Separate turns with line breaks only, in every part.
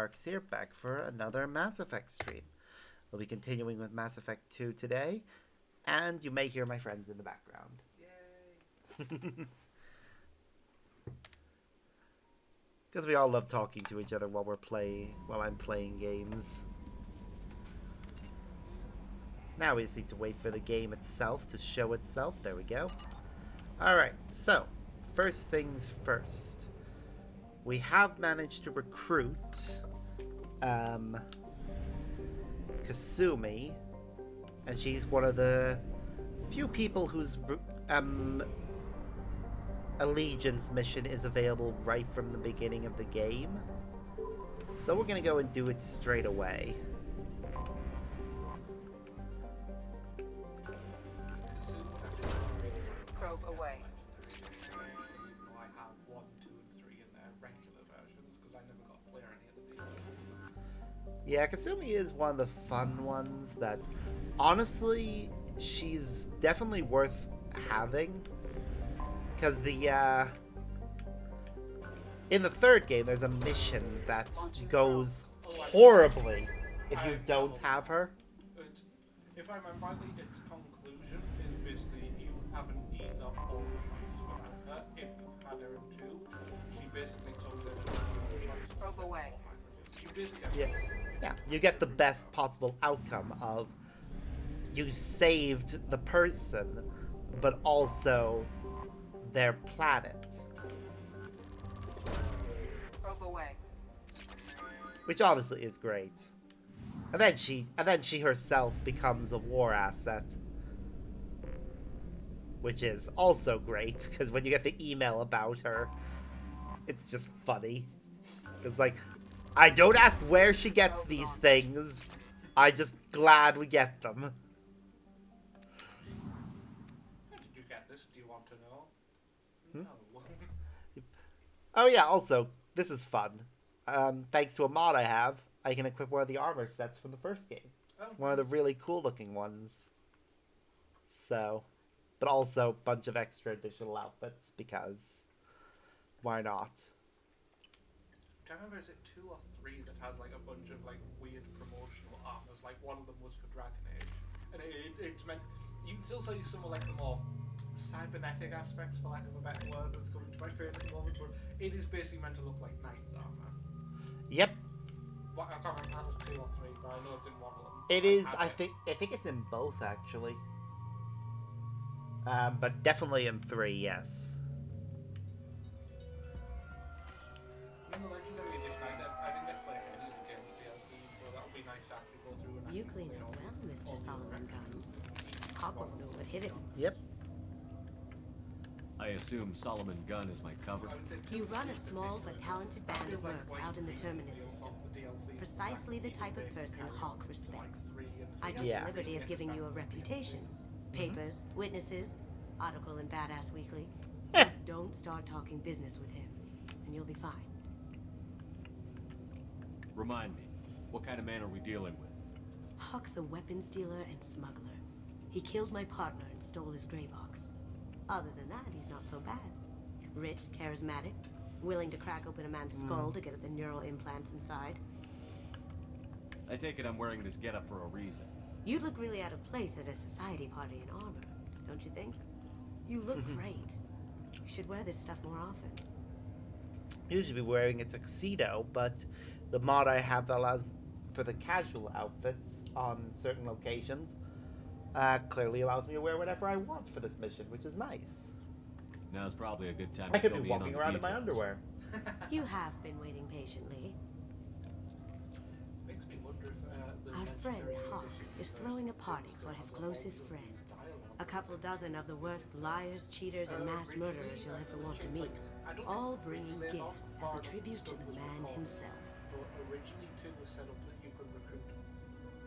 Sparks here, back for another Mass Effect stream. We'll be continuing with Mass Effect 2 today, and you may hear my friends in the background. Yay! Because we all love talking to each other while I'm playing games. Now we just need to wait for the game itself to show itself. There we go. Alright, so, first things first. We have managed to recruit Kasumi, and she's one of the few people whose allegiance mission is available right from the beginning of the game. So we're gonna go and do it straight away.
Probe away.
I have 1, 2, and 3 in their regular versions because I never got to play any of the DLC.
Yeah, Kasumi is one of the fun ones that, honestly, she's definitely worth having. Because in the third game, there's a mission that goes horribly if you don't have her.
If I remember rightly, its conclusion is basically you have an either or choice with her. If you've had her in 2, she basically took the choice.
Probe away.
You basically
Yeah, you get the best possible outcome of you saved the person, but also their planet.
Probe away.
Which obviously is great. And then she herself becomes a war asset. Which is also great, because when you get the email about her, it's just funny. Because, like, I don't ask where she gets these things. I'm just glad we get them.
How did you get this? Do you want to know? No.
Oh yeah, also, this is fun. Thanks to a mod I have, I can equip one of the armor sets from the first game.
Oh,
One of the really cool looking ones. So, but also a bunch of extra additional outfits, because why not?
Do I remember, is it 2 or 3 that has like a bunch of like weird promotional armors? Like one of them was for Dragon Age, and it's meant you can still use some of like the more cybernetic aspects, for lack of a better word, that's coming to my brain at the moment. But it is basically meant to look like knight's armor.
Yep,
But I can't remember if it was 2 or 3, but I know it's in one of them.
it is. I think it's in both actually. But definitely in 3, yes.
In the Legendary Edition, I didn't get to play any of the games DLC, so that would be nice to actually go through and
You clean it well, Mr. Solomon Gunn. Hawk won't know what hit him.
Yep.
I assume Solomon Gunn is my cover.
You run a small but talented band of mercs out in the Terminus systems. Precisely the type of person Hawk respects. I took
Yeah.
the liberty of giving you a reputation. Papers, witnesses, article in Badass Weekly. Just don't start talking business with him, and you'll be fine.
Remind me, what kind of man are we dealing with?
Hawk's a weapons dealer and smuggler. He killed my partner and stole his gray box. Other than that, he's not so bad. Rich, charismatic, willing to crack open a man's skull to get at the neural implants inside.
I take it I'm wearing this getup for a reason.
You'd look really out of place at a society party in armor, don't you think? You look great. You should wear this stuff more often.
Usually be wearing a tuxedo, but the mod I have that allows for the casual outfits on certain locations clearly allows me to wear whatever I want for this mission, which is nice.
Now's probably a good time
I
to
could
fill
be
me in on
walking
the
around in my
details.
underwear.
You have been waiting patiently.
Makes me wonder if the
Our friend
Legendary
Hawk
Edition
is throwing a party for his closest friends. A couple dozen of the worst liars, cheaters, and mass murderers you'll ever want to meet. All bringing gifts as a tribute to the man himself.
But originally 2 was set up that you could recruit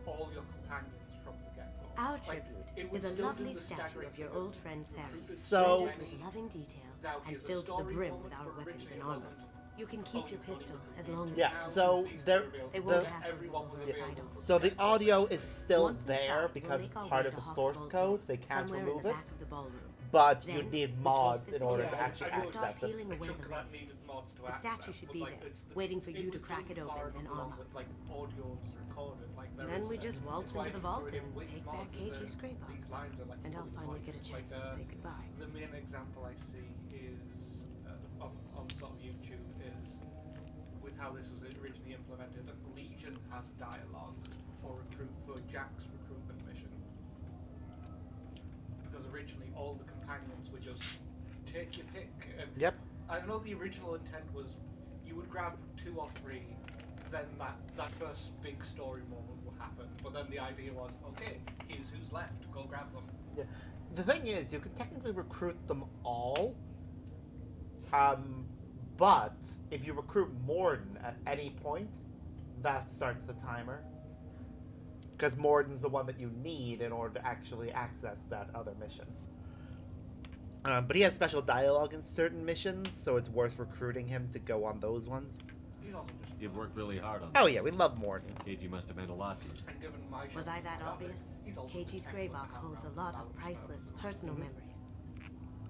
all your companions from the get-go.
Our
Like,
tribute
it would
is a
still do
lovely
the
statue
staggering
of your
thing
old friend Sarah,
So-
rendered with loving detail
Now,
and
here's a
filled to the
story
brim
moment,
with our
but
weapons
originally
and
it
armor.
wasn't.
You can keep your pistol as long as
Yeah,
it's
so there,
They won't
the,
hassle you
everyone was
over
available
items.
so the audio is still
Once
there
inside, we'll
because
make
it's
our
part
way
of
to
the
Hawk's
source
vault
code.
room,
They can't
somewhere in
remove
the
it,
back of the ballroom.
but you
Then,
need
in
mods
case
in order
this
to
is
actually
bad,
I
access
start
it.
peeling away the
that
layers.
needed mods to
The
access.
statue should
but,
be
like,
there,
it's
waiting for you to
was
crack
done
it
far
open and
enough along
arm up.
that, like audio's recorded. Like there
Then
is,
we just waltz
it's why
into the
you
vault
put it in
and
with
take back
mods,
KG's grey box.
These lines are like
And I'll
full
finally get a
voice.
chance
Like,
to say goodbye.
the main example I see is on sort of YouTube is with how this was originally implemented. Legion has dialogue for Jack's recruitment mission, because originally all the companions were just take your pick. And
Yep.
I know the original intent was you would grab 2 or 3, then that first big story moment will happen. But then the idea was, okay, here's who's left, go grab them.
Yeah. The thing is, you can technically recruit them all, but if you recruit Morden at any point, that starts the timer. Because Morden's the one that you need in order to actually access that other mission. But he has special dialogue in certain missions, so it's worth recruiting him to go on those ones.
He's also just
You've worked really hard on
Oh
this.
yeah, we love Morden.
KG must have meant a lot to you.
and given my
Was I that
shot,
obvious?
he's also
KG's
an
grey
excellent
box holds a
background
lot of
knowledge
priceless
about
personal
Mhm.
memories.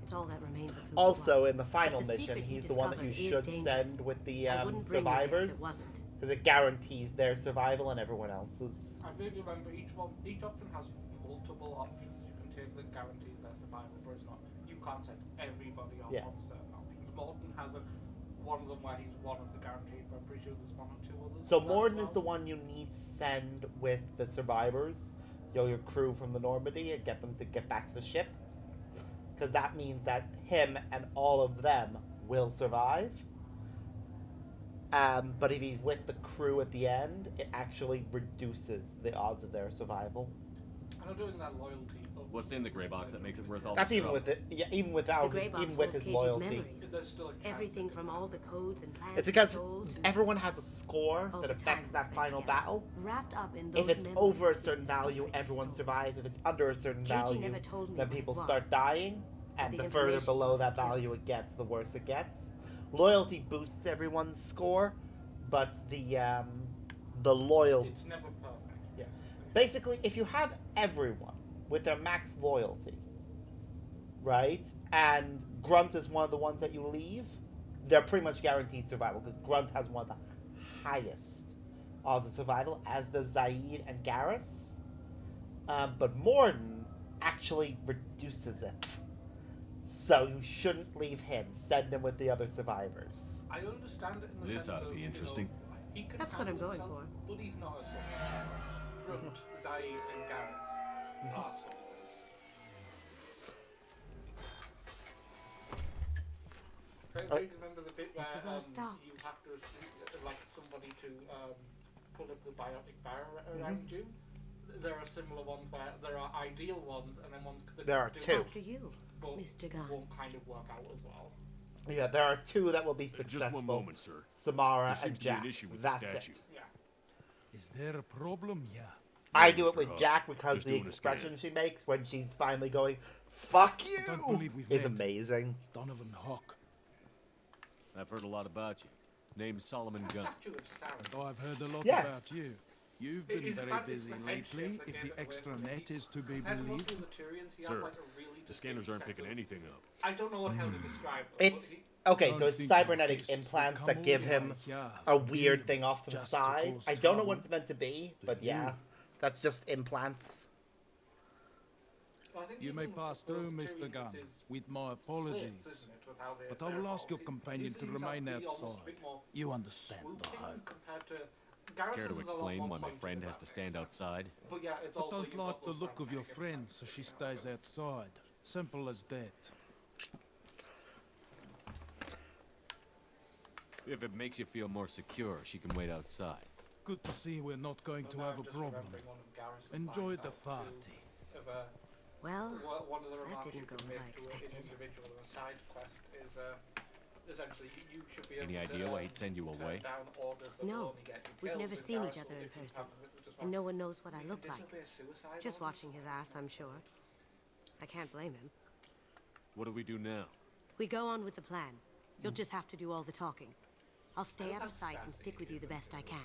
It's all that remains of who he
Also,
was.
in the final
But the
mission,
secret he
he's the one that you
discovered is
should
dangerous.
send with the
I wouldn't bring it if
survivors,
it wasn't.
because it guarantees their survival and everyone else's.
I vaguely remember each option has multiple options you can take that guarantees their survival, but it's not. You can't send everybody on
Yeah.
one certain options. Morton has one of them where he's one of the guaranteed, but I'm pretty sure there's 1 or 2 others.
So
in that as
Morden is
well.
the one you need to send with the survivors, your crew from the Normandy, and get them to get back to the ship. Because that means that him and all of them will survive. But if he's with the crew at the end, it actually reduces the odds of their survival.
I know doing that loyalty.
What's in the grey box that makes it worth all
That's
the
even
trouble?
with it. Yeah, even
The
without,
grey box
even with
holds
his
KG's
loyalty.
memories.
There's still a chance
Everything
that
from
it
all
will
the
happen.
codes and plans
It's because
he told to
everyone has a score
all
that
the time
affects
we
that
spent
final
together.
battle.
Wrapped up in those
If it's
memories
over a
is
certain
the
value,
secret he
everyone
stole.
survives. If it's under a certain
KG
value,
never told me
then
what it
people
was,
start dying, and
the
the further
information
below that
got killed.
value it gets, the worse it gets. Loyalty boosts everyone's score, but the loyalty.
It's never perfect. Yes.
Basically, if you have everyone with their max loyalty, right, and Grunt is one of the ones that you leave, they're pretty much guaranteed survival, because Grunt has one of the highest odds of survival, as does Zaid and Garrus. But Morden actually reduces it. So you shouldn't leave him. Send him with the other survivors.
I understand it in the
This
sense
ought to
of,
be
you know,
interesting.
he can
That's what I'm
handle
going
himself, but he's not a soldier. Grunt, Zaid, and Garrus are soldiers. I remember the bit where
This is our stop.
you have to elect somebody to put up the biotic barrier around you. There are similar ones where there are ideal ones, and then ones that
There are
do
two.
After you,
but
Mr. Gunn.
won't kind of work out as well.
Yeah, there are 2 that will be successful.
Just one moment, sir.
Samara
There seems
and
to be an
Jack.
issue with the
That's
statue.
it.
Yeah.
Is there a problem? Yeah.
I
No,
do it
Mr.
with
Hart.
Jack because
Just
the
doing a scan.
expression she makes when she's finally going, "Fuck you,"
don't believe we've
is
met.
amazing.
Donovan Hawk.
I've heard a lot about you. Name's Solomon Gunn.
Statue of Saren.
Oh, I've heard a lot
Yes.
about you. You've
It
been
is
very
fun, it's
busy
the head
lately,
shape that
if
gave
the
it away,
extra
because
net is to be
Compared to most
believed.
of the Turians, he
Sir,
has like a really
The scanners
distinct
aren't
set
picking
of-
anything up.
I don't know what how to describe them.
It's
but he,
okay,
Don't
so it's
think
cybernetic
your guests will
implants
come
that give
all
him
the way here
a
for
weird
him
thing off to the
just to
side.
cause
I don't know
trouble.
what it's meant to be, but
Do
yeah,
you?
that's just implants.
I think
You may
even
pass
with
through,
both
Mr.
Turians,
Gunn,
it is
with my
split,
apologies.
isn't it, with how
But
they're
I will ask your
evolved.
companion to
He seems
remain
to be almost a
outside.
bit more
You understand the
swooping
hope.
compared to
Care
Garrus's
to
is a lot
explain
more
why my
pointed,
friend
if
has
that
to stand
makes sense.
outside?
But yeah, it's
I
also
don't
you've
like
got
the
those
look of your
cybernetic
friend,
implants
so she
that you
stays
have.
outside. Simple as that.
If it makes you feel more secure, she can wait outside.
Good to see we're not going
But
to
now
have
I'm
a
just
problem.
remembering one of Garrus's
Enjoy
lines
the
out
party.
of,
Well,
one of the remarks
didn't
you
go
can
as
make
I
to
expected.
an individual in a side quest is essentially you should be
Any
able to,
idea why he'd send you
turn
away?
down orders that
No,
will only get you
we've
killed,
never
and
seen
Garrus
each other
will,
in
if you
person,
have with just
and no one knows what I
you
look
can
like.
disobey a suicide
Just
order.
watching his ass, I'm sure. I can't blame him.
What do we do now?
We go on with the plan. You'll just have to do all the talking. I'll stay out of
That's
sight and
sassy,
stick with you the best I can.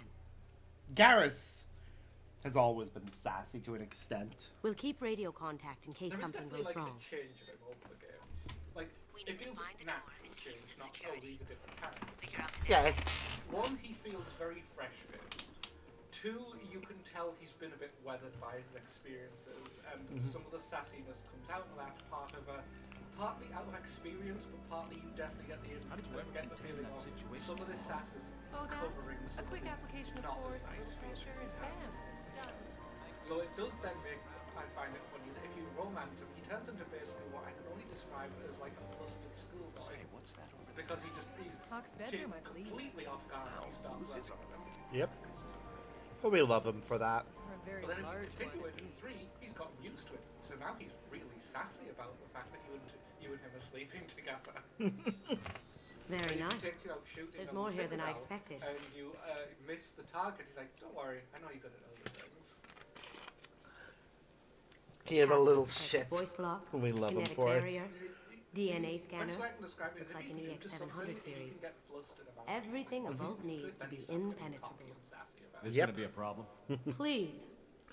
Garrus has always been sassy to an extent.
We'll keep radio contact in case
There is
something
definitely
goes
like
wrong.
a change in him over the games. Like
We
it
need to
feels
find the
nah,
door and
change, not oh these are different characters.
Figure out the
Yeah, it's,
One, he feels very fresh-faced. Two, you can tell he's been a bit weathered by his experiences, and some of the sassiness comes out of that partly out of experience, but partly you definitely get the
How did you ever
get the
contain
feeling
that
of
situation?
some of this sass is
Oh, that.
covering
A
some
quick
of the
application of
not as
force
nice
will pressure
feelings
his
he's had.
hand. Does.
Though it does then make, I find it funny that if you romance him, he turns into basically what I can only describe as like a flustered schoolboy.
Say, what's that over there?
Because he's
Hawk's bedroom, I believe.
completely off guard when you start
Who's this
flirting with him.
yep. But we love him for that.
Or a very
But then if
large
you continue
one.
it in 3, he's gotten used to it. So now he's really sassy about the fact that you and him are sleeping together.
Very
And if
nice.
he takes you out shooting
There's
on
more
the
here than I
Citadel
expected.
And you miss the target, he's like, don't worry, I know you're good at other things.
He is a little
Has
shit.
Voice lock,
We love him
kinetic
for it.
barrier, DNA scanner.
Best way I can describe it is
Looks
if
like
he's
an
new to
EX700
something, you
series.
can get flustered about
Everything a
it.
vault
If he's
needs
good,
to
then
be
he's not gonna
impenetrable.
cocky and sassy about
This
it.
is
Yep.
gonna be a problem.
Please,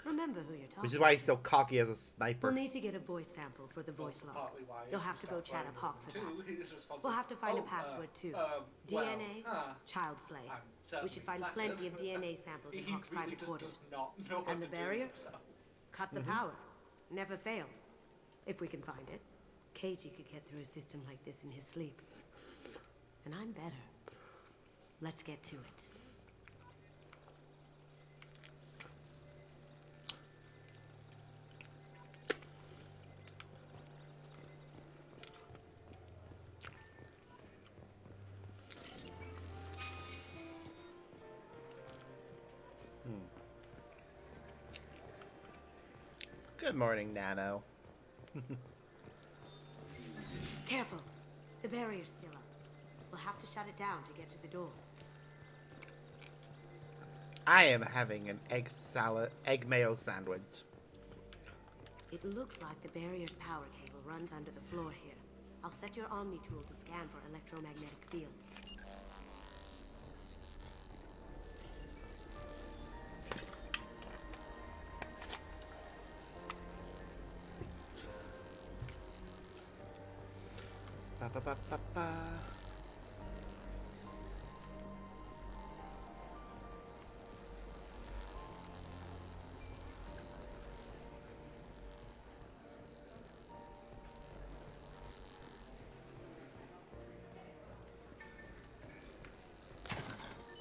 remember who you're talking
Which is why he's
to.
so cocky as a sniper.
We'll need to get a voice sample for the voice
That's
lock.
partly why
You'll
you
have to go
start
chat up
worrying
Hawk
about
for
him
that.
too. He's responsible.
We'll have to find a
Oh,
password too.
well,
DNA,
ah,
child's play.
I'm
We
certainly
should find
flattered.
plenty of DNA samples in
He
Hawk's
really
private
just
quarters.
does not know what
And the
to do with
barrier?
himself.
Cut the power. Never fails. If we can find it. KG could get through a system like this in his sleep. And I'm better. Let's get to it.
Good morning, Nano.
Careful. The barrier's still up. We'll have to shut it down to get to the door.
I am having an egg mayo sandwich.
It looks like the barrier's power cable runs under the floor here. I'll set your Omni tool to scan for electromagnetic fields.
Ba ba ba ba ba.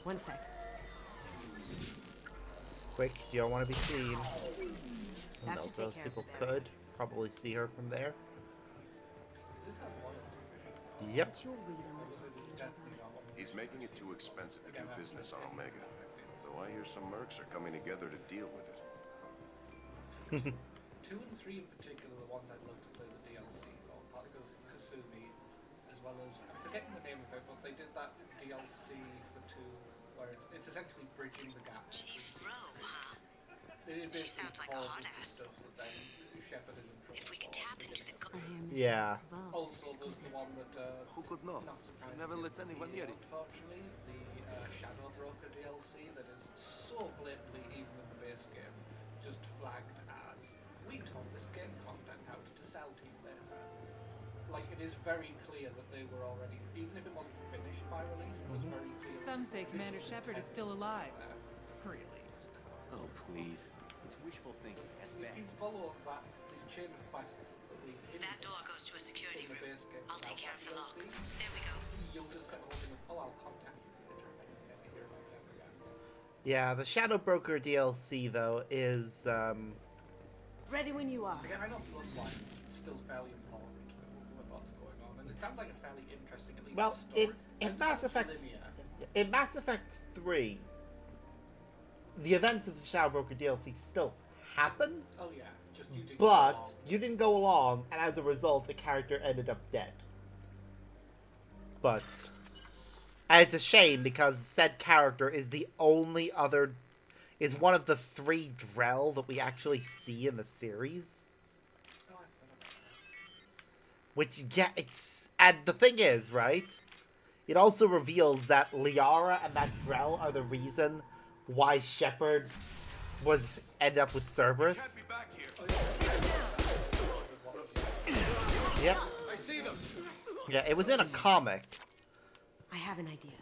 One sec.
Quick, you don't want to be seen.
That
No,
should take
those
care of
people
the barrier.
could probably see her from there.
Does this have loyalty?
Yep.
What's your read on
Or
the
was it
voltage
definitely
over?
not what we
He's making it too expensive to do business on Omega. Though I hear some mercs are coming together to deal with it.
2 and 3 in particular are the ones I'd love to play the DLC for, partly because Kasumi, as well as, I'm forgetting the name of it, but they did that DLC for 2 where it's essentially bridging the gap.
Chief Rowe, huh?
It basically
sounds like a
pauses
hard
the
ass.
stuff that then Shepard is in trouble
If we could
for
tap
at the
into the...
beginning.
Yeah.
Also, there's the one that,
Who could know?
not surprisingly,
Never lets anyone near it.
unfortunately, the Shadow Broker DLC that is so blatantly, even in the base game, just flagged as, we taught this game content out to sell to you later. Like, it is very clear that they were already, even if it wasn't finished by release, it was very clear.
Some
that
say
this
Commander
was
Shepard is
intended
still alive.
there.
Really?
Oh, please. It's wishful thinking at
If you
best.
follow that, the chain of quests that we
That door goes to a security
in the
room.
base game
I'll take care
without
of the
that
lock.
DLC,
There we go.
you'll just get holding of, oh, I'll contact you later, and you never hear about them again.
Yeah, the Shadow Broker DLC though is
Ready when you are.
Again, I know Bloodline is still fairly important with what's going on, and it sounds like a fairly interesting, at least
well
story.
in
And
Mass
it's
Effect
linear.
in Mass Effect 3 the events of the Shadow Broker DLC still happen,
Oh yeah, just you didn't
but
go along.
you didn't go along, and as a result, the character ended up dead. But and it's a shame because said character is the only other, is one of the 3 Drell that we actually see in the series.
Oh, I forgot about that.
Which, yeah, it's, and the thing is, right? It also reveals that Liara and that Drell are the reason why Shepard ended up with Cerberus.
Can't be back here.
Yep.
I see them.
Yeah, it was in a comic.
I have an idea.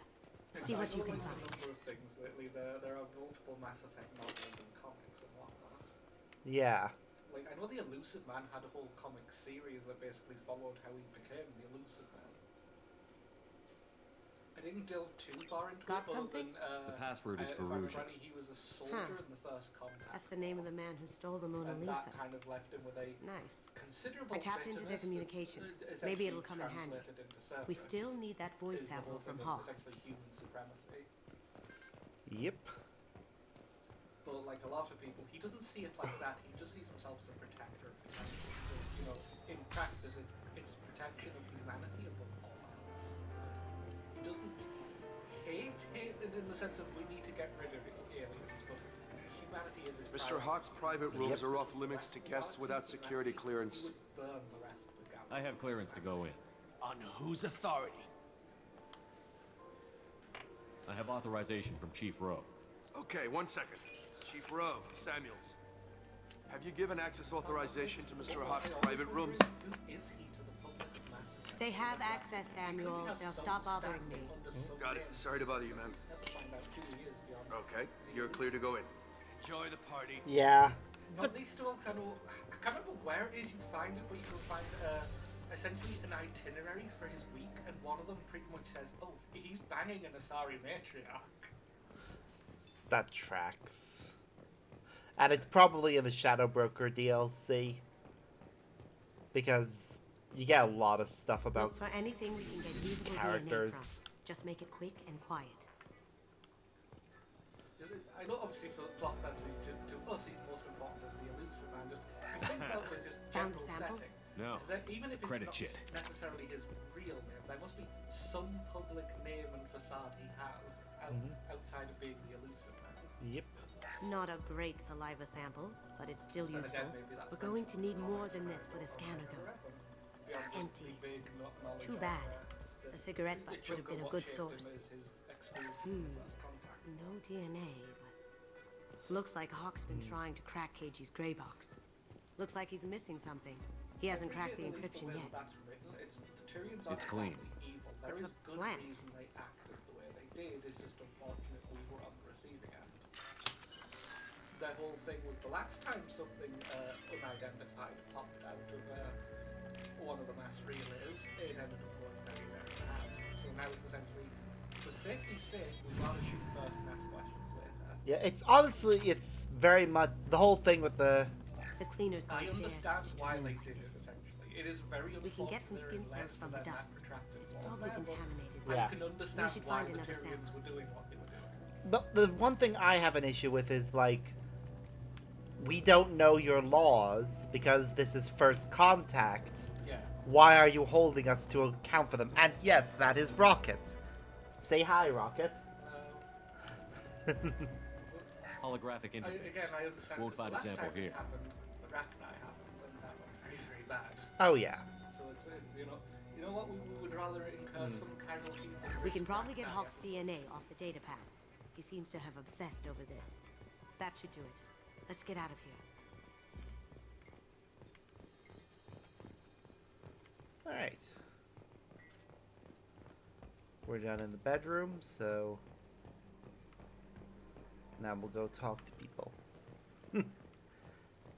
See what you can
A
find.
number of things lately. There are multiple Mass Effect novels and comics and whatnot.
Yeah.
Like, I know the Elusive Man had a whole comic series that basically followed how he became the Elusive Man. I didn't delve too far into
Got
it, other
something?
than,
The password is
if I remember
Perugia.
rightly, he was a soldier
Huh.
in the First Contact.
That's the name of the man who stole the Mona
And
Lisa.
that kind of left him with a
Nice.
considerable
I tapped into their
bitterness that's,
communications.
essentially
Maybe it'll come in handy.
translated into
We
Cerberus,
still need that voice
is the
sample
whole
from
thing of
Hawk.
essentially human supremacy.
Yep.
But like a lot of people, he doesn't see it like that. He just sees himself as a protector of humanity. So, you know, in practice, it's protection of humanity above all else. He doesn't hate in the sense of we need to get rid of aliens, but humanity is his
Mr.
priority.
Hawk's private
So
rooms
if
are
he
off limits to
was
guests without
humanity,
security
he
clearance.
would burn the rest of the galaxy.
I have clearance to go in.
On whose authority?
I have authorization from Chief Rowe.
Okay, 1 second. Chief Rowe, Samuels. Have you given access authorization to Mr. Hawk's private rooms?
Who is he to the public of Mass Effect?
They have access, Samuel. They'll stop bothering me.
Got it. Sorry to bother you, ma'am.
Never find out who he is beyond.
Okay, you're clear to go in. Enjoy the party.
Yeah.
Not least of all, 'cause I know, I can't remember where it is you find it, but you can find essentially an itinerary for his week, and one of them pretty much says, oh, he's banging an Asari matriarch.
That tracks. And it's probably in the Shadow Broker DLC. Because you get a lot of stuff about
Look for anything we can get usable DNA from.
characters.
Just make it quick and quiet.
I know, obviously, for plot purposes, to us, he's most important as the Elusive Man. Just think about it as just
Found a
general
sample?
setting.
No.
That even if it's
Credit
not
shit.
necessarily his real name, there must be some public name and facade he has outside of being the Elusive Man.
Yep.
Not a great saliva sample, but it's still
And
useful.
again, maybe that's
We're going to need more than this for the scanner, though.
Beyond just
Empty.
the big knowledge
Too
of,
bad.
the-
A cigarette butt
the
would have
chunk
been
of
a good
what shaped
source.
him as his exclusive first contact.
No DNA, but looks like Hawk's been trying to crack KG's gray box. Looks like he's missing something. He hasn't cracked the encryption yet.
It's clean.
Evil. There
It's
is
a
good
plant.
reason they acted the way they did. It's just unfortunate we were on the receiving end. The whole thing was the last time something unidentified popped out of one of the mass relays, it ended up going very, very bad. So now it's essentially, for safety's sake, we'd rather shoot first and ask questions later.
Yeah, it's honestly, it's very much the whole thing with the.
The cleaners
I
aren't
understand
there.
why they did it, essentially. It is very
We can get some
unfortunate
skin
there
cells
is
from the
less than that
dust.
retracted
It's
wall
probably
there, but
contaminated.
Yeah.
I can understand
should
why
find
the
another
Tyrians
sample.
were doing what they were doing.
But the one thing I have an issue with is like, we don't know your laws because this is first contact.
Yeah.
Why are you holding us to account for them? And yes, that is Rocket. Say hi, Rocket.
Holographic interface.
I understand.
Won't find a
last
sample
time this
here.
happened, Arachni happened, and that went very, very bad.
Oh yeah.
So it's you know what? We would rather incur some casualties. than
We can
risk
probably get
Arachni
Hawk's
as a
DNA off the data pad. He seems to have obsessed over this. That should do it. Let's get out of here.
Alright. We're done in the bedroom, so now we'll go talk to people.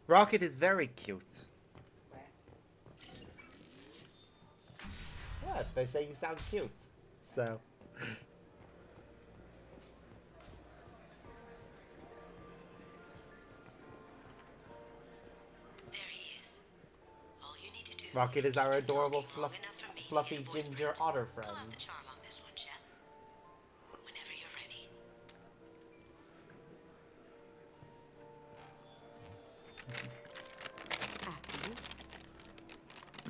Rocket is very cute. What? They say you sound cute. So.
There he is. All you need to do
Rocket is our
keep
adorable,
talking long enough for me to
fluffy
get a voice
ginger
print.
otter
Pull out
friend.
the charm on this one, Shep. Whenever you're ready. After you.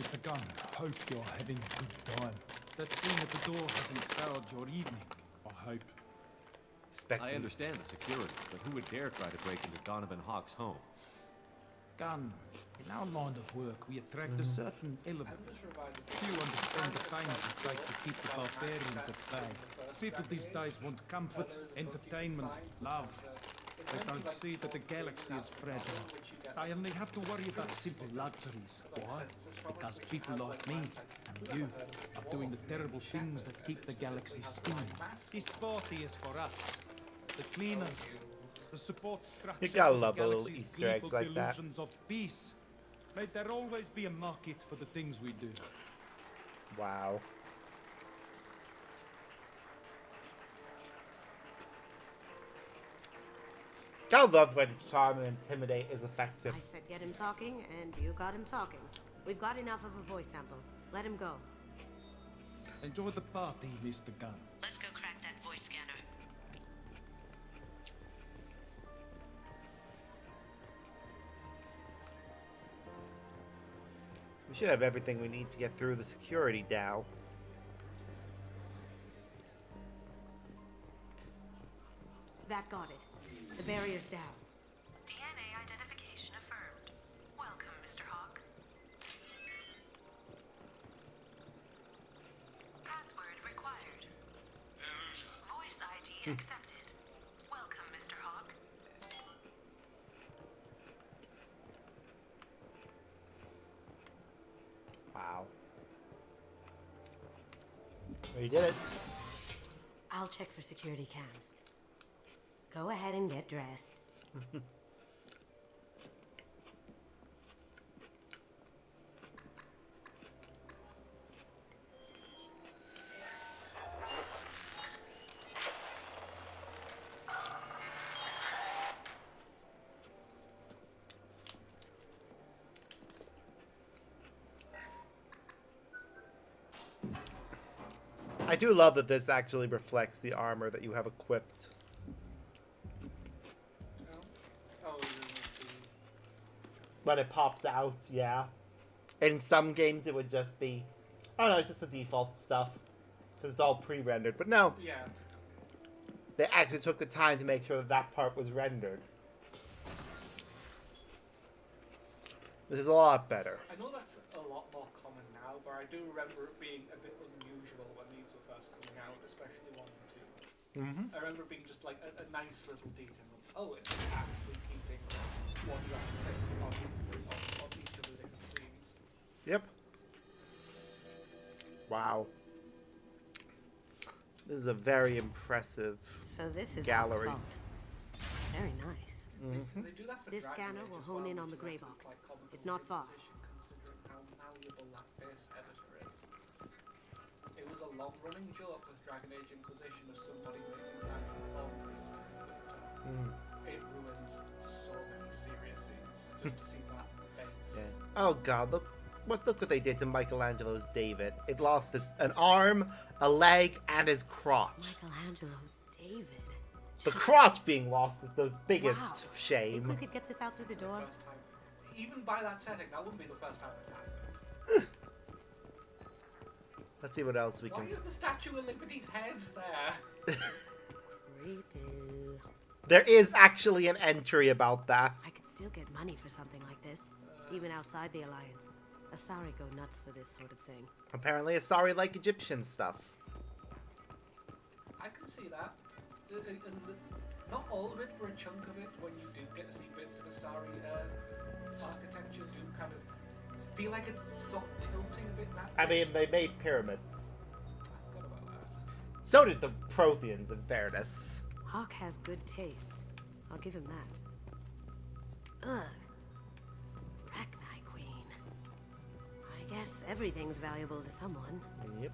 Mr. Gunn, hope you're having a good time. That scene at the door hasn't spoiled your evening, I hope.
I understand the security, but who would dare try to break into Donovan Hawk's home?
Gunn, in our line of work, we attract a certain element.
I'm just reminded.
Few understand the times it takes to keep the barbarians at bay. People these days want comfort, entertainment, love. They don't see that the galaxy is fragile. I only have to worry about simple luxuries. Why? Because people like me and you, of doing the terrible things that keep the galaxy spinning. This party is for us, the cleaners, the support structure.
You gotta
for the
love the little
galaxy's
Easter eggs
gleeful
like that.
delusions of peace. May there always be a market for the things we do.
Wow. Gotta love when charm and intimidate is effective.
I said get him talking, and you got him talking. We've got enough of a voice sample. Let him go.
Enjoy the party, Mr. Gunn.
Let's go crack that voice scanner.
We should have everything we need to get through the security now.
That got it. The barrier's down.
DNA identification affirmed. Welcome, Mr. Hawk. Password required. Voice ID accepted. Welcome, Mr. Hawk.
Wow. We did it.
I'll check for security cams. Go ahead and get dressed.
I do love that this actually reflects the armor that you have equipped.
Oh,
When it pops out, yeah. In some games it would just be, oh no, it's just the default stuff. Because it's all pre-rendered. But no,
yeah.
they actually took the time to make sure that that part was rendered. This is a lot better.
I know that's a lot more common now, but I do remember it being a bit unusual when these were first coming out, especially 1 and 2. I remember it being just like a nice little detail of, oh, it's actually keeping one graphic of each of the different scenes.
Yep. Wow. This is a very impressive
So this is
gallery.
Hawk's vault. Very nice.
They do that for
This
Dragon
scanner
Age
will
as
hone
well,
in on
which
the grey
makes it
box.
quite comical
It's not
in
far.
position considering how malleable that face editor is. It was a long-running joke with Dragon Age Inquisition of somebody making that clone Inquisitor. It ruins so many serious scenes just to see that face.
Yeah. Oh god, look what they did to Michelangelo's David. It lost an arm, a leg, and his crotch.
Michelangelo's David.
The crotch being lost is the biggest
Wow. Think
shame.
we could get this out through the door?
First time. Even by that setting, that wouldn't be the first time it happened.
Let's see what else we
Why
can.
is the Statue of Liberty's head there?
Creepy.
There is actually an entry about that.
I could still get money for something like this, even outside the Alliance. Asari go nuts for this sort of thing.
Apparently, a sorry like Egyptian stuff.
I can see that. Not all of it, but a chunk of it, when you do get to see bits of Asari architecture, do kind of feel like it's sort of tilting a bit that
I
way.
mean, they made pyramids.
I forgot about that.
So did the Protheans, in fairness.
Hawk has good taste. I'll give him that. Ugh. Rachni Queen. I guess everything's valuable to someone.
Yep.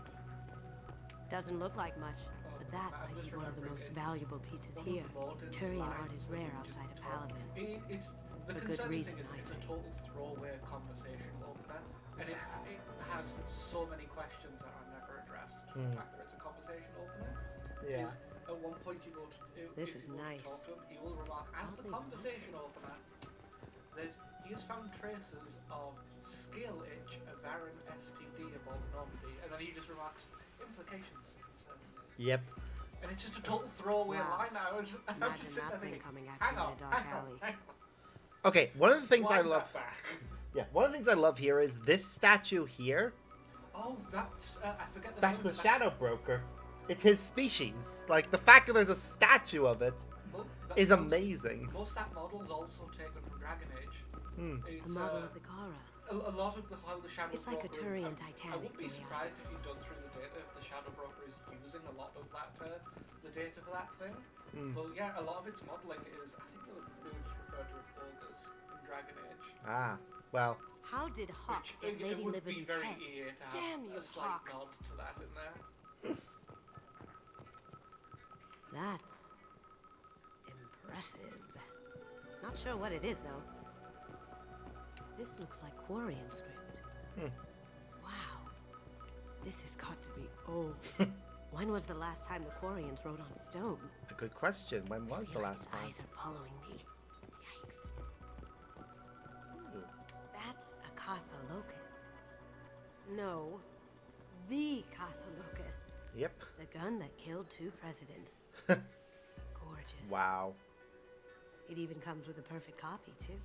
Doesn't look like much, but that
I'm
might
just
be one of the
remembering
most
it's
valuable pieces
one of
here.
the Morden's
Turian
lines
art is
when
rare
you just
outside of
talk.
Halavin.
It's the
For good
concerning
reason,
thing
I
is it's a
think.
total throwaway conversation opener, and it has so many questions that are never addressed. The fact that it's a conversation opener
Yeah.
is at one point you go to,
This
if
is
you go to
nice.
talk to him, he will remark as the
Oddly
conversation opener that he has found traces of skill itch, a barren STD aboard Normandy, and then he just remarks implications.
Yep.
And it's just a total throwaway
Wow.
line now. I'm just
Imagine
sitting
that
there
thing
thinking,
coming at
hang
you in
on,
a dark
hang on,
alley.
hang on.
Okay, one of the things I
Wind
love.
that back.
Yeah, one of the things I love here is this statue here.
Oh, that's I forget the
That's
name
the
of that.
Shadow Broker. It's his species. Like the fact that there's a statue of it
That-
is
most-
amazing.
Most that model's also taken from Dragon Age.
Hmm.
A
It's,
model of the Kara.
a lot of how the Shadow
It's like a
Broker
Turian
I
Titanic,
wouldn't be
the way I
surprised if you've done through the data if the Shadow Broker is using a lot of that, the data for that thing. But yeah, a lot of its modelling is, I think they were just referred to as ogres in Dragon Age.
Ah, well,
How did Hawk
Which
get Lady
it would be
Liberty's
very
head?
EA to have
Damn you,
a slight
Hawk.
nod to that in there.
That's impressive. Not sure what it is, though. This looks like Quarian script. Wow. This has got to be old. When was the last time the Quarians wrote on stone?
a good question. When was the
Feel like
last
his
time?
eyes are following me. Yikes. That's a Casa Locust. No, the Casa Locust.
Yep.
The gun that killed 2 presidents. Gorgeous.
Wow.
It even comes with a perfect copy, too.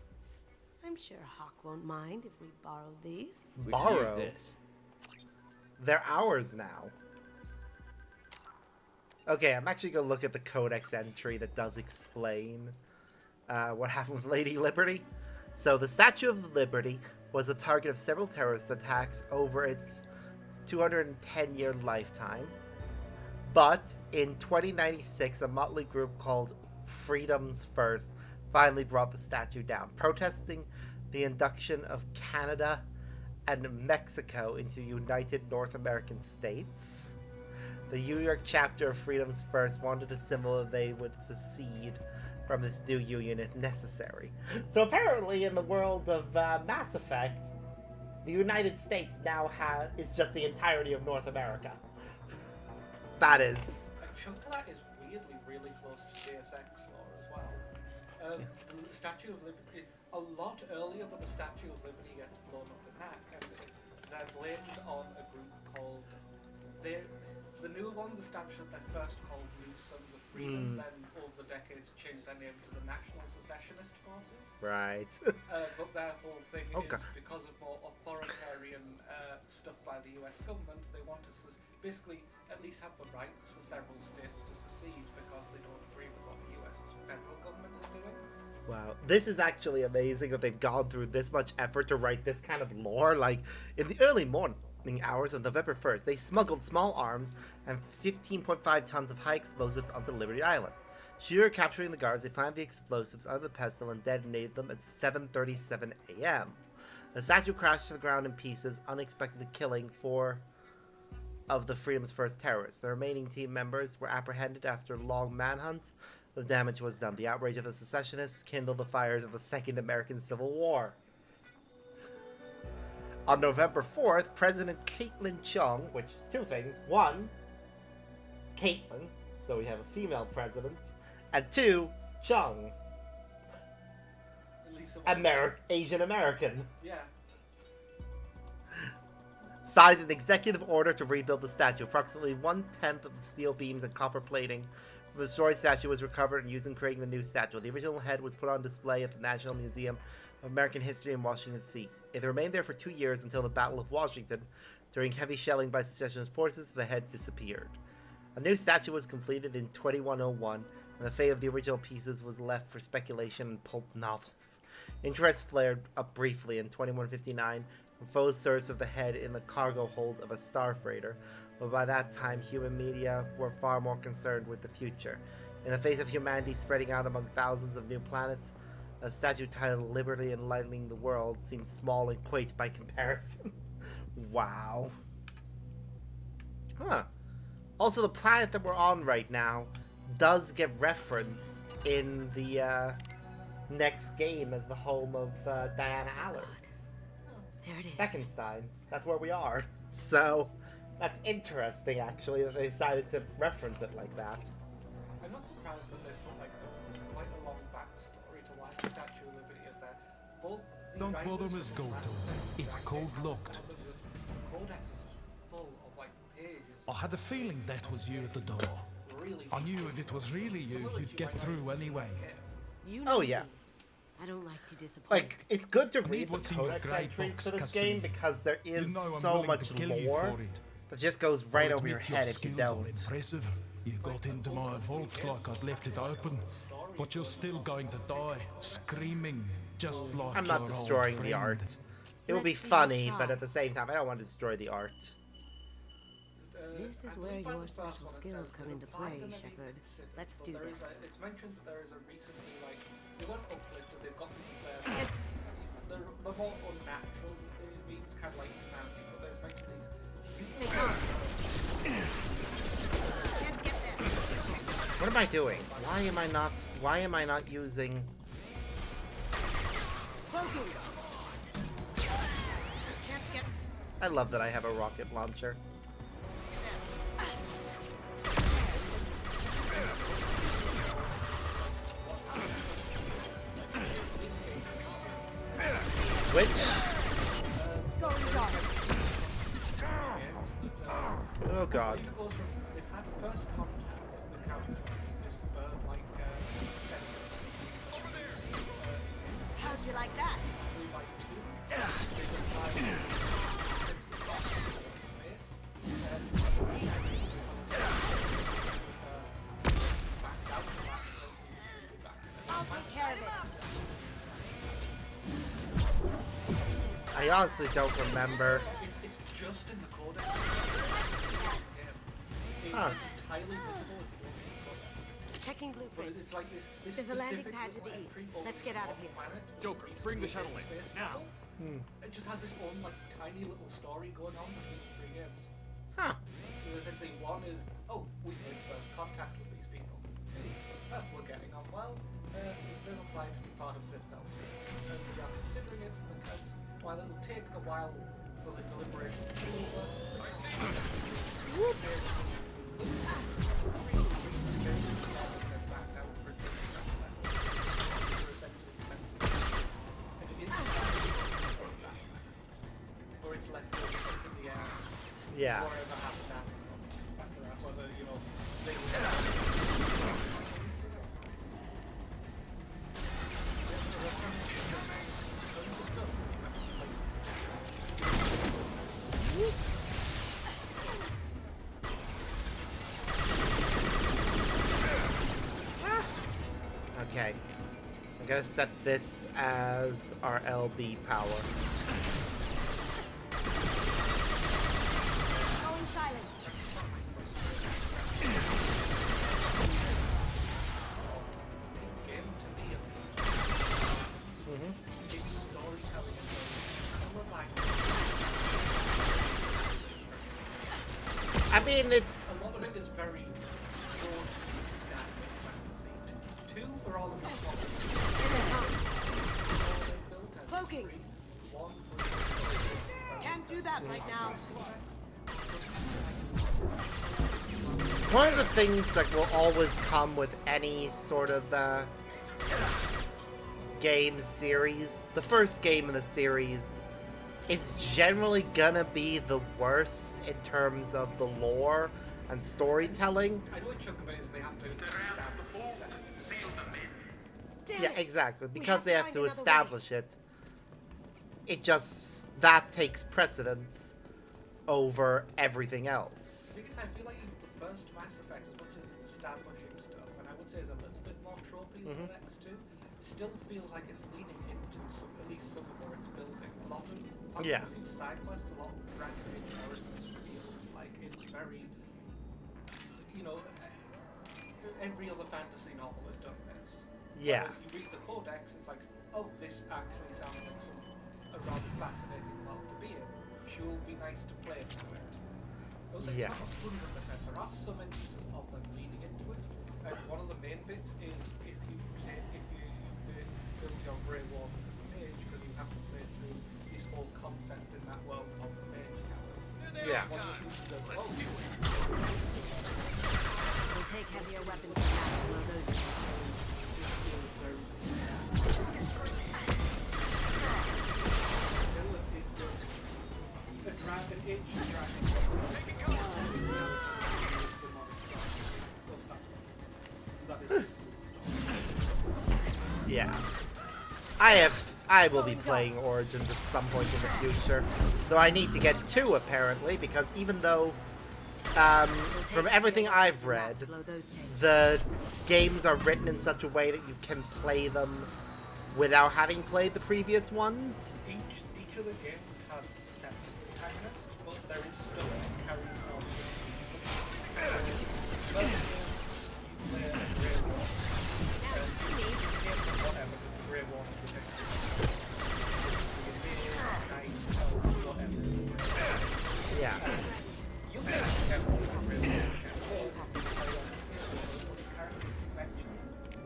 I'm sure Hawk won't mind if we borrow these.
We could
Borrow?
use this.
They're ours now. Okay, I'm actually going to look at the codex entry that does explain what happened with Lady Liberty. So the Statue of Liberty was a target of several terrorist attacks over its 210-year lifetime. But in 2096, a motley group called Freedoms First finally brought the statue down, protesting the induction of Canada and Mexico into United North American States. The New York chapter of Freedoms First wanted a symbol that they would secede from this new union if necessary. So apparently in the world of Mass Effect, the United States now is just the entirety of North America. That is...
A chunk of that is weirdly really close to Deus Ex lore as well. The Statue of Liberty, a lot earlier, but the Statue of Liberty gets blown up in that, and they're blamed on a group called... The newer ones established that they're first called New Sons of Freedom, then over the decades changed their name to the National Secessionist Forces.
Right.
But their whole thing
Okay.
is because of more authoritarian stuff by the US government, they want to basically at least have the rights for several states to secede because they don't agree with what the US federal government is doing.
Wow. This is actually amazing that they've gone through this much effort to write this kind of lore. Like, in the early morning hours of November 1st, they smuggled small arms and 15.5 tons of high explosives onto Liberty Island. Sure, capturing the guards, they planted the explosives under the pedestal and detonated them at 7:37 a.m. The statue crashed to the ground in pieces, unexpectedly killing 4 of the Freedom's First terrorists. The remaining team members were apprehended after a long manhunt. The damage was done. The outrage of the secessionists kindled the fires of the Second American Civil War. On November 4th, President Caitlin Chung, which, 2 things. 1, Caitlin, so we have a female president. And 2, Chung,
At least some
Asian American.
Yeah.
Signed an executive order to rebuild the statue. Approximately 1/10 of the steel beams and copper plating from the destroyed statue was recovered and used in creating the new statue. The original head was put on display at the National Museum of American History in Washington, D.C. It remained there for 2 years until the Battle of Washington. During heavy shelling by secessionist forces, the head disappeared. A new statue was completed in 2101, and the fate of the original pieces was left for speculation and pulp novels. Interest flared up briefly in 2159 when foes searched of the head in the cargo hold of a star freighter, but by that time human media were far more concerned with the future. In the face of humanity spreading out among thousands of new planets, a statue titled Liberty Enlightening the World seems small and quaint by comparison. Wow. Huh. Also, the planet that we're on right now does get referenced in the next game as the home of Diana Allers.
There it is.
Beckenstein. That's where we are. So, that's interesting, actually, that they decided to reference it like that.
I'm not surprised that they put like quite a long backstory to why the Statue of Liberty is there. Both the
Don't
writers
bother,
of
Miss
the
Goldthorpe.
Dragon
It's
Age
cold-locked.
The codex is full of like pages.
I had a feeling that was you at the door.
Really.
I knew if it was really you, you'd get through anyway.
You
Oh,
know
yeah.
me. I don't like to disappoint.
Like, it's good to
need
read the
what's in your
codex
grey
entries
box,
for this
Cassini.
game because there is
You know I'm
so
willing
much
to kill you
lore
for it.
that just goes right
I'll
over your
admit
head if you
skills are
don't.
impressive. You got into my vault like I'd left it open, but you're still going to die, screaming, just like
I'm not
your old
destroying the
friend.
art. It would be
Let's see
funny,
you
but
try.
at the same time, I don't want to destroy the art.
This is
I
where
believe by
your
the first
special
one it
skills
says
come
that
into
applied
play,
to the
Shepard.
Pacific,
Let's
but
do
there is
this.
it's mentioned that there is a recently, like, they weren't uplifted, they've got they're more unnatural means, kind of like humanity, but there's mentioned these
What am I doing? Why am I not using... I love that I have a rocket launcher. Which? Oh god.
It goes from, they've had first contact with the council, this bird-like
How'd you like that? I'll take care of it.
I honestly don't remember.
It's just in the codex. It's
Huh.
entirely visible if you don't read the codex.
Checking
But
blueprints.
it's like this
There's a landing
specific
pad to the
little
east.
entry over
Let's get out of
the
here.
planet.
Joker, bring the shuttle in,
Space
now.
shuttle. It just has this own like tiny little story going on between the three games.
Huh.
So essentially, one is, oh, we made first contact with these people. Two, oh, we're getting on well. They've applied to be part of Citadel's group. And we are considering it because while it'll take a while for the deliberation to be over, or it's left up in the air.
Yeah.
Whatever happens after that, whether, you know, they
Okay. I'm gonna set this as our LB power.
Going silent.
I mean, it's...
a lot of it is very broad standard fantasy. Two for all of its
Cloaking. Can't do that right now.
One of the things that will always come with any sort of game series, the first game in the series, is generally gonna be the worst in terms of the lore and storytelling.
I know a chunk of it is they have to
Damn
Yeah,
it.
exactly.
We
Because they have
find
to
another way.
establish it. It just... that takes precedence over everything else.
The thing is, I feel like the first Mass Effect, as much as it's establishing stuff, and I would say is a little bit more tropey than the next two, still feels like it's leaning into some, at least some of where it's building. A lot of
Yeah.
a few side quests, a lot of Dragon Age characters feels like it's very, you know, every other fantasy novel has done this.
Yeah.
Whereas you read the Codex, it's like, oh, this actually sounds like a rather fascinating world to be in. Sure, be nice to play through it. Those are
Yeah.
not 100%. There are some instances of them leaning into it. And one of the main bits is if you build your Grey Walk as a mage, because you have to play through this whole concept in that world called the Mage Towers.
Yeah.
One of the things that, oh,
We'll take heavier weapons to battle while those
a dragon, ancient dragon.
Yeah. I will be playing Origins at some point in the future. Though I need to get 2 apparently, because even though from everything I've read,
blow those tanks.
the games are written in such a way that you can play them without having played the previous ones.
Each each of the games have separate protagonists, but there is stuff that carries on. Well, you play a Grey Worm, and you name them whatever, because the Grey Worm is the next whatever.
Yeah.
You can have the Grey Worm, characters convention.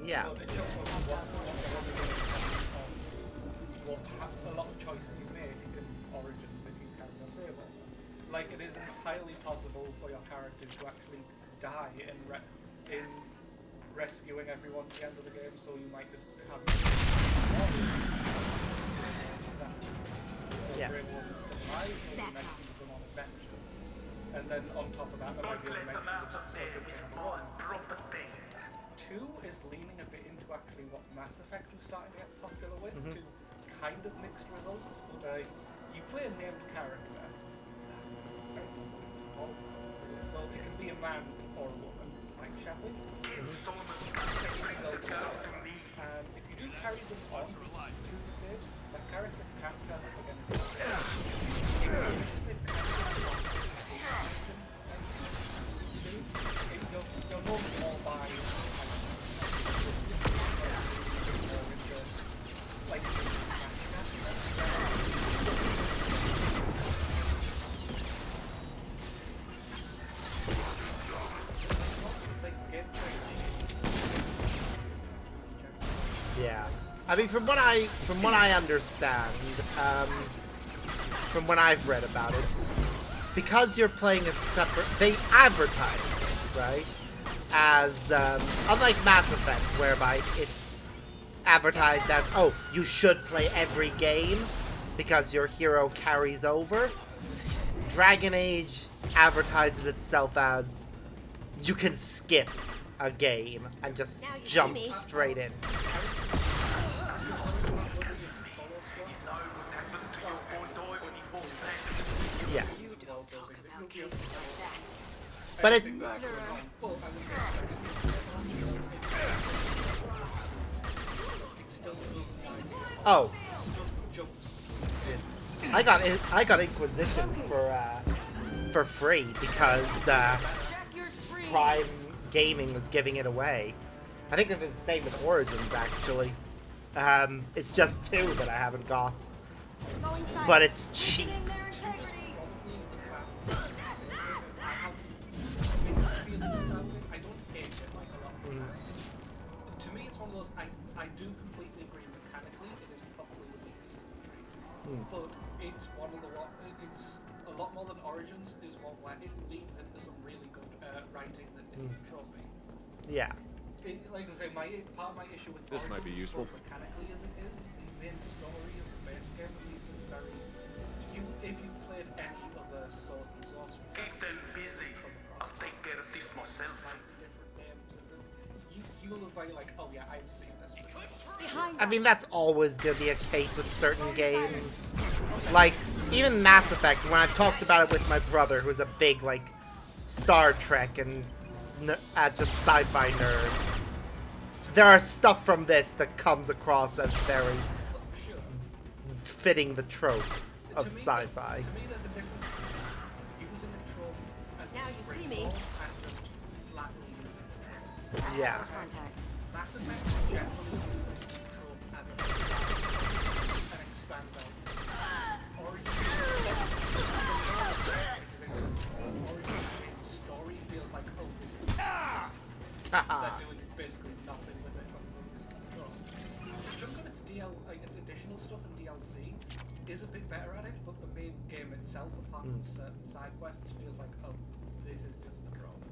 Yeah.
But it just was a lot of choices you make in Origins if you carry on save over. Like, it is entirely possible for your character to actually die in rescuing everyone at the end of the game, so you might just have
Yeah.
Grey Worm is still alive, so you might use them on adventures. And then on top of that, there might be elements of stuff. 2 is leaning a bit into actually what Mass Effect was starting to get popular with, to kind of mixed results, but you play a named character. Well, it can be a man or a woman, like Shepard. And if you do carry them on through the stage, that character can't stand up against you're normally all by like
Yeah. I mean, from what I understand, from what I've read about it, because you're playing a separate, they advertise it, right? As unlike Mass Effect, whereby it's advertised as, oh, you should play every game because your hero carries over. Dragon Age advertises itself as you can skip a game and just jump straight in. Yeah. But it... Oh. I got Inquisition for free because Prime Gaming was giving it away. I think it's the same with Origins actually. It's just 2 that I haven't got. But it's cheap.
To me, it's one of those. I do completely agree. Mechanically, it is probably the weakest, but it's one of the. It's a lot more than Origins. Is one where it leans into some really good writing that isn't tropey.
Yeah.
Like I say, part of my issue with
This might be useful.
Mechanically, as it is, the main story of the base game at least is very. If you played any other Swords and Sorcery,
Keep them busy. I'll take care of this myself.
different names, and you'll look very like, oh yeah, I've seen this before.
I mean, that's always gonna be a case with certain games. Like, even Mass Effect, when I've talked about it with my brother, who's a big, like, Star Trek and just sci-fi nerd, there are stuff from this that comes across as very fitting the tropes of sci-fi.
To me, there's a difference between using a trope as
Now
a
you see
springboard
me.
and just flatly using it.
Yeah.
Contact.
Mass Effect generally uses a trope as an expander. Origin story feels like, oh, this is they're doing basically nothing with it. Chunk of its its additional stuff in DLC is a bit better at it, but the main game itself, apart from certain side quests, feels like, oh, this is just a trope.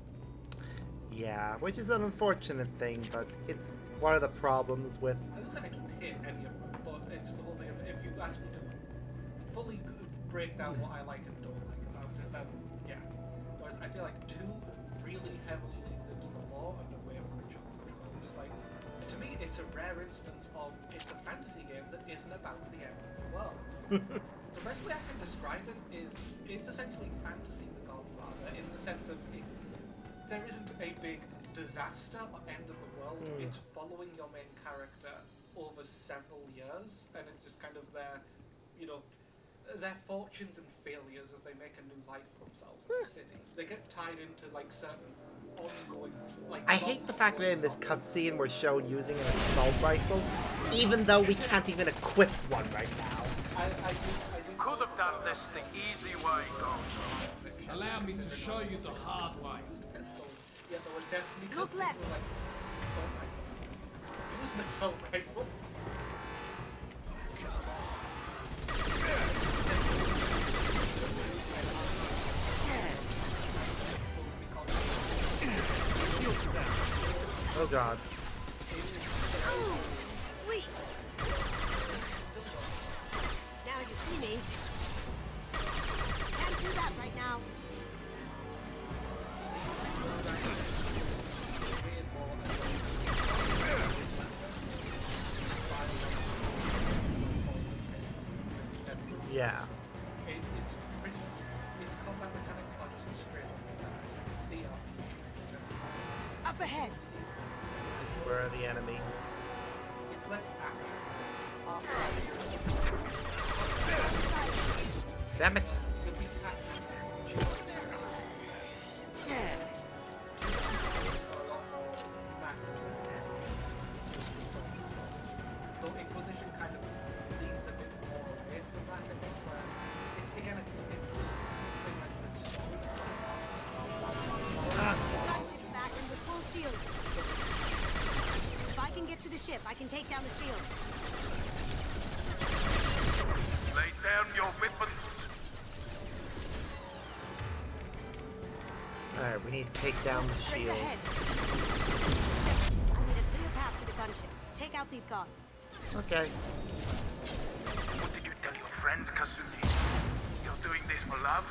Yeah, which is an unfortunate thing, but it's one of the problems with...
I don't say I don't hate any of them, but it's the whole thing of, if you ask me to fully break down what I like and don't like about it, then yeah. Whereas I feel like 2 really heavily leans into the lore and away from a chunk of tropes. Like, to me, it's a rare instance of it's a fantasy game that isn't about the end of the world. The best way I can describe it is it's essentially Fantasy the Godfather in the sense of there isn't a big disaster or end of the world. It's following your main character over several years, and it's just kind of there, their fortunes and failures as they make a new life for themselves in the city. They get tied into like certain ongoing like.
I hate the fact that in this cutscene we're shown using an assault rifle, even though we can't even equip one right now.
Could have done this the easy way, Ghost.
Allow me to show you the hard way.
Yeah, there was definitely
Look left.
Like, assault rifle. It was an assault rifle.
Oh god.
Sweet. Now you see me. Can't do that right now.
Yeah.
It's combat mechanics are just straight up. See ya.
Up ahead.
Where are the enemies?
It's less action.
Damn it!
So Inquisition kind of leans a bit more away from that, I think, where it's again it's something like the story.
Gunship back and with full shield. If I can get to the ship, I can take down the shield.
Lay down your weapons.
Alright, we need to take down the
Straight
shield.
ahead. I need a clear path to the gunship. Take out these guards.
Okay.
What did you tell your friend, Kazumi? You're doing this for love?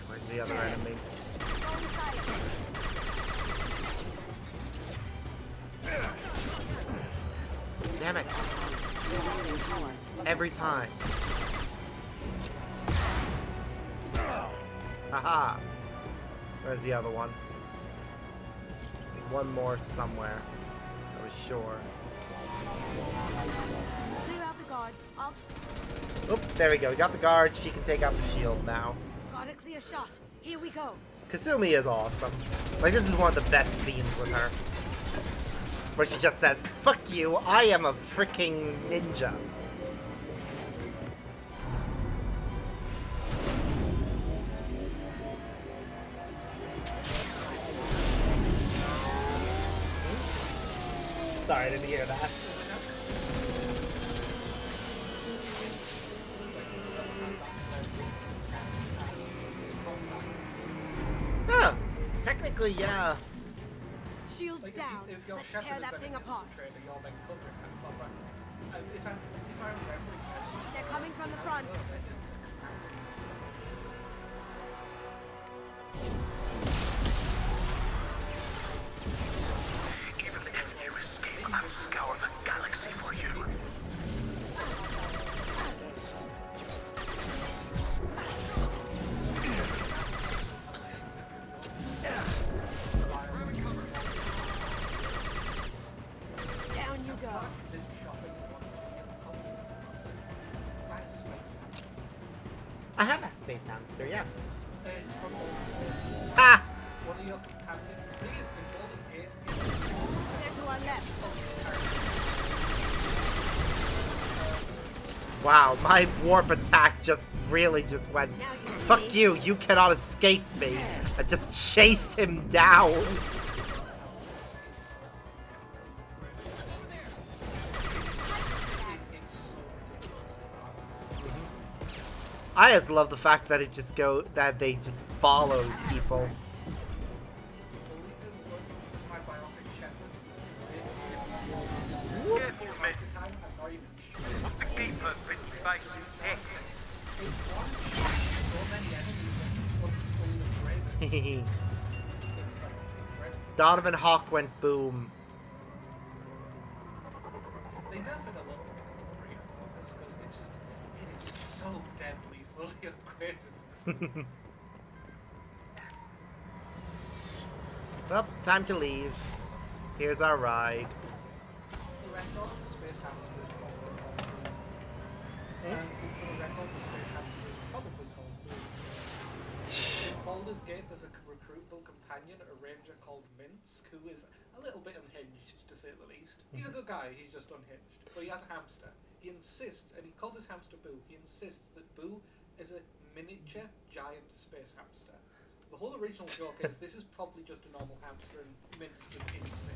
Where's the other enemy?
Go inside.
Damn it! Every time. Haha! Where's the other one? One more somewhere. I was sure.
Clear out the guards. I'll...
Oop, there we go. We got the guard. She can take out the shield now.
Got a clear shot. Here we go.
Kasumi is awesome. Like, this is one of the best scenes with her. Where she just says, "Fuck you, I am a freaking ninja." Sorry, I didn't hear that. Huh. Technically, yeah.
Shields
Like,
down.
if your
Let's
shepherd
tear
is
that
like
thing
an
apart.
infiltrator, you're then covering and stuff, right? If I remember correctly,
They're coming from the front.
Even if you escape, I'll scour the galaxy for you.
Down you go.
this shopping is one of the That's space.
I have that space hamster, yes.
It's from
Ha!
one of your companions. Please, control this gate.
They're to our left.
Wow, my warp attack just really just went,
Now you see
"Fuck
me.
you cannot escape me." I just chased him down. I just love the fact that that they just follow people.
My biopic shepherd.
Careful, mate. Put the keeper bit face in heck.
So many enemies was full of brains.
Donovan Hawk went boom.
They nerfed it a little bit because it is so deadly fully upgraded.
Well, time to leave. Here's our ride.
The record, the space hamster is probably called Boo. And for the record, the space hamster is probably called Boo. In Baldur's Gate, there's a recruitable companion, a ranger called Minsk, who is a little bit unhinged, to say the least. He's a good guy, he's just unhinged. But he has a hamster. He insists, and he calls his hamster Boo, he insists that Boo is a miniature giant space hamster. The whole original joke is this is probably just a normal hamster and Minsk is insane.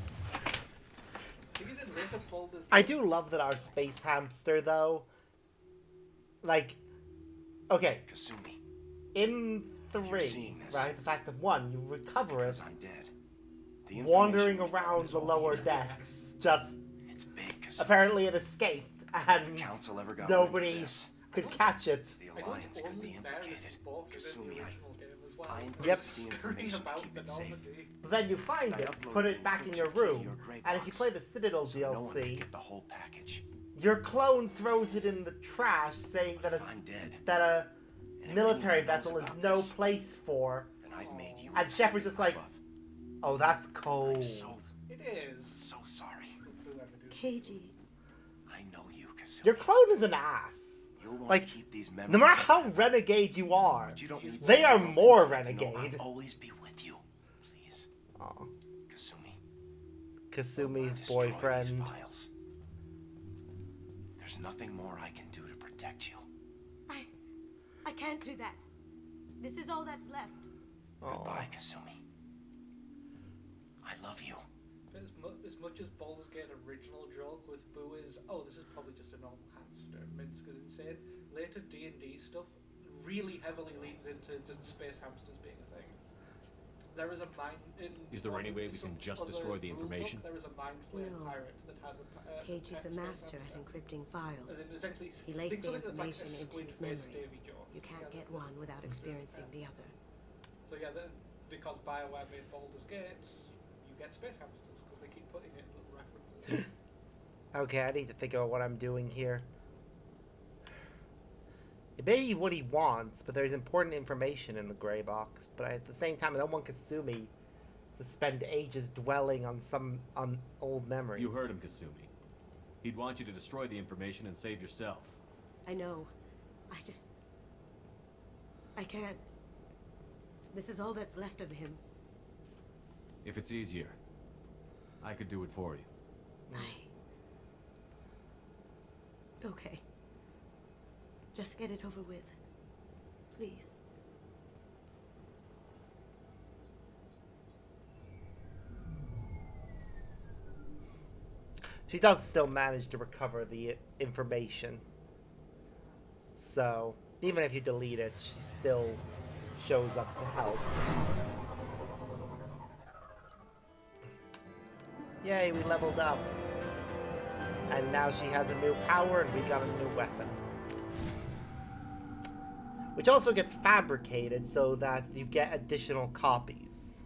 Because in later Baldur's Gate,
I do love that our space hamster, though. Like, okay,
Kasumi,
in
you're
3,
seeing this,
right? The fact that 1, you recover it,
because I'm dead. The
wandering
information we found
around
is
the
all
lower
here.
decks, just
It's big, Kasumi.
apparently it escaped, and
The Council ever got
nobody
wind of this,
could catch it.
the
I
Alliance
don't
could be
only bear
implicated.
his book is in the
Kasumi,
original game as well.
I
Yep.
encrypted the
Screaming
information to
about
keep
the
it safe.
Normandy.
But then you find
I
it,
uploaded
put
the
it back in
encryption
your
key to
room,
your gray
and if you
box,
play the Citadel
so no one could
DLC,
get the whole package.
your clone throws it in the trash, saying that
If I'm dead,
a
and
military
everyone knows
vessel is
about
no
this,
place for.
then I've made you.
And
a
Shepard's just like,
target
oh, that's
I'm
cold.
It is.
so sorry.
Whoever did.
KG.
I know you, Kasumi.
Your clone is an ass.
You'll want
like,
to keep these memories.
No matter how
forever,
renegade you are,
but you don't need
they are
someone
more
to know
renegade.
I'll always be with you. Please,
Aw,
Kasumi.
Kasumi's
Destroy these
boyfriend.
files. There's nothing more I can do to protect you.
I can't do that. This is all that's left.
Aw.
Goodbye, Kasumi. I love you.
As much as Baldur's Gate original joke with Boo is, oh, this is probably just a normal hamster, Minsk is insane, later D&D stuff really heavily leans into just space hamsters being a thing. There is a mind in...
Is there any way we can just destroy the information?
There is a mind flame
No.
pirate that has a...
KG's
pet
a
space
master at
hamster.
encrypting files.
As in, essentially,
He lays
think
the
something that's like a
information into his
squid-faced
memories.
Davy Jones.
You can't
Yeah,
get one without experiencing the other.
So yeah, because BioWare made Baldur's Gate, you get space hamsters, because they keep putting it in little references.
Okay, I need to think about what I'm doing here. It may be what he wants, but there's important information in the gray box. But at the same time, I don't want Kasumi to spend ages dwelling on old memories.
You heard him, Kasumi. He'd want you to destroy the information and save yourself.
I know. I can't. This is all that's left of him.
If it's easier, I could do it for you.
Okay. Just get it over with. Please.
She does still manage to recover the information. So, even if you delete it, she still shows up to help. Yay, we leveled up. And now she has a new power and we got a new weapon. Which also gets fabricated so that you get additional copies.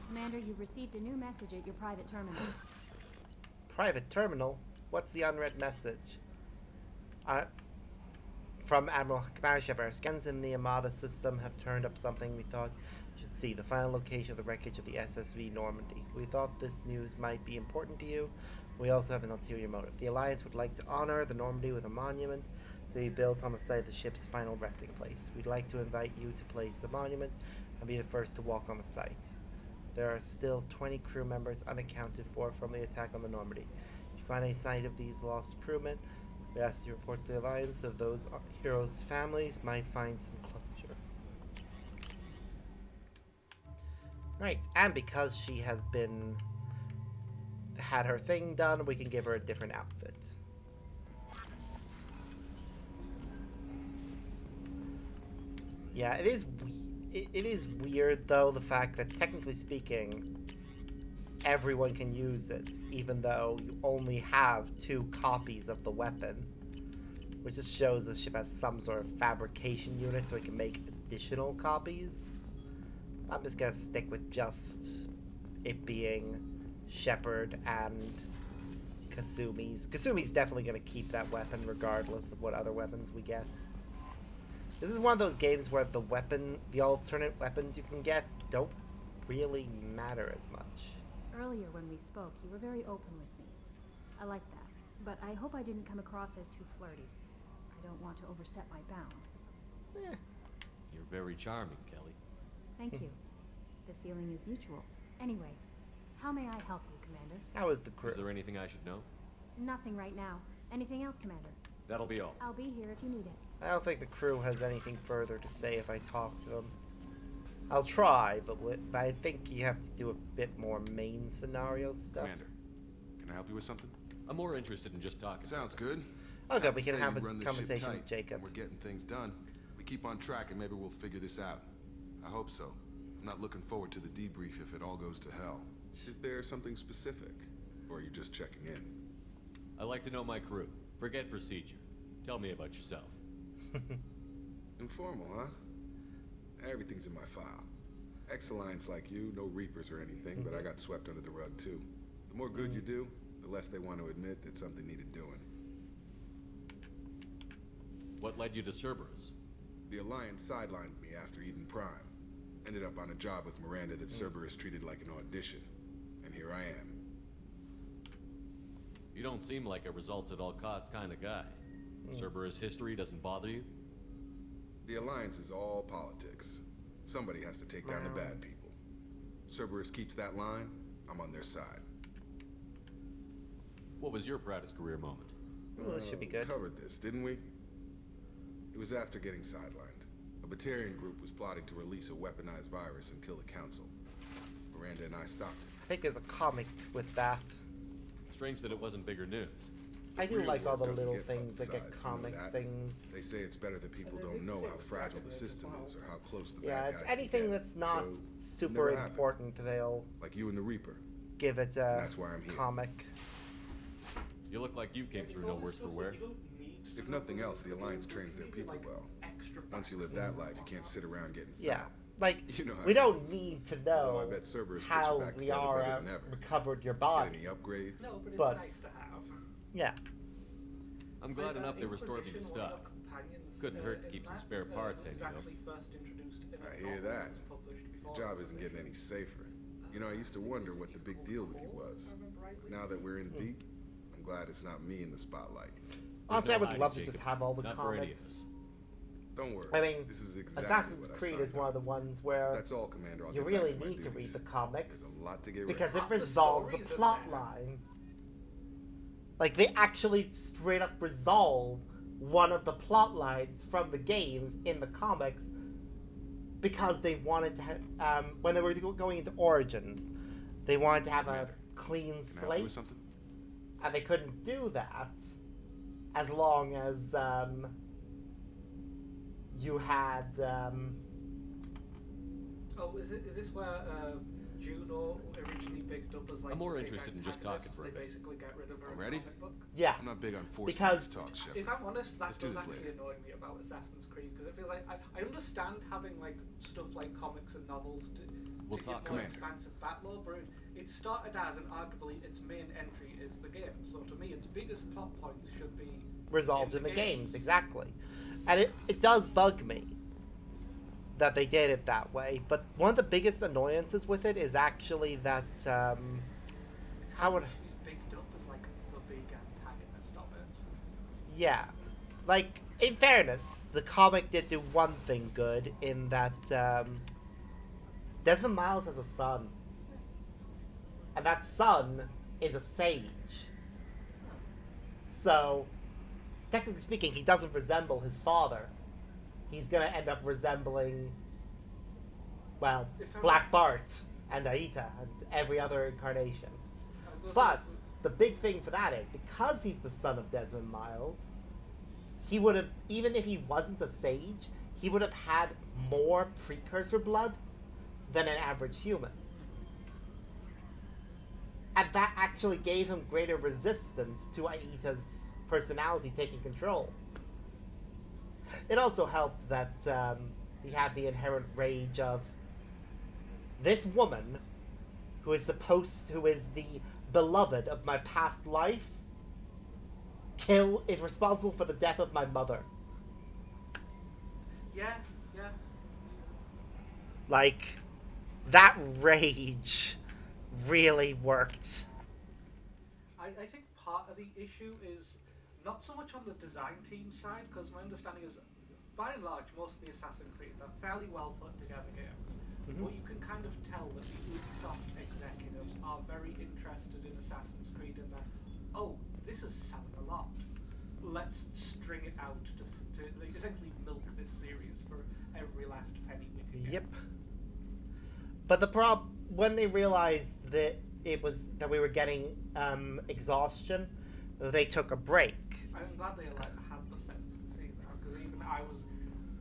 Commander, you've received a new message at your private terminal.
Private terminal? What's the unread message? From Admiral Commander Shepard. Scans in the Armada system have turned up something we thought you should see. The final location of the wreckage of the SSV Normandy. We thought this news might be important to you. We also have an ulterior motive. The Alliance would like to honor the Normandy with a monument to be built on the site of the ship's final resting place. We'd like to invite you to place the monument and be the first to walk on the site. There are still 20 crew members unaccounted for from the attack on the Normandy. If you find any sign of these lost crewmen, we ask you to report to the Alliance so those heroes' families might find some closure. Right, and because she has had her thing done, we can give her a different outfit. Yeah, it is weird though, the fact that technically speaking everyone can use it, even though you only have 2 copies of the weapon, which just shows the ship has some sort of fabrication unit so it can make additional copies. I'm just gonna stick with just it being Shepard and Kasumi's. Kasumi's definitely gonna keep that weapon regardless of what other weapons we get. This is one of those games where the alternate weapons you can get don't really matter as much.
Earlier when we spoke, you were very open with me. I like that, but I hope I didn't come across as too flirty. I don't want to overstep my bounds.
You're very charming, Kelly.
Thank you. The feeling is mutual. Anyway, how may I help you, Commander?
How is the crew?
Is there anything I should know?
Nothing right now. Anything else, Commander?
That'll be all.
I'll be here if you need it.
I don't think the crew has anything further to say if I talk to them. I'll try, but I think you have to do a bit more main scenario stuff.
Commander, can I help you with something?
I'm more interested in just talking.
Sounds good.
Oh, good. We
Say
can have a
you run this
conversation
ship
with
tight,
Jacob.
and we're getting things done. We keep on track, and maybe we'll figure this out. I hope so. I'm not looking forward to the debrief if it all goes to hell. Is there something specific, or are you just checking in?
I like to know my crew. Forget procedure. Tell me about yourself.
Informal, huh? Everything's in my file. Ex-Alliance like you, no Reapers or anything, but I got swept under the rug too. The more good you do, the less they want to admit that something needed doing.
What led you to Cerberus?
The Alliance sidelined me after Eden Prime. Ended up on a job with Miranda that Cerberus treated like an audition. And here I am.
You don't seem like a results-at-all-costs kind of guy. Cerberus history doesn't bother you?
The Alliance is all politics. Somebody has to take down the bad people. Cerberus keeps that line, I'm on their side.
What was your proudest career moment?
Well, this should be good.
Covered this, didn't we? It was after getting sidelined. A Batarian group was plotting to release a weaponized virus and kill the Council. Miranda and I stopped it.
I think there's a comic with that.
Strange that it wasn't bigger news.
I do
Real
like all
work
the
doesn't
little
get
things that get
publicized, you know
comic
that?
things.
They say it's better that people don't know how fragile the system is or how close the
Yeah,
bad
it's
guys can
anything
get.
that's not
So,
super
never happened.
important, they'll
Like you and the Reaper.
give it a
That's why I'm here.
comic.
You look like you came through no worse for wear.
If nothing else, the Alliance trains their people well. Once you live that life, you can't sit around getting fat.
Yeah, like,
You know how
we
it
don't
is.
need to
Although I
know
bet Cerberus puts
how
you back
the
together better
Liara
than ever.
recovered your
Get
body.
any upgrades?
No, but it's
But-
nice to have.
Yeah.
I'm glad enough they restored me to stock. Couldn't hurt to keep some spare parts hanging up.
I hear that. Your job isn't getting any safer. You know, I used to wonder what the big deal with you was. Now that we're in deep, I'm glad it's not me in the spotlight.
Honestly, I
no
would
hiding,
love to
Jacob.
just have all the
Not for any of
comics.
us.
Don't worry.
I mean,
this is exactly
Assassin's
what I
Creed
signed
is one of the
up.
ones where
That's all, Commander. I'll
you
get back
really
to my
need to read
duties.
the comics
There's a lot to get
because
right.
it resolves the
stories are
plot
there.
line. Like, they actually straight up resolve one of the plot lines from the games in the comics because they wanted to have, when they were going into Origins, they wanted to have a
Commander,
clean
Can I help you
slate,
with something?
and they couldn't do that as long as you had
Oh, is this where Juno originally picked up as like?
I'm more
the big
interested in just
antagonist,
talking for a
They
bit.
basically get rid of her in the
Already?
comic book.
yeah.
I'm not big on forcing
Because-
these talks, Shepard.
If I'm honest, that
Let's do
does
this
actually
later.
annoy me about Assassin's Creed because it feels like I understand having like stuff like comics and novels to
We'll
give
talk,
more
Commander.
expansive battle, but it started as and arguably its main entry is the game. So to me, its biggest plot points should be
resolved in the games, exactly. And it does bug me that they did it that way, but one of the biggest annoyances with it is actually that how would
She's picked up as like the big antagonist of it.
yeah, like, in fairness, the comic did do one thing good in that Desmond Miles has a son, and that son is a sage. So, technically speaking, he doesn't resemble his father. He's gonna end up resembling, well, Black Bart and Aita and every other incarnation. But the big thing for that is, because he's the son of Desmond Miles, he would have, even if he wasn't a sage, he would have had more precursor blood than an average human. And that actually gave him greater resistance to Aita's personality taking control. It also helped that he had the inherent rage of this woman, who is the beloved of my past life, is responsible for the death of my mother.
Yeah.
Like, that rage really worked.
I think part of the issue is not so much on the design team side, because my understanding is, by and large, most of the Assassin's Creeds are fairly well put together games. But you can kind of tell that the Ubisoft executives are very interested in Assassin's Creed in that, oh, this is selling a lot. Let's string it out to like, essentially milk this series for every last penny we can get.
Yep. But the when they realized that that we were getting exhaustion, they took a break.
I'm glad they had the sense to see that, because even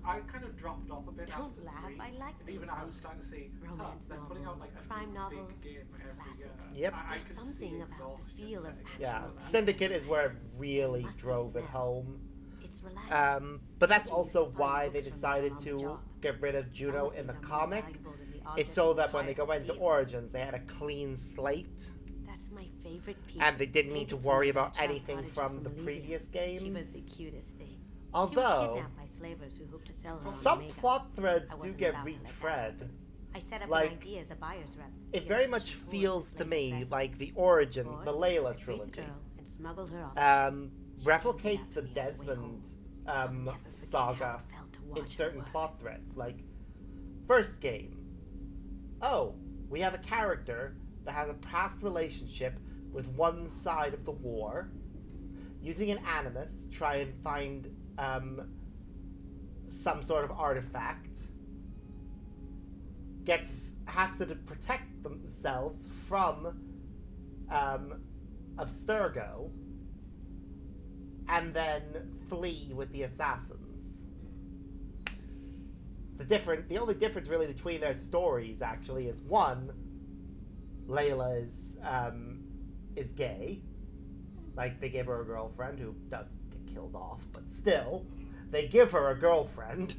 I kind of dropped off a bit.
Don't laugh, I like
and even I was starting to see
romance
they're putting out like a
crime
big
novels,
game every year.
Yep.
There's something about the feel of
Yeah,
actual
Syndicate is where it really
Must be
drove it
smell.
home.
It's relaxing.
But that's
People used
also
to find
why they
books from
decided
on the
to
job.
get rid of
Some
Juno in
things
the
are more
comic.
valuable than the
It's
objects
so
you
that when they
tried
go
to
into
steal.
Origins, they had a clean slate.
That's my favorite piece.
And they didn't need to
Painted
worry
from a
about
child
anything
prodigy
from the
Elysium.
previous
She
games.
was the cutest thing. She
Although,
was kidnapped by slavers who hoped to sell her on
some
Omega.
plot threads
I
do
wasn't
get
about to let that
retread.
happen. I set up
Like,
an idea as a buyer's rep.
It
She
very
was
much
pushing
feels
forward
to
the
me
slave's
like the Origin,
vessel.
the
I
Layla
freed the
trilogy,
girl and smuggled her off.
replicates the Desmond
I'll never forget
saga
how it felt to watch
in
her
certain
work.
plot threads. Like, first game. Oh, we have a character that has a past relationship with one side of the war, using an animus to try and find some sort of artifact, has to protect themselves from Abstergo, and then flee with the assassins. The only difference really between their stories actually is one, Layla is gay. Like, they give her a girlfriend who does get killed off, but still, they give her a girlfriend.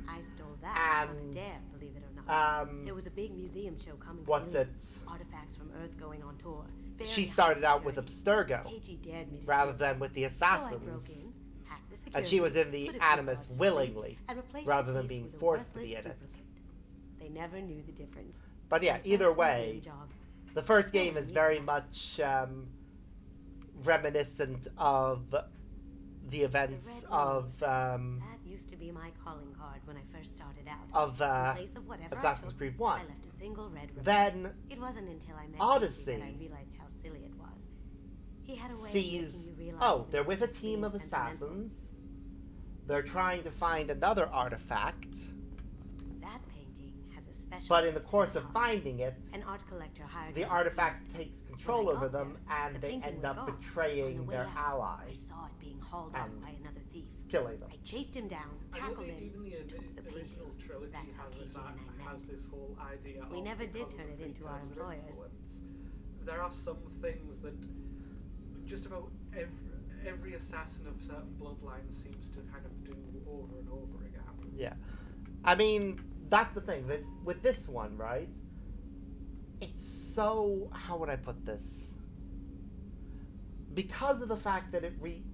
I stole that on a dare, believe it or not. There was a big museum show coming to
What's
Ilium.
it?
Artifacts from Earth going on tour. Very
She
high
started out with
security.
Abstergo,
KG dared me to
rather
steal
than
this.
with the
So I
assassins.
broke in, hacked the
And
security,
she was in the
put a few
Animus
cards to sleep,
willingly,
and replaced
rather
the
than
piece
being
with a
forced to be
worthless
in it.
duplicate. They never knew the difference.
But yeah,
My
either
first
way,
museum job.
the first game
Yeah,
is
yeah.
very much reminiscent of the events
Red
of
That used to be my calling card when I first started out.
of
In place of whatever I
Assassin's
took,
Creed 1.
I left a single red ribbon.
Then
It wasn't until I met
Odyssey
Casey that I realized how silly it was. He had a way of
sees,
making you realize
oh,
that
they're with a
it's
team
being
of
sentimental.
assassins. They're trying to find another artifact,
That painting has a special
but in the
place
course
my
of
heart.
finding it,
An art collector hired
the
me to
artifact
steal it.
takes control
When I
over
got
them,
there,
and
the
they
painting
end
was
up
gone. On
betraying
the way
their
out, I
allies,
saw it being hauled off
and
by another thief.
killing them.
I chased him down,
I know
tackled
that
him,
even
took the painting.
original trilogy
That's how
has
KG and I
has
met.
this whole idea.
We
of
never did
because of
turn
the
it into our
precursor
employers.
influence, there are some things that just about every assassin of certain bloodlines seems to kind of do over and over again.
Yeah. I mean, that's the thing. With this one, right? It's so... How would I put this? Because of the fact that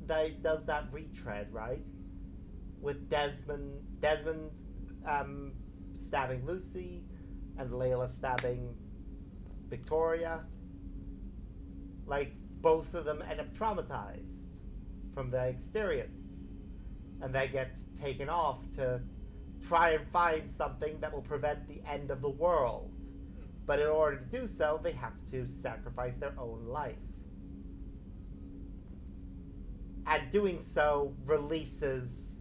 that it does that retread, right? With Desmond stabbing Lucy, and Layla stabbing Victoria. Like, both of them end up traumatized from their experience. And they get taken off to try and find something that will prevent the end of the world. But in order to do so, they have to sacrifice their own life. And doing so releases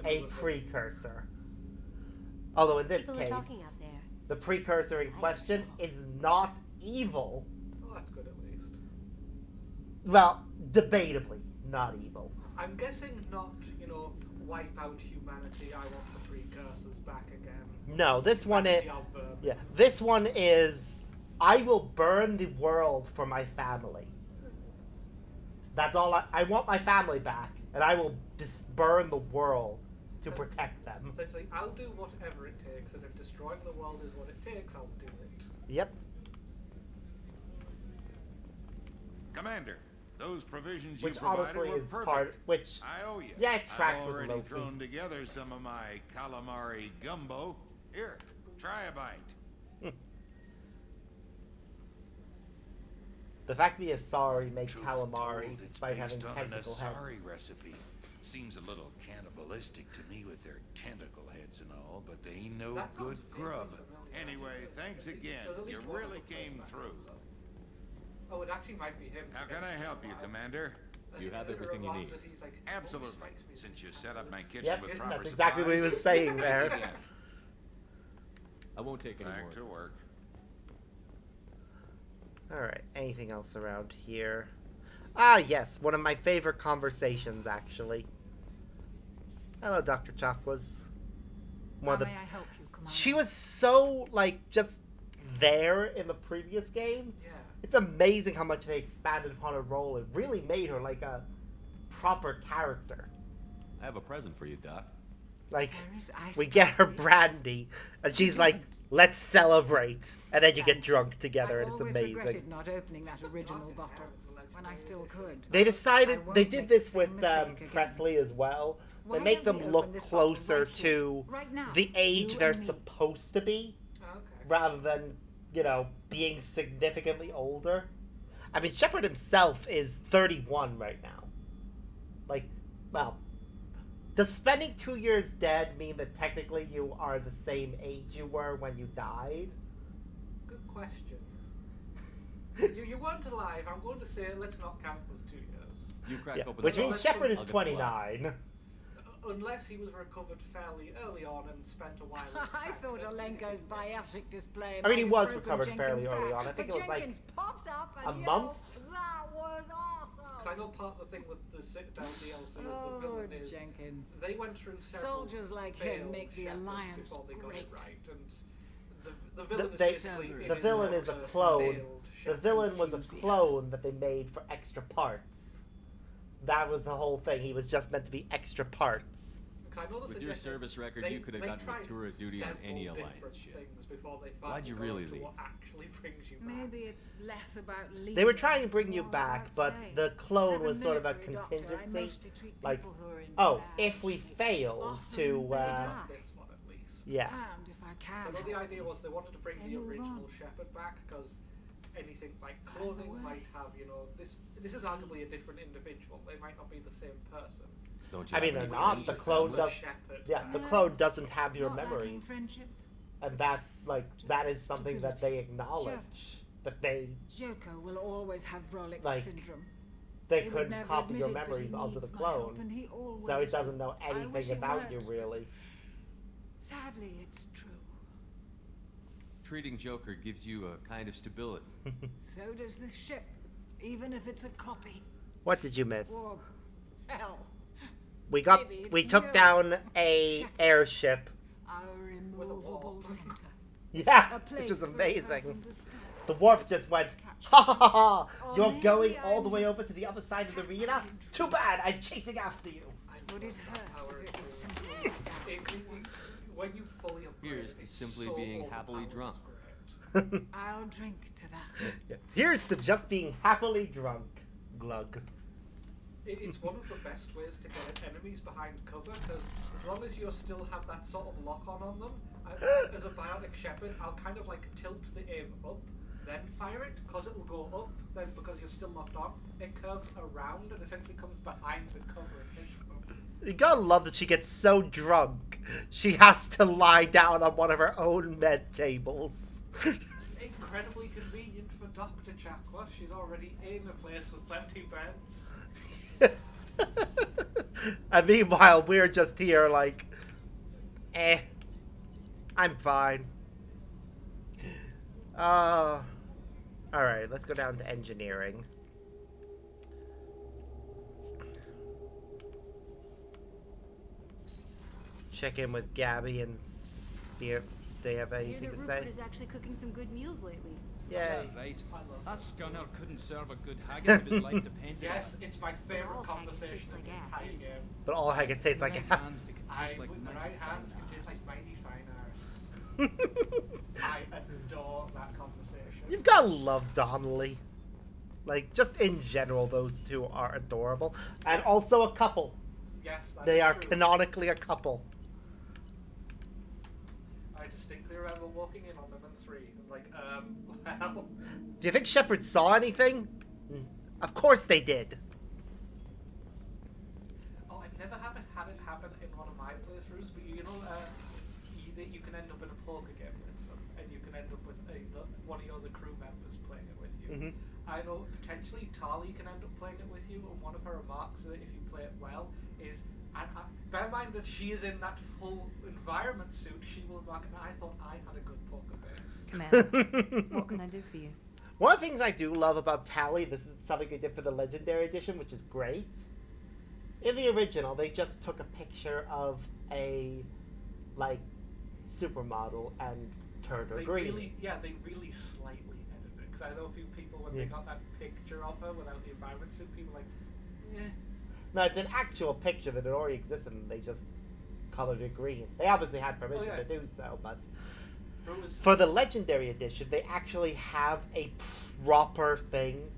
a precursor. Although in this
People are
case,
talking out there.
the precursor in question is not evil.
Well, that's good at least.
Well, debatably not evil.
I'm guessing not, wipe out humanity. I want the precursors back again.
No, this one is...
The adverb.
Yeah, this one is... I will burn the world for my family. That's all I want my family back, and I will just burn the world to protect them.
Essentially, I'll do whatever it takes, and if destroying the world is what it takes, I'll do it.
Yep.
Commander, those provisions
Which
you provided
honestly
were
is
perfect.
part... Which...
I owe you.
Yeah, it tracks
I've
with
already
Loki.
thrown together some of my calamari gumbo. Here, Try a bite.
The fact the Asari make
Truth
calamari
told, it's
despite having
based on an
tentacle heads.
Asari recipe. Seems a little cannibalistic to me with their tentacle heads and all, but they ain't no
That
good
sounds
grub.
familiar.
Anyway, thanks again.
There's at
You
least one
really
other place
came
that
through.
comes up. Oh, it actually might be him.
How can I help you, Commander?
You have everything you need.
Absolutely. Since you set up my kitchen
Yep,
with proper
that's exactly what he was saying there.
Again.
I won't take any
Back
more.
to work.
Alright, anything else around here? Ah, yes, one of my favorite conversations, actually. Hello, Dr. Chakwas.
How may I help you, Commander?
She was so, like, just there in the previous game.
Yeah.
It's amazing how much they expanded upon her role. It really made her, like, a proper character.
I have a present for you, Doc.
Like,
Cyrus, I
we get her
suppose-
brandy, and she's like, let's celebrate. And then you get drunk together,
I
and it's
always
amazing.
regretted not opening that original bottle when I still could.
They decided,
I won't
they
make
did
the
this
same
with
mistake again.
Presley as well. They
Why
make
don't
them
we
look
open this bottle
closer
right here,
to
right now,
the age
you
they're
and me?
supposed to be,
Okay.
rather than, you know, being significantly older. I mean, Shepard himself is 31 right now. Like, well, does spending 2 years dead mean that technically you are the same age you were when you died?
Good question. you weren't alive. I'm going to say let's not count as 2 years.
You crack
Yeah,
open
which
the
means
box,
Shepard is
I'll get the glass.
29.
Unless he was recovered fairly early on and spent a while. in
I
fact,
thought
then
Alenko's biotic display.
I mean, he
might
was
have broken
recovered
Jenkins'
fairly early
back,
on. I think
but
it was like
Jenkins pops up
a
and
month.
yells, "That was awesome!"
Because I know part of the thing with the sit-down DLC is the
Oh,
villain is
Jenkins.
they went through several
Soldiers like
failed
him make the
Shepards
Alliance
before they got it
great.
right, and the villain is
They-
basically
the villain is a clone. The villain was a
enthusiast.
clone that they made for extra parts. That was the whole thing. He was just meant to be extra parts.
Because I know the
With your
suggestion is
service record,
they-
you could have
they
gotten a
tried
tour of duty on any
several
Alliance
different
ship.
things before they
Why'd you
finally got
really
to
leave?
what actually brings you back.
Maybe it's less about leaving.
They were trying to bring you
more
back,
about
but
staying.
the clone
As a
was sort of a
military doctor, I
contingency.
mostly treat
Like,
people who are in
oh,
bad
if we
shape.
fail
Often
to,
they die.
This one at least.
yeah.
And if I
So
can
I know the
help
idea was they wanted to bring
Then
the
move
original
on.
Shepard back because anything like
By the
cloning
way.
might have, you know, this is arguably a different individual. They might not be the same person.
Don't you
I
have
mean,
any
they're not.
friends
The
or
clone
family?
does.
Shepard.
Yeah, the
No,
clone doesn't have your
Not lacking
memories,
friendship.
and that, like,
Just
that is something that they acknowledge. That they
Joker will always have Rolex
Like,
syndrome.
they
He would
couldn't
never
copy your
admit it, but he
memories onto the
needs my help,
clone,
and he always
so it doesn't know
I wish
anything
it
about you
worked.
really.
Sadly, it's true.
Treating Joker gives you a kind of stability.
So does this ship, even if it's a copy.
What did you miss?
Or hell,
We got
maybe
we
it's
took
you.
down a
Shepard.
airship.
our immovable center.
Yeah,
A
which
place
was
for a
amazing.
person to stay.
The wharf just went, ha ha ha ha!
Or
You're
maybe
going all
I'm
the way
just
over to the other side of the arena? Too bad, I'm chasing after you.
Would it hurt if it was simply like that?
When you fully upgrade
Here's
it,
to
it's
simply
so
being happily
overpowered,
drunk.
it's great.
I'll drink to that.
Yeah. Here's to just being happily drunk. Glug.
It's one of the best ways to get enemies behind cover because as long as you still have that sort of lock on them, as a biotic shepherd, I'll kind of like tilt the aim up, then fire it because it'll go up. Then because you're still locked on, it curves around and essentially comes behind the cover and hits them.
You gotta love that she gets so drunk, she has to lie down on one of her own med tables.
Incredibly convenient for Dr. Chakwas. She's already in a place with plenty beds.
And meanwhile, we're just here like, I'm fine. Alright, let's go down to engineering. Check in with Gabby and see if they have
I hear
anything
that
to
Rupert
say.
is actually cooking some good meals lately.
Yay.
Right. That scunner couldn't serve a good haggis if his life depended on
Yes,
it.
it's my favorite
All haggis
conversation
tastes like
in the
ass,
entire
eh?
game.
But all I can say is like
Right
ass.
hands, they can taste like
With
mighty
right hands
fine
can taste
ass.
like mighty fine arse. I adore that conversation.
You've gotta love Donnelly. Like, just in general, those two are adorable. And also a couple.
Yes, that
They
is
are
true.
canonically a couple.
I distinctly remember walking in on them in 3. Like, well...
Do you think Shepard saw anything? Of course they did.
Oh, I never had it happen in one of my playthroughs, but you know, you can end up in a poker game with them, and you can end up with one of your other crew members playing it with you.
Mm-hmm.
I know potentially Tali can end up playing it with you, and one of her remarks that if you play it well is, bear in mind that she is in that full environment suit, she will remark, and I thought I had a good poker face.
Commander, what can I do for you?
One of the things I do love about Tali, this is something they did for the Legendary Edition, which is great. In the original, they just took a picture of a, like, supermodel and turned her green.
They really slightly edited it. Because I know a few people, when they got that picture of her without the environment suit, people were like, eh.
No, it's an actual picture that had already existed, and they just colored it green. They obviously had permission to do so, but... For the Legendary Edition, they actually have a proper thing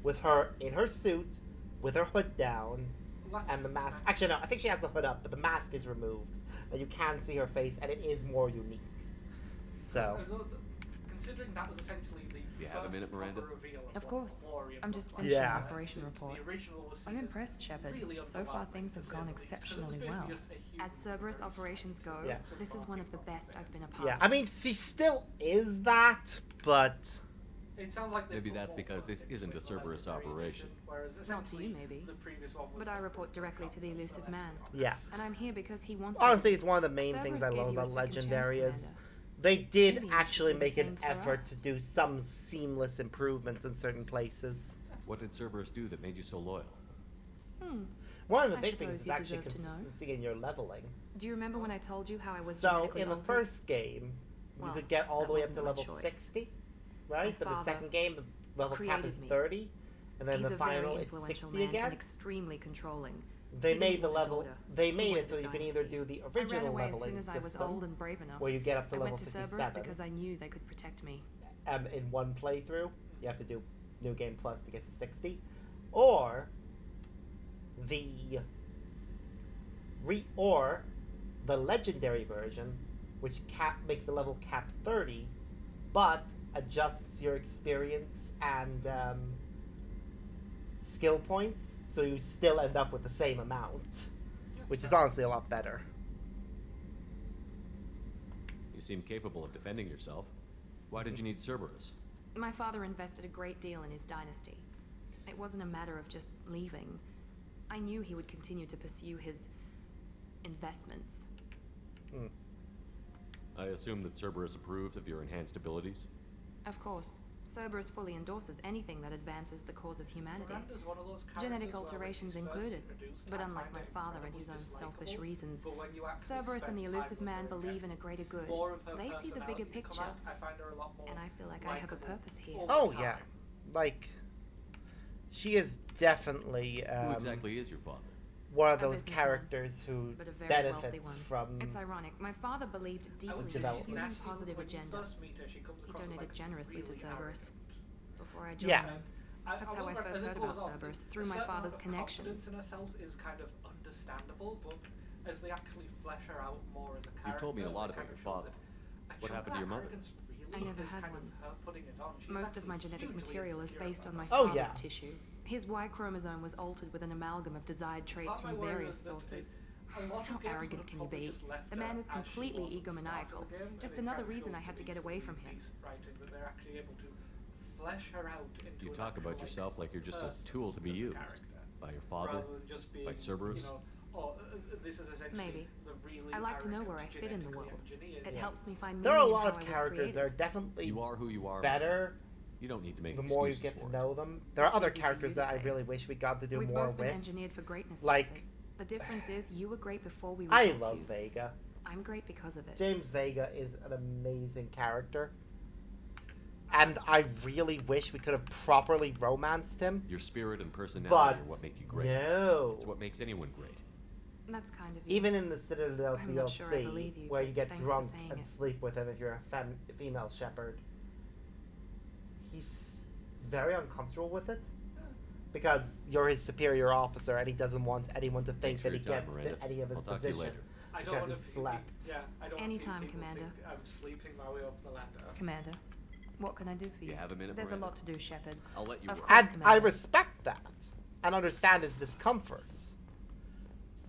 with her in her suit, with her hood down, and the mask. Actually, no, I think she has the hood up, but the mask is removed. And you can see her face, and it is more unique. So...
Considering that was essentially the
you have a minute, Miranda?
Of course. I'm just finishing the operation report. I'm impressed, Shepard. So far, things have gone exceptionally well.
As Cerberus operations go, this is one of the best I've been a part of.
Yeah, I mean, she still is that, but...
It sounds like
maybe that's because this isn't a Cerberus operation.
Not to you, maybe. But I report directly to the Elusive Man.
Yeah.
And I'm here because he wants
Honestly, it's one of the main things I love about Legendary is... They did actually make an effort to do some seamless improvements in certain places.
What did Cerberus do that made you so loyal?
One of the big things is actually consistency in your leveling.
Do you remember when I told you how I was
So, in the first game, you could get all the way up to level 60, right? But the second game, the level cap is 30, and then the final, it's 60 again.
And extremely controlling.
They made the level. They made it so you can either do the original leveling
as soon as I was old and brave enough.
where you get up to
I
level
went to
57.
Cerberus because I knew they could protect me.
In one playthrough, you have to do New Game Plus to get to 60, or the Legendary version, which makes the level cap 30, but adjusts your experience and skill points. So you still end up with the same amount, which is honestly a lot better.
You seem capable of defending yourself. Why did you need Cerberus?
My father invested a great deal in his dynasty. It wasn't a matter of just leaving. I knew he would continue to pursue his investments.
I assume that Cerberus approves of your enhanced abilities?
Of course. Cerberus fully endorses anything that advances the cause of humanity. Genetic alterations included, but unlike my father and his own selfish reasons, Cerberus and the Elusive Man believe in a greater good. They see the bigger picture, and I feel like I have a purpose here.
Oh yeah, like, she is definitely
who exactly is your father?
One of those characters who
but a very
benefits
one.
from
It's ironic. My father believed deeply in a human positive agenda. He donated generously to Cerberus. Before I joined them. That's how I first heard about Cerberus, through my father's connections.
Confidence in herself is kind of understandable, but as they actually flesh her out more as a character...
You've told me a lot about your father. What happened to your mother?
I never had one. Most of my genetic material is based on my
Oh,
father's
yeah.
tissue. His Y chromosome was altered with an amalgam of desired traits from various sources. How arrogant can you be? The man is completely egomaniacal. Just another reason I had to get away from him.
You talk about yourself like you're just a tool to be used. By your father? By Cerberus?
Maybe. I like to know where I fit in the world. It helps me find
There are a
meaning in
lot
how
of
I was
characters
created.
that are definitely
You are who you are.
better
You don't need to make
the more you
excuses
get
for
to
it.
know them. There are other
Easy for
characters
you to
that I
say.
really wish we got to do
We've
more
both been
with.
engineered for greatness.
Like,
Shepard. The difference is you were great before we were
I
great
love
too.
Vega.
I'm great because of it.
James Vega is an amazing character. And I really wish we could have properly romanced him.
Your spirit and personality
But
are what make you great.
no.
It's what makes anyone great.
That's kind of you.
Even in the Citadel
I'm not sure I believe
DLC,
you,
where
but
you get
thanks for
drunk
saying
and
it.
sleep with him if you're a female shepherd, he's very uncomfortable with it. Because you're his superior officer and he doesn't want anyone to think
Thanks for
that he
your time,
gets
Miranda.
to any of his
I'll talk to you
position.
later.
I don't want to
slept.
I don't
Anytime,
want
Commander.
Think I'm sleeping my way up the ladder.
Commander, what can I do for you?
You have a minute,
There's
Miranda?
a lot to do, Shepard.
I'll let you
Of
work.
course,
And
Commander.
I respect that and understand his discomfort.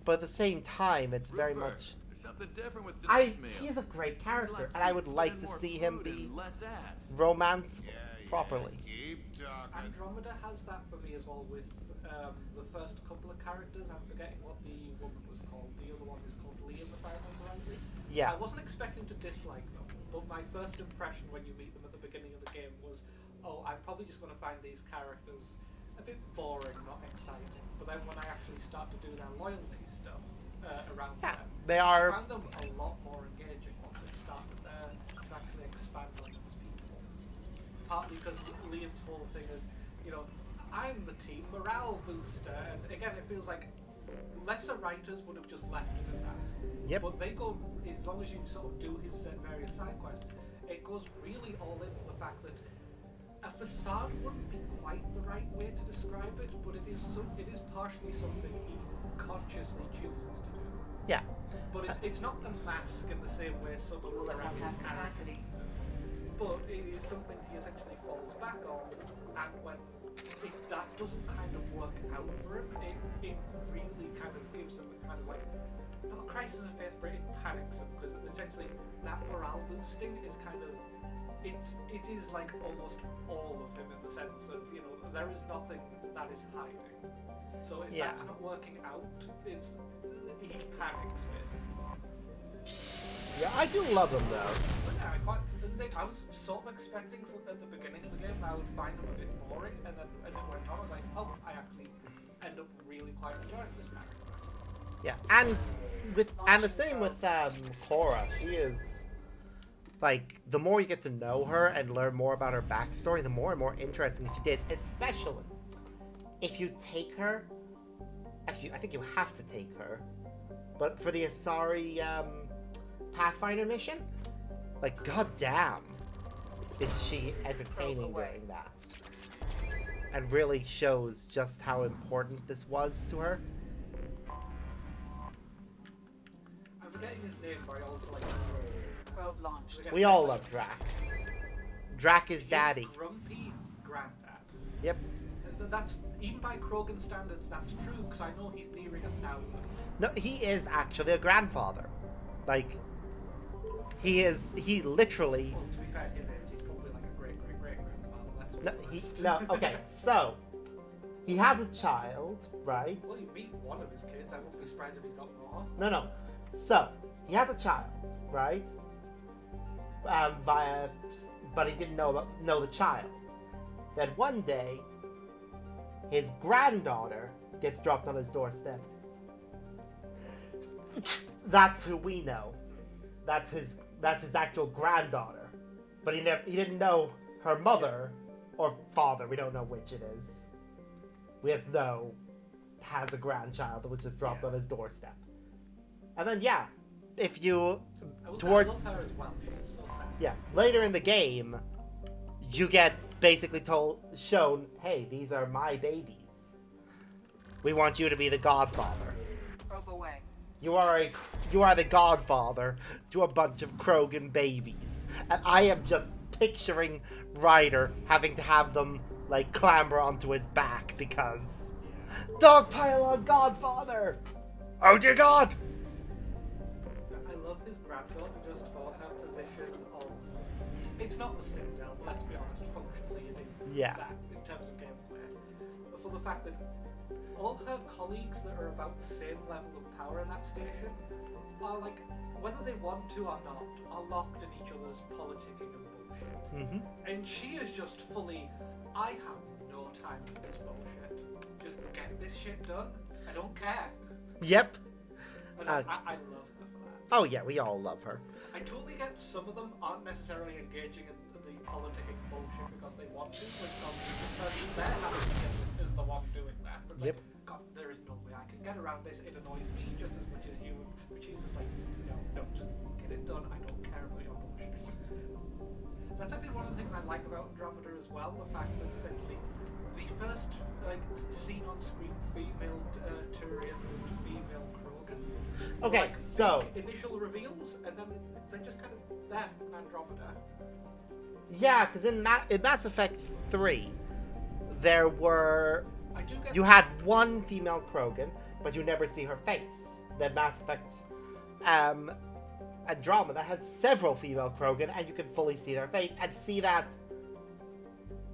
But at the same time, it's very
Rupert,
much.
there's something different with tonight's meal.
He's a great
Seems
character,
like
and I
you
would
put
like
in
to
more
see him
food
be
and less ass.
romanced properly.
Keep talking.
Andromeda has that for me as well with the first couple of characters. I'm forgetting what the woman was called. The other one is called Liam, if I remember rightly.
Yeah.
I wasn't expecting to dislike them, but my first impression when you meet them at the beginning of the game was, oh, I'm probably just going to find these characters a bit boring, not exciting. But then when I actually start to do their loyalty stuff around them,
they are.
I found them a lot more engaging once it started to actually expand on those people. Partly because Liam's whole thing is, I'm the team morale booster, and again, it feels like lesser writers would have just left it at that.
Yep.
But they go, as long as you sort of do his various side quests, it goes really all in with the fact that a facade wouldn't be quite the right way to describe it, but it is partially something he consciously chooses to do.
Yeah.
But it's not a mask in the same way some of the
have capacity.
but it is something he essentially falls back on, and when that doesn't kind of work out for him, it really kind of gives him a kind of like, not a crisis of faith, but it panics him, because essentially that morale boosting is kind of, it is like almost all of him in the sense of, there is nothing that is hiding. So if that's not working out, he panics basically.
Yeah, I do love him though.
But yeah, I was sort of expecting at the beginning of the game I would find them a bit boring, and then as it went on, I was like, oh, I actually end up really quite enjoying this character.
Yeah, and the same with Cora. She is like, the more you get to know her and learn more about her backstory, the more and more interesting she is. Especially if you take her. Actually, I think you have to take her. But for the Asari Pathfinder mission, like, goddamn, is she entertaining during that? And really shows just how important this was to her.
I'm forgetting his name, but I also like
Probe launched.
We all love Drac. Drac is daddy.
Grumpy granddad.
Yep.
That's, even by Krogan standards, that's true, because I know he's nearing 1,000.
No, he is actually a grandfather. Like, he literally...
Well, to be fair, his age, he's probably like a great-great-great-grandfather.
Okay, so, he has a child, right?
Well, you meet one of his kids, I wouldn't be surprised if he's got more.
No. So, he has a child, right? But he didn't know the child. Then one day, his granddaughter gets dropped on his doorstep. That's who we know. That's his actual granddaughter. But he didn't know her mother or father. We don't know which it is. We just know has a grandchild that was just dropped on his doorstep. And then if you
I love her as well. She's so sassy.
Later in the game, you get basically shown, hey, these are my babies. We want you to be the godfather.
Probe away.
You are the godfather to a bunch of Krogan babies. And I am just picturing Ryder having to have them, like, clamber onto his back because... Dogpile on Godfather! Oh dear God!
I love his granddaughter just for her position of... It's not the Citadel, but let's be honest, functionally it is that in terms of gameplay. But for the fact that all her colleagues that are about the same level of power in that station are, like, whether they want to or not, are locked in each other's politicking and bullshit.
Mm-hmm.
And she is just fully, I have no time for this bullshit. Just get this shit done. I don't care.
Yep.
I love her for that.
Oh yeah, we all love her.
I totally get some of them aren't necessarily engaging in the politicking bullshit because they want to, but the person they're having to deal with is the one doing that. But like, God, there is no way I can get around this. It annoys me just as much as you. But she's just like, no, just get it done. I don't care about your bullshit. That's actually one of the things I like about Andromeda as well. The fact that essentially the first seen on screen female Turian female Krogan
Okay,
like,
so
initial reveals, and then they're just kind of there in Andromeda.
Yeah, because in Mass Effect 3, there were
get
you had one female Krogan, but you never see her face. Then Mass Effect Andromeda has several female Krogan, and you can fully see their face and see that.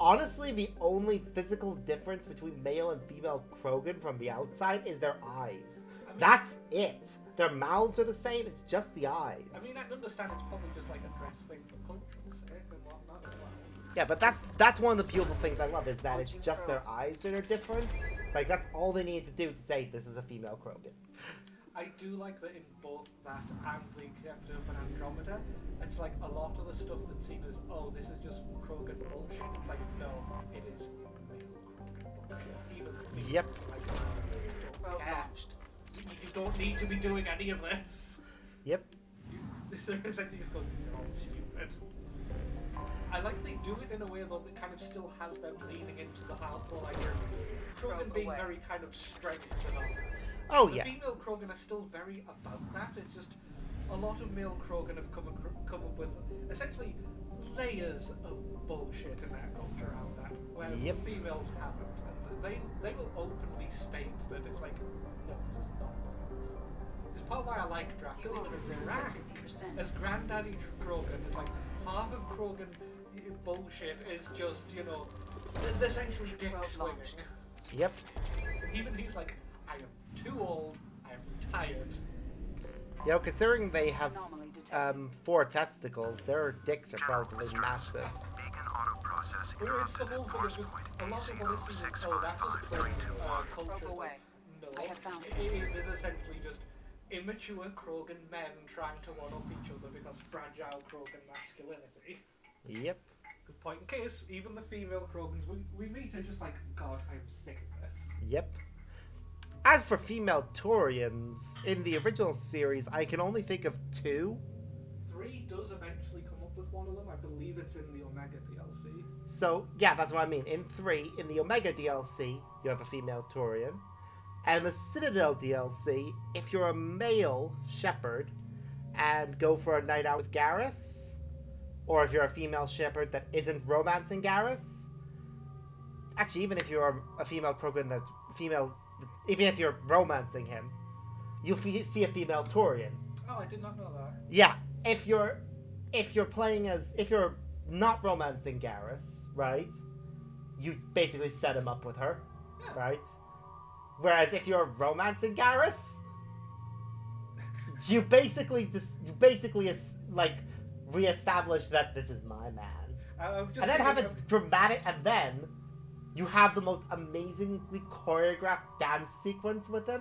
Honestly, the only physical difference between male and female Krogan from the outside is their eyes. That's it. Their mouths are the same, it's just the eyes.
I mean, I understand it's probably just like a dress thing for cultural sake and whatnot as well.
Yeah, but that's one of the beautiful things I love, is that it's just their eyes that are different. Like, that's all they need to do to say this is a female Krogan.
I do like that in both that and the Captain of Andromeda, it's like a lot of the stuff that's seen as, oh, this is just Krogan bullshit. It's like, no, it is male Krogan bullshit. Even the
Yep.
Like, you don't need to be doing any of this.
Yep.
They're essentially just going, you're all stupid. I like they do it in a way though that kind of still has them leaning into the hardcore idea. Krogan being very kind of strength and all.
Oh,
the
yeah.
female Krogan are still very about that. It's just a lot of male Krogan have come up with essentially layers of bullshit in their culture around that, whereas the females haven't. And they will openly state that it's like, no, this is nonsense. It's part of why I like Drac, because even Drac, as Granddaddy Krogan, is like half of Krogan bullshit is just, you know, essentially dick swinging.
Yep.
Even he's like, I am too old, I am tired.
You know, considering they have 4 testicles, their dicks are probably massive.
Well, it's the whole thing of a lot of what is seen as, oh, that's just culture. No,
I have found
it is essentially just immature Krogan men trying to one-up each other because fragile Krogan masculinity.
Yep.
Good point. In case, even the female Krogans we meet are just like, God, I'm sick of this.
Yep. As for female Taurians, in the original series, I can only think of 2.
3 does eventually come up with one of them. I believe it's in the Omega DLC.
So, yeah, that's what I mean. In 3, in the Omega DLC, you have a female Taurian. And the Citadel DLC, if you're a male Shepard and go for a night out with Garrus, or if you're a female Shepard that isn't romancing Garrus, actually, even if you're a female Krogan that's female, even if you're romancing him, you'll see a female Taurian.
Oh, I did not know that.
Yeah, if you're playing as, if you're not romancing Garrus, right, you basically set him up with her, right? Whereas if you're romancing Garrus, you basically like reestablish that this is my man, and then have a dramatic, and then you have the most amazingly choreographed dance sequence with him,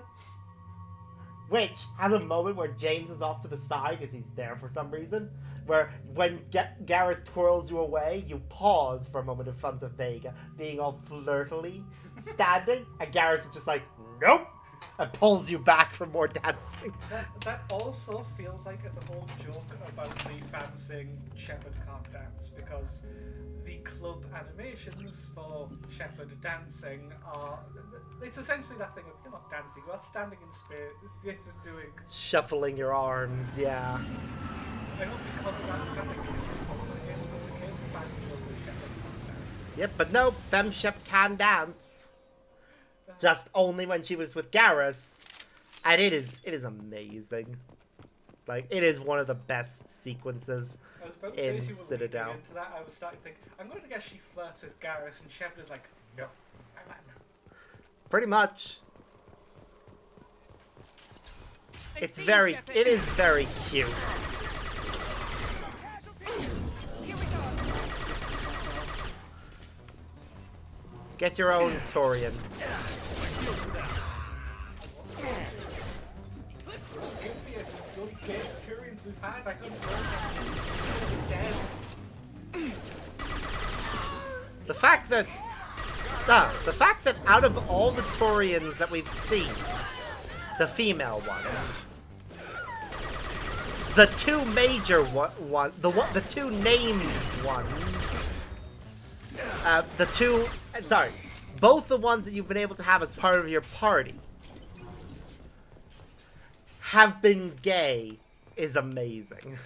which has a moment where James is off to the side because he's there for some reason, where when Garrus twirls you away, you pause for a moment in front of Vega, being all flirtily standing, and Garrus is just like, nope, and pulls you back for more dancing.
That also feels like it's a whole joke about the fansing Shepard can't dance, because the club animations for Shepard dancing are, it's essentially that thing of, you're not dancing, you're standing in space, you're just doing...
shuffling your arms, yeah.
I know because of that, I think it's bad joke with Shepard can't dance.
Yep, but no, FemShep can dance. Just only when she was with Garrus, and it is amazing. Like, it is one of the best sequences in Citadel.
Into that, I was starting to think, I'm going to guess she flirts with Garrus, and Shepard is like, no, I'm not.
Pretty much. It is very cute. Get your own Taurian. The fact that out of all the Taurians that we've seen, the female ones, the 2 major the 2 named ones, both the ones that you've been able to have as part of your party, have been gay is amazing.
I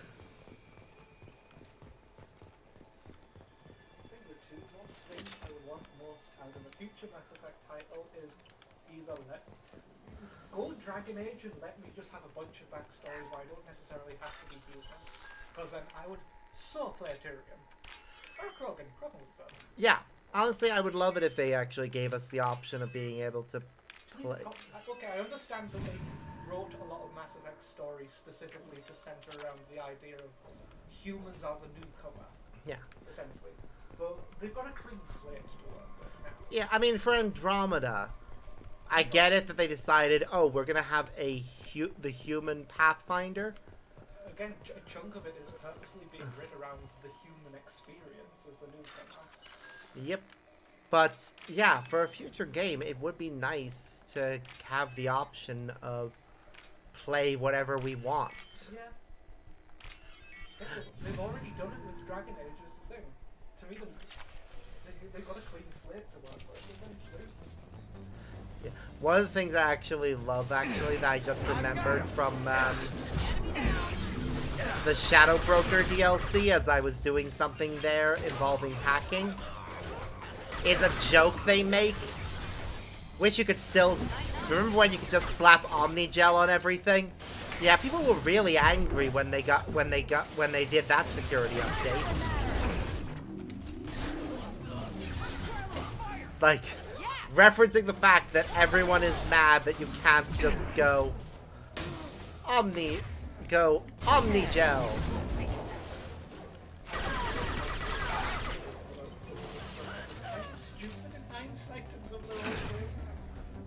think the two most things I would want most out of a future Mass Effect title is either go Dragon Age and let me just have a bunch of backstories where I don't necessarily have to be human. Because then I would so play Tyrion. Or Krogan. Krogan would be fun.
Yeah. Honestly, I would love it if they actually gave us the option of being able to play.
Okay, I understand that they wrote a lot of Mass Effect stories specifically to center around the idea of humans are the newcomer.
Yeah.
Essentially. But they've got a clean slate to work with now.
Yeah, I mean, for Andromeda, I get it that they decided, oh, we're going to have the human Pathfinder.
Again, a chunk of it is purposely being written around the human experience as the newcomer.
Yep. But, yeah, for a future game, it would be nice to have the option of play whatever we want.
Yeah. They've already done it with Dragon Age, is the thing. To me, they've got a clean slate to work with.
Yeah. One of the things I actually love, that I just remembered from the Shadow Broker DLC, as I was doing something there involving hacking, is a joke they make. Wish you could still... Remember when you could just slap Omnigel on everything? Yeah, people were really angry when they did that security update. Like, referencing the fact that everyone is mad that you can't just go Omnigel.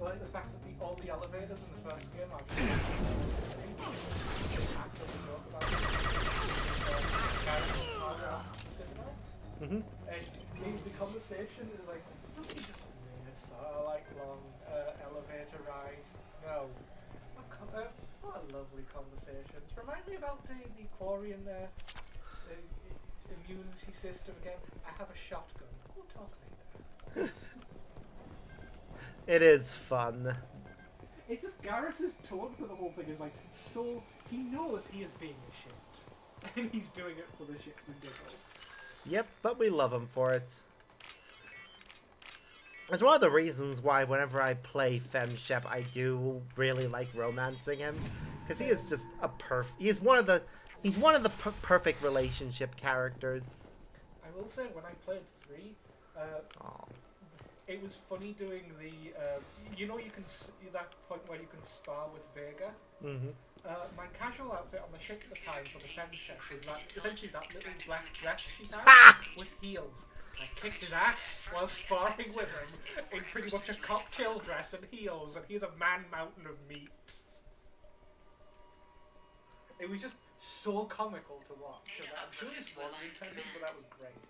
Like the fact that all the elevators in the first game are and the conversation is like, don't you just miss like long elevator rides? No. What a lovely conversations. Remind me about the Quarian immunity system again. I have a shotgun. We'll talk later.
It is fun.
It's just Garrus's tone for the whole thing is like, so he knows he is being a shit. And he's doing it for the shits and giggles.
Yep, but we love him for it. It's one of the reasons why whenever I play FemShep, I do really like romancing him. Because he is just a he's one of the perfect relationship characters.
I will say, when I played 3, it was funny doing the, you know, that point where you can spar with Vega?
Mm-hmm.
My casual outfit on the ship at the time for the FemShep was essentially that little black dress she had with heels. I kicked his ass while sparring with him in pretty much a cocktail dress and heels, and he's a man-mountain of meat. It was just so comical to watch. I'm sure this wasn't intended, but that was great.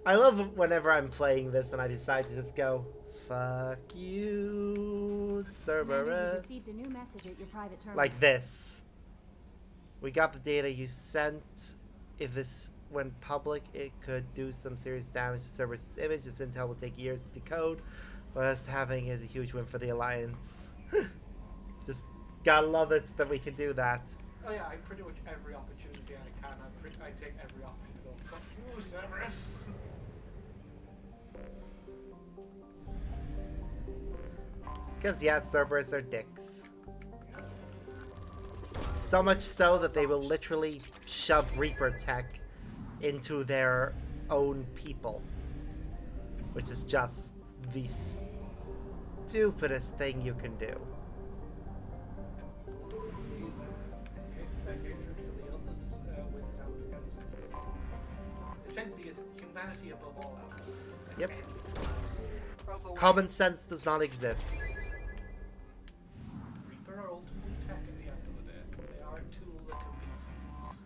I love whenever I'm playing this and I decide to just go, fuck you, Cerberus.
Received a new message at your private terminal.
Like this. We got the data you sent. If this went public, it could do some serious damage to Cerberus' image. This intel will take years to decode, but us having is a huge win for the Alliance. Just gotta love it that we can do that.
Oh yeah, I pretty much every opportunity I can. I take every option to go, fuck you, Cerberus.
Because, yeah, Cerberus are dicks. So much so that they will literally shove Reaper tech into their own people. Which is just the stupidest thing you can do.
Essentially, it's humanity above all else.
Yep. Common sense does not exist.
Reaper are ultimately tech at the end of the day. They are a tool that can be used.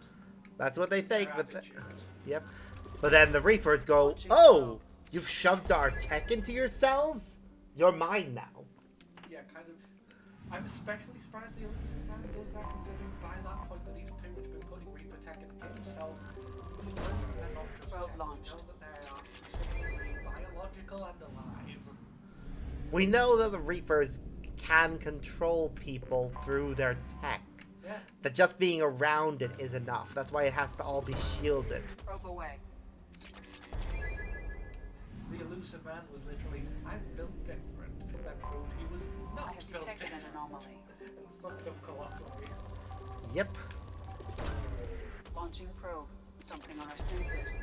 That's what they think. But yep. But then the Reapers go, oh, you've shoved our tech into yourselves? You're mine now.
Yeah, kind of. I'm especially surprised the Elixir man does that, considering by that point that he's pretty much been putting Reaper tech into himself. They're not just tech, you know that they are specifically biological and alive.
We know that the Reapers can control people through their tech.
Yeah.
That just being around it is enough. That's why it has to all be shielded.
Probe away.
The elusive man was literally, I'm built different. That proved he was not
I have
built
detected an
different.
anomaly.
And fucked up colossally.
Yep.
Launching probe. Something on our sensors.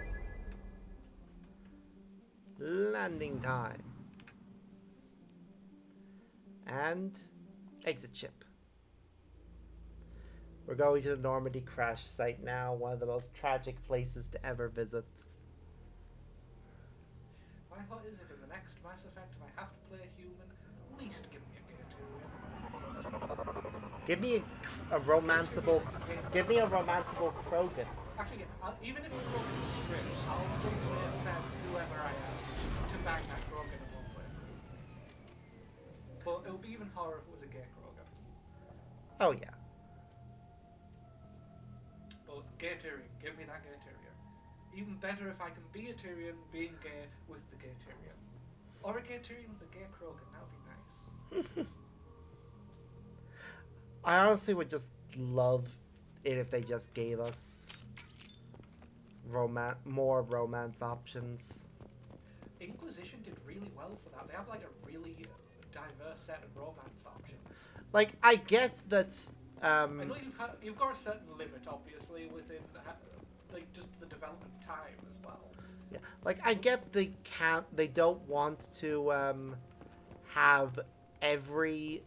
Landing time. And exit ship. We're going to the Normandy crash site now, one of the most tragic places to ever visit.
My thought is if in the next Mass Effect if I have to play a human, at least give me a Gatorian.
Give me a romanceable Krogan.
Actually, even if it's Krogan script, I'll still play a fan whoever I am to bang that Krogan in one way. But it would be even harder if it was a gay Krogan.
Oh yeah.
But gay Tyrion, give me that gay Tyrion. Even better if I can be a Tyrion being gay with the gay Tyrion. Or a gay Tyrion with a gay Krogan, that would be nice.
I honestly would just love it if they just gave us more romance options.
Inquisition did really well for that. They have like a really diverse set of romance options.
Like, I get that.
I know you've got a certain limit, obviously, within like just the development time as well.
Yeah, like I get they don't want to have every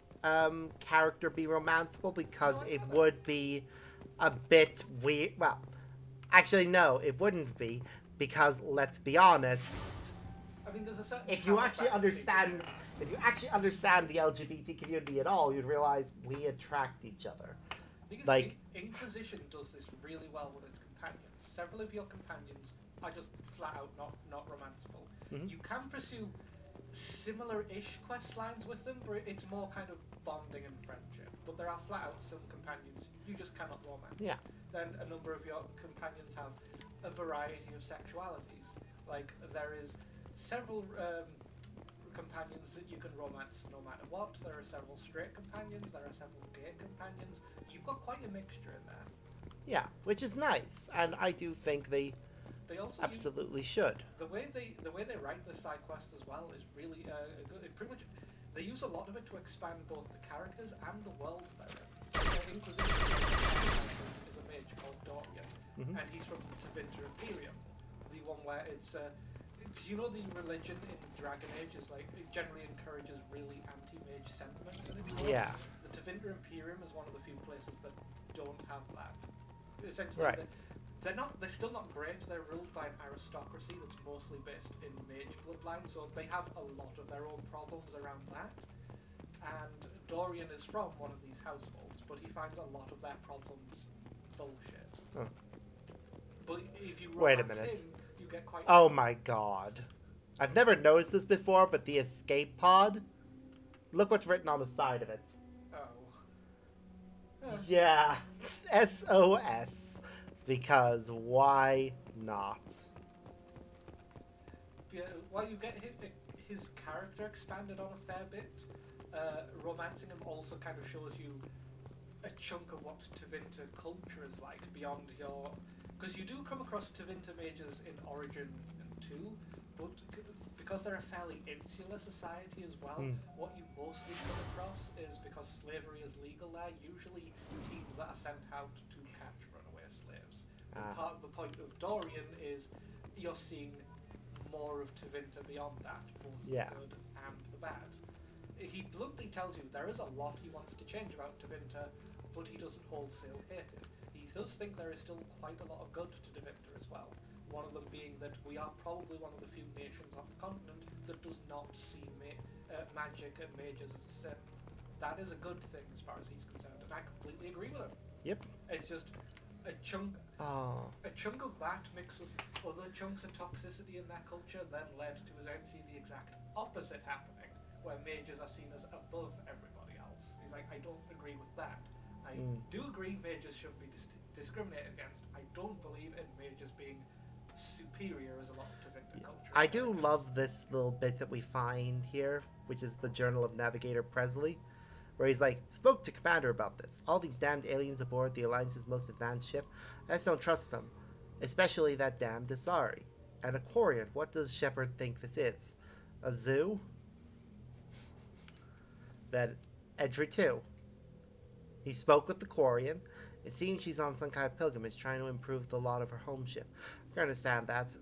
character be romanceable because it would be a bit weird. Well, actually, no, it wouldn't be because let's be honest.
I mean, there's a certain.
If you actually understand the LGBT community at all, you'd realize we attract each other.
Because
like
Inquisition does this really well with its companions. Several of your companions are just flat out not romanceable.
Mm-hmm.
You can pursue similar-ish quest lines with them, but it's more kind of bonding and friendship. But there are flat out some companions you just cannot romance.
Yeah.
Then a number of your companions have a variety of sexualities. Like there is several companions that you can romance no matter what. There are several straight companions. There are several gay companions. You've got quite a mixture in there.
Yeah, which is nice, and I do think they
also
absolutely should.
The way they write the side quests as well is really good. It pretty much they use a lot of it to expand both the characters and the world they're in. Inquisition is a mage called Dorian, and he's from the Tevinter Imperium, the one where it's because you know the religion in Dragon Age is like it generally encourages really anti-mage sentiments in its world.
Yeah.
The Tevinter Imperium is one of the few places that don't have that. Essentially,
Right.
They're still not great. They're ruled by an aristocracy that's mostly based in mage bloodline, so they have a lot of their own problems around that. And Dorian is from one of these households, but he finds a lot of their problems bullshit.
Huh.
But if you
Wait a
romance
minute.
him, you get quite.
Oh my god. I've never noticed this before, but the escape pod. Look what's written on the side of it.
Oh.
Yeah. SOS. Because why not?
Yeah, while you get his character expanded on a fair bit, romancing him also kind of shows you a chunk of what Tevinter culture is like beyond your... Because you do come across Tevinter mages in Origins and 2, but because they're a fairly insular society as well, what you mostly come across is because slavery is legal there, usually teams that are sent out to catch runaway slaves. Part of the point of Dorian is you're seeing more of Tevinter beyond that, both the good and the bad. He bluntly tells you there is a lot he wants to change about Tevinter, but he doesn't wholesale hate it. He does think there is still quite a lot of good to Tevinter as well. One of them being that we are probably one of the few nations on the continent that does not see magic and mages as a sin. That is a good thing as far as he's concerned, and I completely agree with him.
Yep.
It's just a chunk of that mixed with other chunks of toxicity in their culture then led to essentially the exact opposite happening, where mages are seen as above everybody else. He's like, I don't agree with that. I do agree mages should be discriminated against. I don't believe in mages being superior as a lot to Victor culture.
I do love this little bit that we find here, which is the Journal of Navigator Presley, where he's like, spoke to Commander about this. All these damned aliens aboard the Alliance's most advanced ship, I just don't trust them. Especially that damned Asari. An Aquarian, what does Shepard think this is? A zoo? Then, entry 2. He spoke with the Quarian. It seems she's on some kind of pilgrimage trying to improve the lot of her home ship. I can understand that.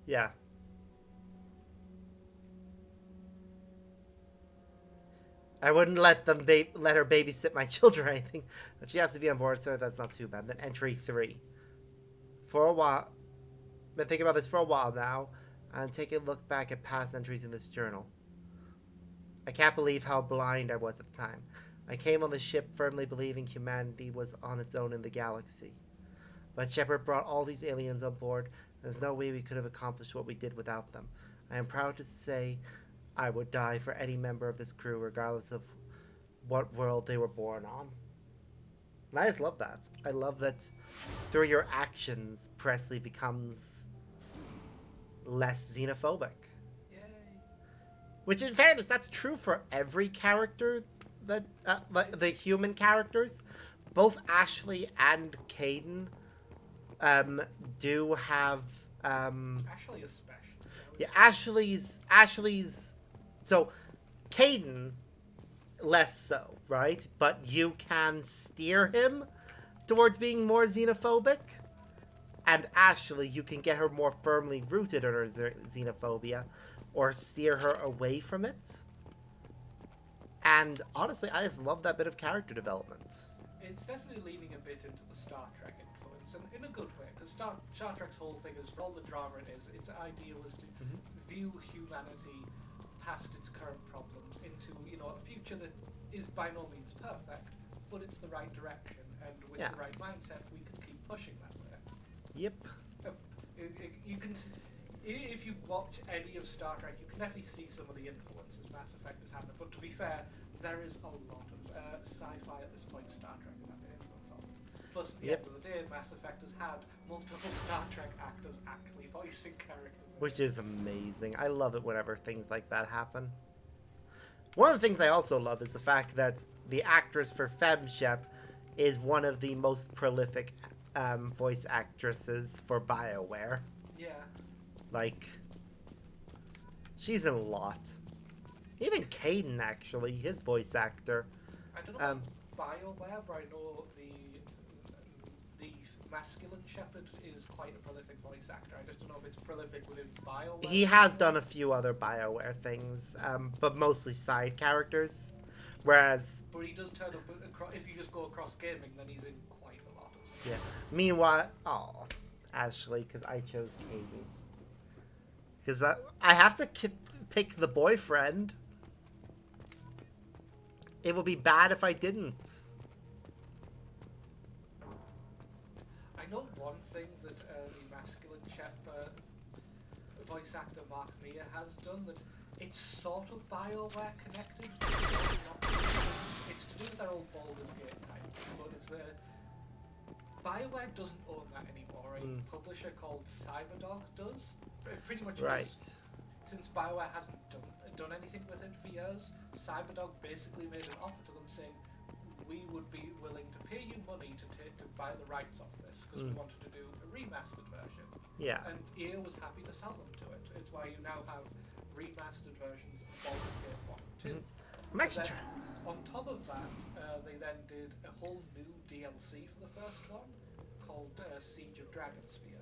Yeah. I wouldn't let them let her babysit my children or anything. If she has to be on board, so that's not too bad. Then entry 3. For a while, I've been thinking about this for a while now, and taking a look back at past entries in this journal. I can't believe how blind I was at the time. I came on the ship firmly believing humanity was on its own in the galaxy. But Shepard brought all these aliens on board, and there's no way we could have accomplished what we did without them. I am proud to say I would die for any member of this crew, regardless of what world they were born on. And I just love that. I love that through your actions, Presley becomes less xenophobic. Yay. Which, in fairness, that's true for every character, that like the human characters. Both Ashley and Kaidan do have...
Ashley especially.
Yeah, Ashley's... So, Kaidan, less so, right? But you can steer him towards being more xenophobic. And Ashley, you can get her more firmly rooted in her xenophobia, or steer her away from it. And honestly, I just love that bit of character development.
It's definitely leaning a bit into the Star Trek influence, and in a good way, because Star Trek's whole thing is, for all the drama it is, its idea was to view humanity past its current problems into, you know, a future that is by no means perfect, but it's the right direction, and with the right mindset, we can keep pushing that way.
Yep.
You can, if you watch any of Star Trek, you can definitely see some of the influences Mass Effect has had. But to be fair, there is a lot of sci-fi at this point Star Trek has had the influence on. Plus, at the end of the day, Mass Effect has had multiple Star Trek actors actually voicing characters.
Which is amazing. I love it whenever things like that happen. One of the things I also love is the fact that the actress for FemShep is one of the most prolific voice actresses for BioWare.
Yeah.
Like, she's in a lot. Even Kaidan, actually, his voice actor.
I don't know about BioWare, but I know the masculine Shepard is quite a prolific voice actor. I just don't know if it's prolific within BioWare.
He has done a few other BioWare things, but mostly side characters. Whereas...
But he does turn up, if you just go across gaming, then he's in quite a lot of stuff.
Yeah. Meanwhile... Oh, Ashley, because I chose Kaidan. Because I have to pick the boyfriend. It would be bad if I didn't.
I know one thing that the masculine voice actor Mark Mia has done, that it's sort of BioWare connected. It's to do with their old Baldur's Gate type, but it's BioWare doesn't own that anymore. A publisher called Cyberdog does. Pretty much
right.
Since BioWare hasn't done anything with it for years, Cyberdog basically made an offer to them saying, we would be willing to pay you money to buy the rights of this, because we wanted to do a remastered version.
Yeah.
And EA was happy to sell them to it. It's why you now have remastered versions of Baldur's Gate 1 and 2. On top of that, they then did a whole new DLC for the first one called Siege of Dragonsphere.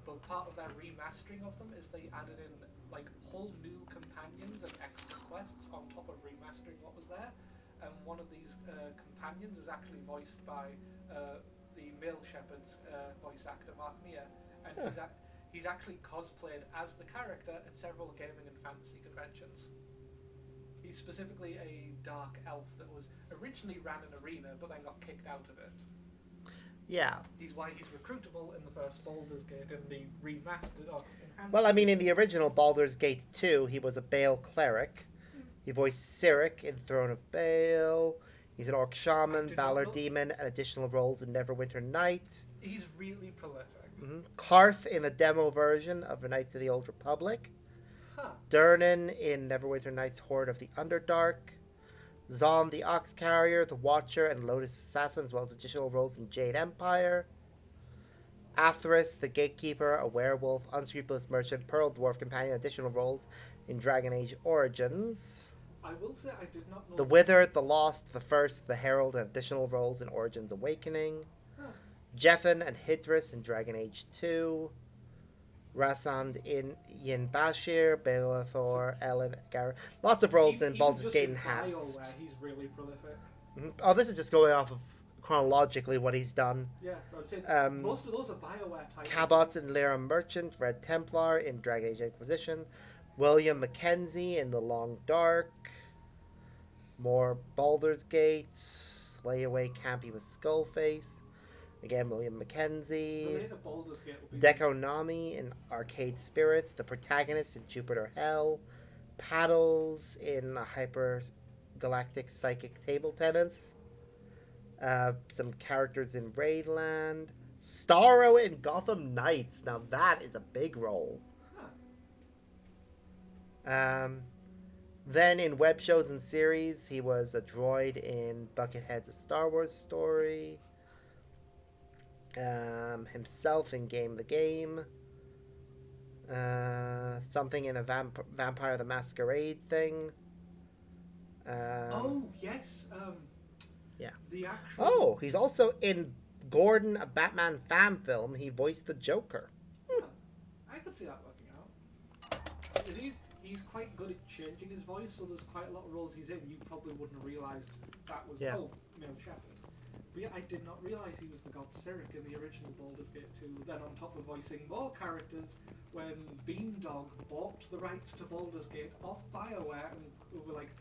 But part of their remastering of them is they added in like whole new companions and extra quests on top of remastering what was there. And one of these companions is actually voiced by the male Shepard's voice actor Mark Mia, and he's actually cosplayed as the character at several gaming and fantasy conventions. He's specifically a dark elf that was originally ran an arena, but then got kicked out of it.
Yeah.
He's why he's recruitable in the first Baldur's Gate and the remastered or enhanced.
Well, I mean, in the original Baldur's Gate 2, he was a Baal cleric. He voiced Cyric in Throne of Baal. He's an Orc Shaman, Valor Demon, and additional roles in Neverwinter Night.
He's really prolific.
Karth in the demo version of the Knights of the Old Republic.
Huh.
Durnan in Neverwinter Nights Horde of the Underdark. Zon the Ox Carrier, the Watcher, and Lotus Assassin, as well as additional roles in Jade Empire. Atheris, the Gatekeeper, a Werewolf, Unscrupulous Merchant, Pearl Dwarf Companion, additional roles in Dragon Age Origins.
I will say I did not know.
The Withered, the Lost, the First, the Herald, and additional roles in Origins Awakening. Jethan and Hydrus in Dragon Age 2. Rasand in Yin Bashir, Bellathor, Ellen, Garrett. Lots of roles in Baldur's Gate Enhanced.
He's really prolific.
Oh, this is just going off of chronologically what he's done.
Yeah, I'd say most of those are BioWare titles.
Cabot in Lyra Merchant, Red Templar in Dragon Age Inquisition. William Mackenzie in The Long Dark. More Baldur's Gate. Slay Away Campy with Skullface. Again, William Mackenzie. Dekonami in Arcade Spirits. The protagonist in Jupiter Hell. Paddles in Hyper Galactic Psychic Table Tennis. Some characters in Raidland. Starro in Gotham Knights. Now that is a big role. Then in web shows and series, he was a droid in Buckethead's A Star Wars Story. Himself in Game the Game. Something in a Vampire the Masquerade thing.
Oh, yes.
Yeah.
The actual...
Oh, he's also in Gordon, a Batman fan film. He voiced the Joker.
I could see that working out. He's quite good at changing his voice, so there's quite a lot of roles he's in. You probably wouldn't have realised that was Mel Shepherd. But yeah, I did not realise he was the god Cyric in the original Baldur's Gate 2. Then on top of voicing more characters, when Beamdog bought the rights to Baldur's Gate off BioWare, and we were like,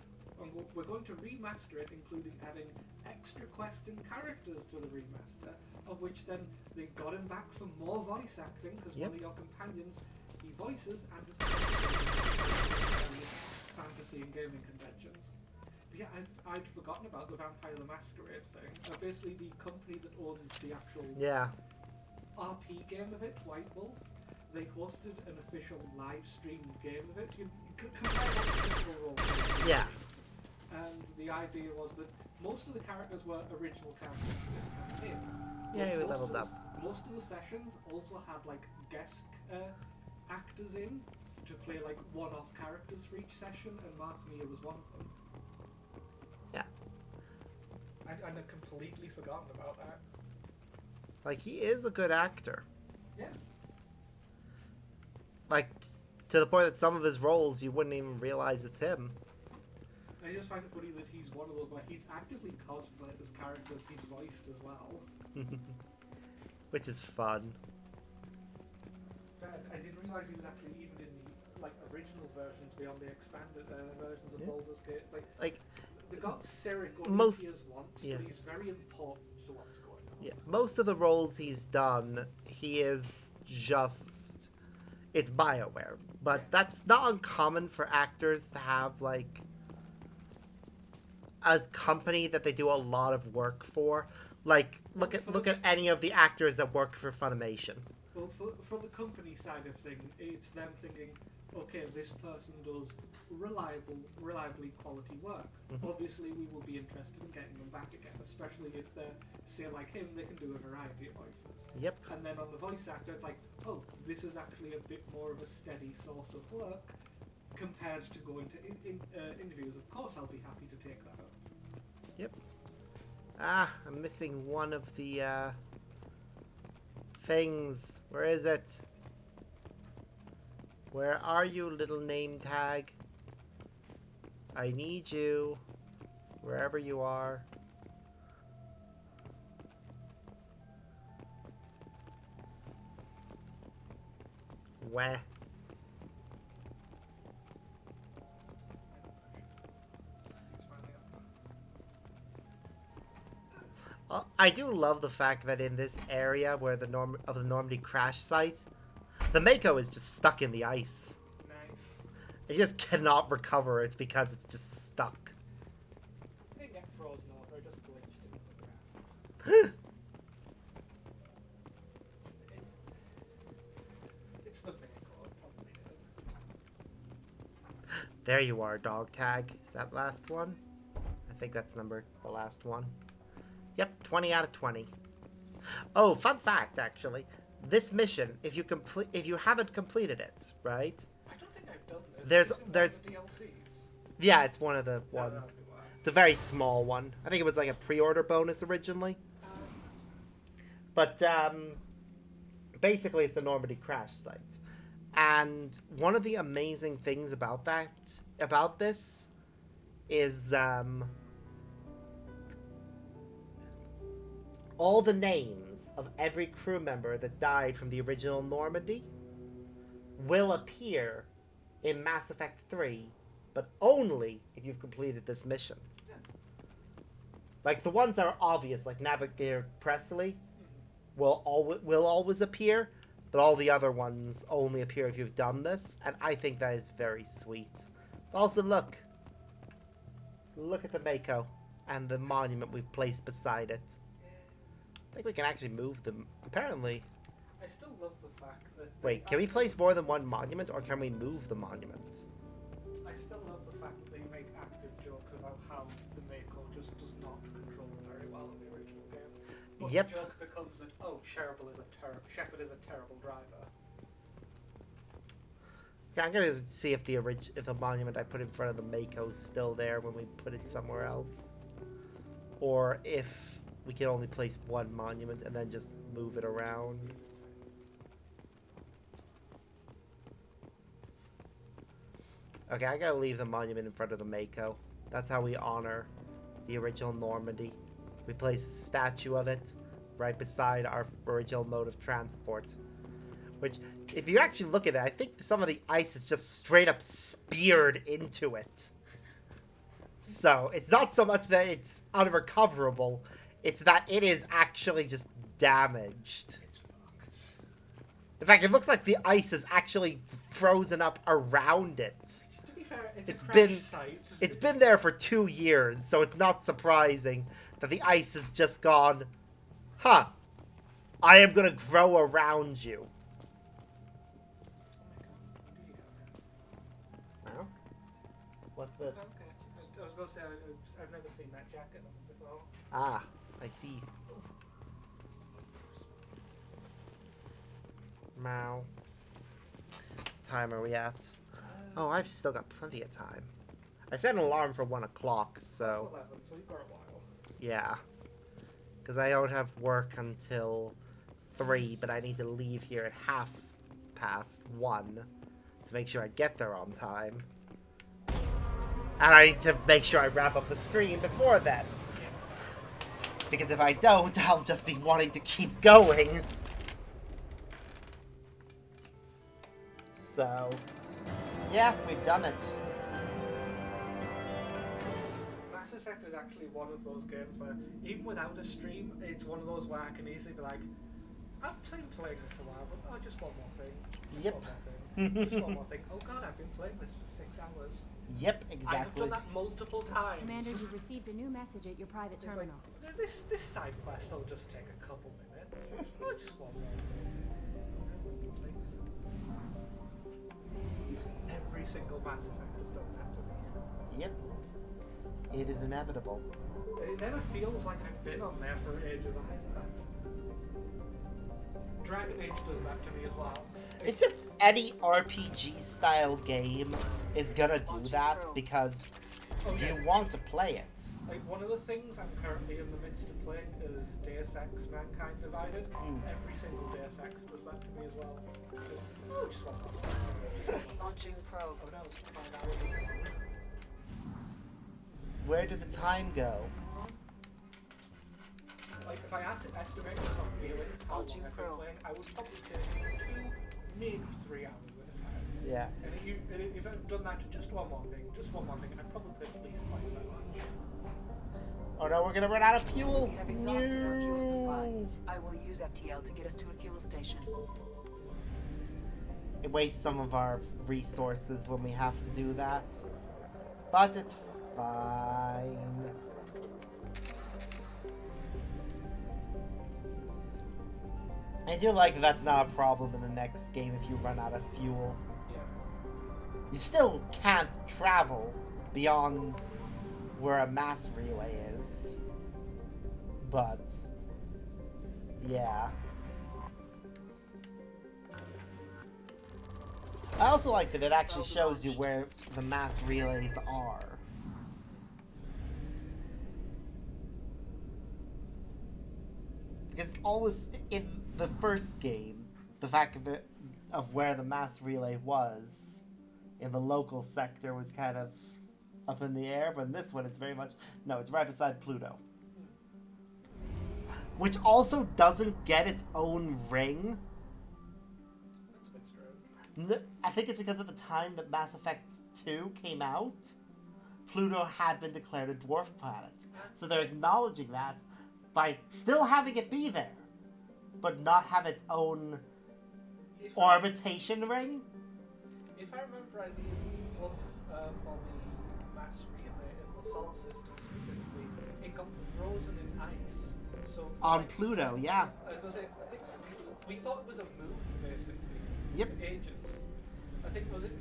we're going to remaster it, including adding extra quests and characters to the remaster, of which then they got him back for more voice acting, because one of your companions he voices and is fantasy and gaming conventions. But yeah, I'd forgotten about the Vampire the Masquerade thing. So basically the company that owns the actual RP game of it, White Wolf, they hosted an official live streamed game of it. You could compare that to Critical Role.
Yeah.
And the idea was that most of the characters were original characters for this campaign.
Yeah, you leveled up.
Most of the sessions also had like guest actors in to play like one-off characters for each session, and Mark Meir was one of them.
Yeah.
And I'd completely forgotten about that.
Like, he is a good actor.
Yeah.
Like, to the point that some of his roles you wouldn't even realize it's him.
I just find it funny that he's one of those where he's actively cosplayed as characters he's voiced as well.
Which is fun.
I didn't realise he was actually even in the original versions beyond the expanded versions of Baldur's Gate. It's like they got Cyric only appears once, but he's very important to what's going on.
Yeah, most of the roles he's done, he is just... It's BioWare. But that's not uncommon for actors to have, like... a company that they do a lot of work for. Like, look at any of the actors that work for Funimation.
Well, for the company side of things, it's them thinking, okay, this person does reliably quality work. Obviously, we will be interested in getting them back again, especially if they're, say, like him, they can do a variety of voices.
Yep.
And then on the voice actor, it's like, oh, this is actually a bit more of a steady source of work compared to going to interviews. Of course, I'll be happy to take that up.
Yep. Ah, I'm missing one of the things. Where is it? Where are you, little name tag? I need you. Wherever you are. Where? I do love the fact that in this area where the Normandy crash site, the Mako is just stuck in the ice.
Nice.
It just cannot recover. It's because it's just stuck.
It didn't get frozen over, it just glitched into the ground.
There you are, dog tag. Is that last one? I think that's the last one. Yep, 20 out of 20. Oh, fun fact, actually. This mission, if you haven't completed it, right?
I don't think I've done this.
There's
the DLCs.
Yeah, it's one of the ones. It's a very small one. I think it was like a pre-order bonus originally. But basically it's a Normandy crash site. And one of the amazing things about this is all the names of every crew member that died from the original Normandy will appear in Mass Effect 3, but only if you've completed this mission. Yeah. Like the ones that are obvious, like Navigator Presley, will always appear, but all the other ones only appear if you've done this, and I think that is very sweet. Also, look at the Mako and the monument we've placed beside it. I think we can actually move them. Apparently.
I still love the fact that...
Wait, can we place more than one monument, or can we move the monument?
I still love the fact that they make active jokes about how the Mako just does not control very well in the original game. But
yep.
The joke becomes that, oh, Shepard is a terrible driver.
Okay, I'm gonna see if the monument I put in front of the Mako is still there when we put it somewhere else, or if we can only place one monument and then just move it around. Okay, I gotta leave the monument in front of the Mako. That's how we honor the original Normandy. We place a statue of it right beside our original mode of transport. Which, if you actually look at it, I think some of the ice is just straight up speared into it. So, it's not so much that it's unrecoverable, it's that it is actually just damaged. In fact, it looks like the ice is actually frozen up around it.
To be fair, it's
been there for 2 years, so it's not surprising that the ice has just gone, huh, I am gonna grow around you. Well, what's this?
I was gonna say, I've never seen that jacket before.
Ah, I see. Mow. Time are we at? Oh, I've still got plenty of time. I set an alarm for 1 o'clock, so...
11, so you've got a while.
Yeah. Because I don't have work until 3, but I need to leave here at 1:30 to make sure I get there on time. And I need to make sure I wrap up the stream before then. Because if I don't, I'll just be wanting to keep going. So, yeah, we've done it.
Mass Effect is actually one of those games where, even without a stream, it's one of those where I can easily be like, I've been playing this a while, but oh, just one more thing. Just one more thing. Just one more thing. Oh god, I've been playing this for 6 hours.
Yep, exactly.
I've done that multiple times.
Commander, you've received a new message at your private terminal.
Like, this side quest will just take a couple minutes. Oh, just one more thing. Every single Mass Effect has done that to me.
Yep. It is inevitable.
It never feels like I've been on there for ages either. Dragon Age does that to me as well.
It's just any RPG style game is gonna do that because you want to play it.
Like, one of the things I'm currently in the midst of playing is Deus Ex Mankind Divided. Every single Deus Ex does that to me as well. Just one more.
Launching probe.
Oh no, it's 5 hours ago.
Where did the time go?
Like, if I had to estimate myself feeling how long I've been playing, I was probably taking 2, maybe 3 hours at a time.
Yeah.
And if I'd done that to just one more thing, I'd probably play at least twice that much.
Oh no, we're gonna run out of fuel!
We have exhausted our fuel supply. I will use FTL to get us to a fuel station.
It wastes some of our resources when we have to do that. But it's fine. I do like that's not a problem in the next game if you run out of fuel. You still can't travel beyond where a mass relay is. But, yeah. I also like that it actually shows you where the mass relays are. Because it's always in the first game, the fact of where the mass relay was in the local sector was kind of up in the air, but in this one it's very much, no, it's right beside Pluto. Which also doesn't get its own ring. I think it's because at the time that Mass Effect 2 came out, Pluto had been declared a dwarf planet. So they're acknowledging that by still having it be there, but not have its own orbitation ring.
If I remember right, the fluff for the mass relay in the solar system specifically, it got frozen in ice. So
On Pluto, yeah.
I think we thought it was a moon, basically.
Yep.
For ages. I think was it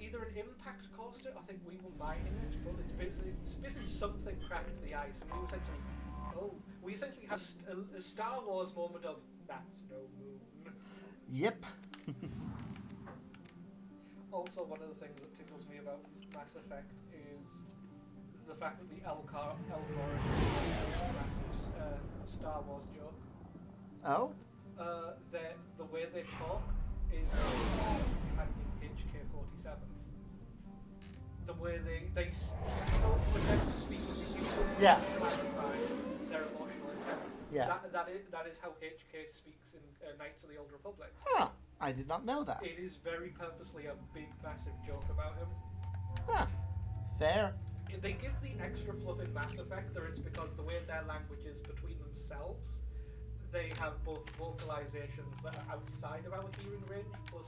either an impact caused it. I think we were mining it, but it's basically something cracked the ice, and we essentially had a Star Wars moment of that's no moon.
Yep.
Also, one of the things that tickles me about Mass Effect is the fact that the Elcor is a massive Star Wars joke.
Oh?
The way they talk is companion HK-47. The way they so pretend to speak,
yeah.
Their emotional intent.
Yeah.
That is how HK speaks in Knights of the Old Republic.
Huh. I did not know that.
It is very purposely a big, massive joke about him.
Huh. Fair.
They give the extra fluff in Mass Effect, it's because the way their language is between themselves, they have both vocalizations that are outside of our hearing range, plus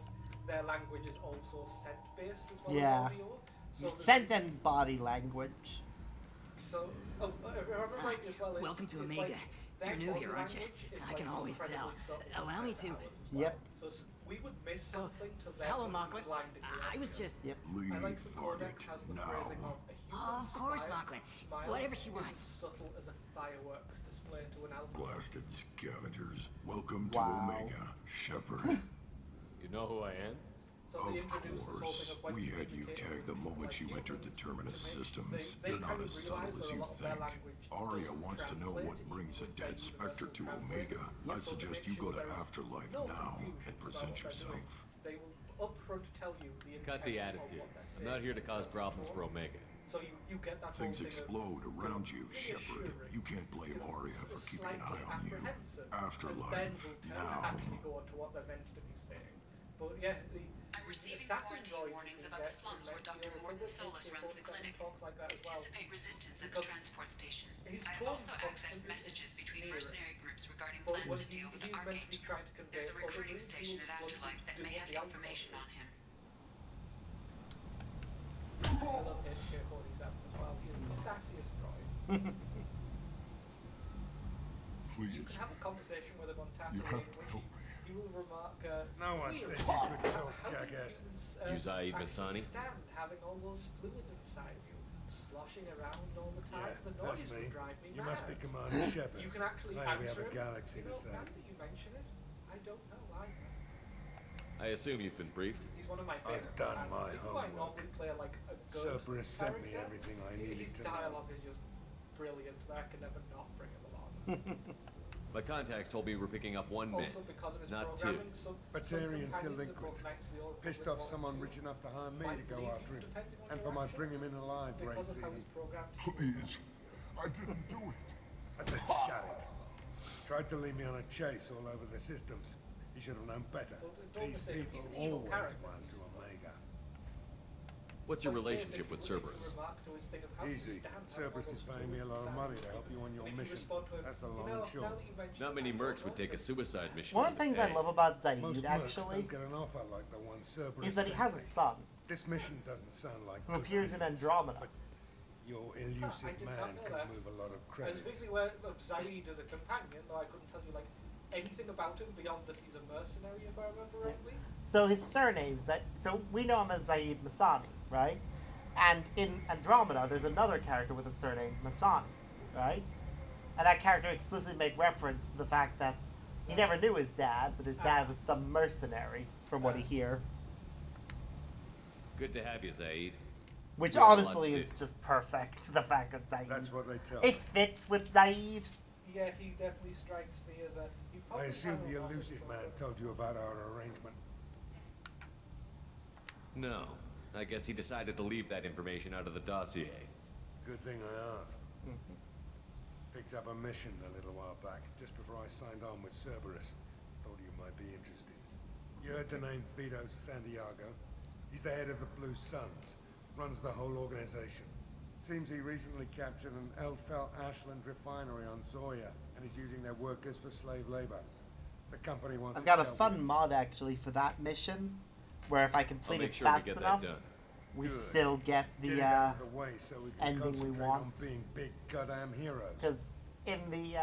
their language is also scent-based as well as audio. So
scent and body language.
So, remember right as well.
Welcome to Omega. You're new here, aren't you? I can always tell. Allow me to.
Yep.
So we would miss something to them.
Hello, Mocklin. I was just.
Yep.
Leave
Fargate now.
Of course, Mocklin. Whatever she wants.
Subtle as a fireworks display to an alpha.
Blasted scavengers. Welcome to Omega, Shepard.
You know who I am?
Of course. We had you tagged the moment you entered the Terminus systems. You're not as subtle as you think. Aria wants to know what brings a dead Spectre to Omega. I suggest you go to Afterlife now and present yourself.
They will upfront tell you the
Cut the attitude. I'm not here to cause problems for Omega.
So you get that
Things explode around you, Shepard. You can't blame Aria for keeping an eye on you. Afterlife now.
Actually go on to what they're meant to be saying. But yeah,
I'm receiving quarantine warnings about the slums where Dr. Morton Solus runs the clinic. Anticipate resistance at the transport station. I have also accessed messages between mercenary groups regarding plans to deal with the Archangel. There's a recruiting station at Afterlife that may have information on him.
I love HK-47 as well. He is the sassiest droid.
Please.
You can have a conversation with him on tap.
You have to help me.
You will remark,
no one said you could talk, jackass.
Yuzaid Masani?
Stand having all those fluids inside you, sloshing around all the time.
Yeah,
the
that's
noise
me.
would drive me
You
mad.
must be Commander Shepard.
You can actually
Maybe
answer
we have a
him.
galaxy to
Now
save.
that you mention it, I don't know either.
I assume you've been briefed.
He's one of my favorite.
I've done my
homework. I
homework.
normally play like a good
Cerberus sent me
character.
everything I needed
His
to know.
dialogue is just brilliant. I can never not bring him along.
My contacts told me we're picking up one man,
Also, because of his
not two.
programming, some
Batarian
companions of
delinquent.
both Knights of the Old
Pissed
Republic
off someone
want
rich enough to hire me
might
to go
leave
after
you
him.
depending on
And
your
for my
actions.
bring him in alive
Because
raids
of how
even.
he's programmed.
Please. I didn't do it.
I said, shut it. Tried to lead me on a chase all over the systems. He should have known better. These people always run to Omega.
What's your relationship with Cerberus?
Easy. Cerberus is paying me a lot of money to help you on your mission. That's the long and short.
Not many mercs would take a suicide mission.
One of the things I love about
Most
Zaid,
mercs
actually,
don't get an offer like the one Cerberus
is that he
sent
has a
me.
son
This mission doesn't sound like
who
good
appears in
business,
Andromeda.
but your elusive man can move a lot of
And
credits.
basically where Zaid is a companion, though I couldn't tell you like anything about him beyond that he's a mercenary, if I remember rightly.
So his surname's so we know him as Zaid Masani, right? And in Andromeda, there's another character with a surname Masani, right? And that character explicitly made reference to the fact that he never knew his dad, but his dad was some mercenary, from what he hear.
Good to have you, Zaid.
Which honestly is just perfect, the fact that Zaid...
That's what they tell
It fits with Zaid.
Yeah, he definitely strikes me as a...
I assume the elusive man told you about our arrangement.
No. I guess he decided to leave that information out of the dossier.
Good thing I asked. Picked up a mission a little while back, just before I signed on with Cerberus. Thought you might be interested. You heard the name Vito Santiago? He's the head of the Blue Suns. Runs the whole organization. Seems he recently captured an Eldfell Ashland refinery on Zoya, and is using their workers for slave labor. The company wants...
I've got a fun mod, actually, for that mission, where if I complete it fast enough, we still get the
way so we can
ending we want.
On being big goddamn heroes.
Because in the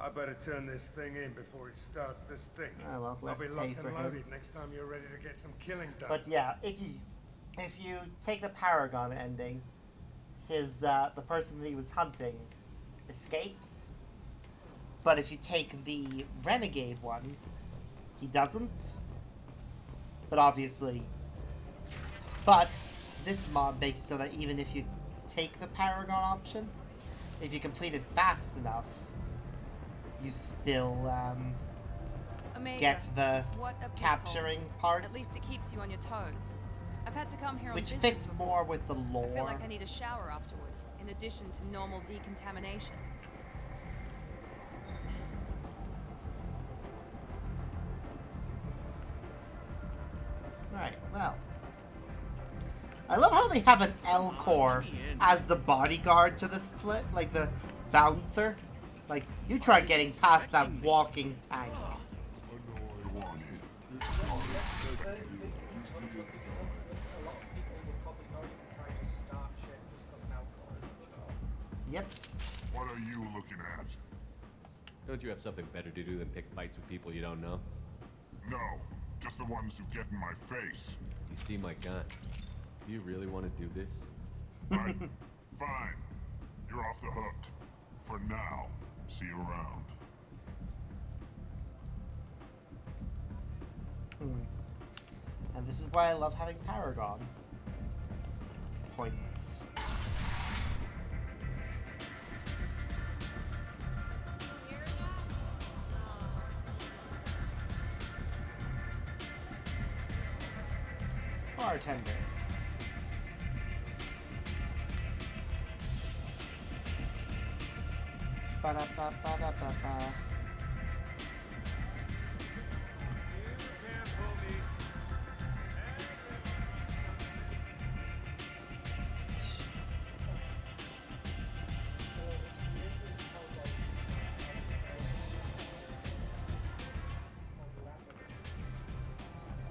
I better turn this thing in before it starts to stink.
Oh, well,
I'll be locked and
him.
loaded next time you're ready to get some killing done.
But yeah, if you take the Paragon ending, his the person that he was hunting escapes. But if you take the Renegade one, he doesn't. But obviously... But this mod makes so that even if you take the Paragon option, if you complete it fast enough, you still get the capturing part.
At least it keeps you on your toes. I've had to come here on
which
business
fits
before.
more with the lore.
I feel like I need a shower afterward, in addition to normal decontamination.
Right, well. I love how they have an L-Core as the bodyguard to this split, like the bouncer. Like, you try getting past that walking tank. Yep.
What are you looking at?
Don't you have something better to do than pick fights with people you don't know?
No, just the ones who get in my face.
You see my gun. Do you really want to do this?
Fine. You're off the hook. For now. See you around.
And this is why I love having Paragon points. Bartender. Ba-da-ba-ba-da-ba-ba.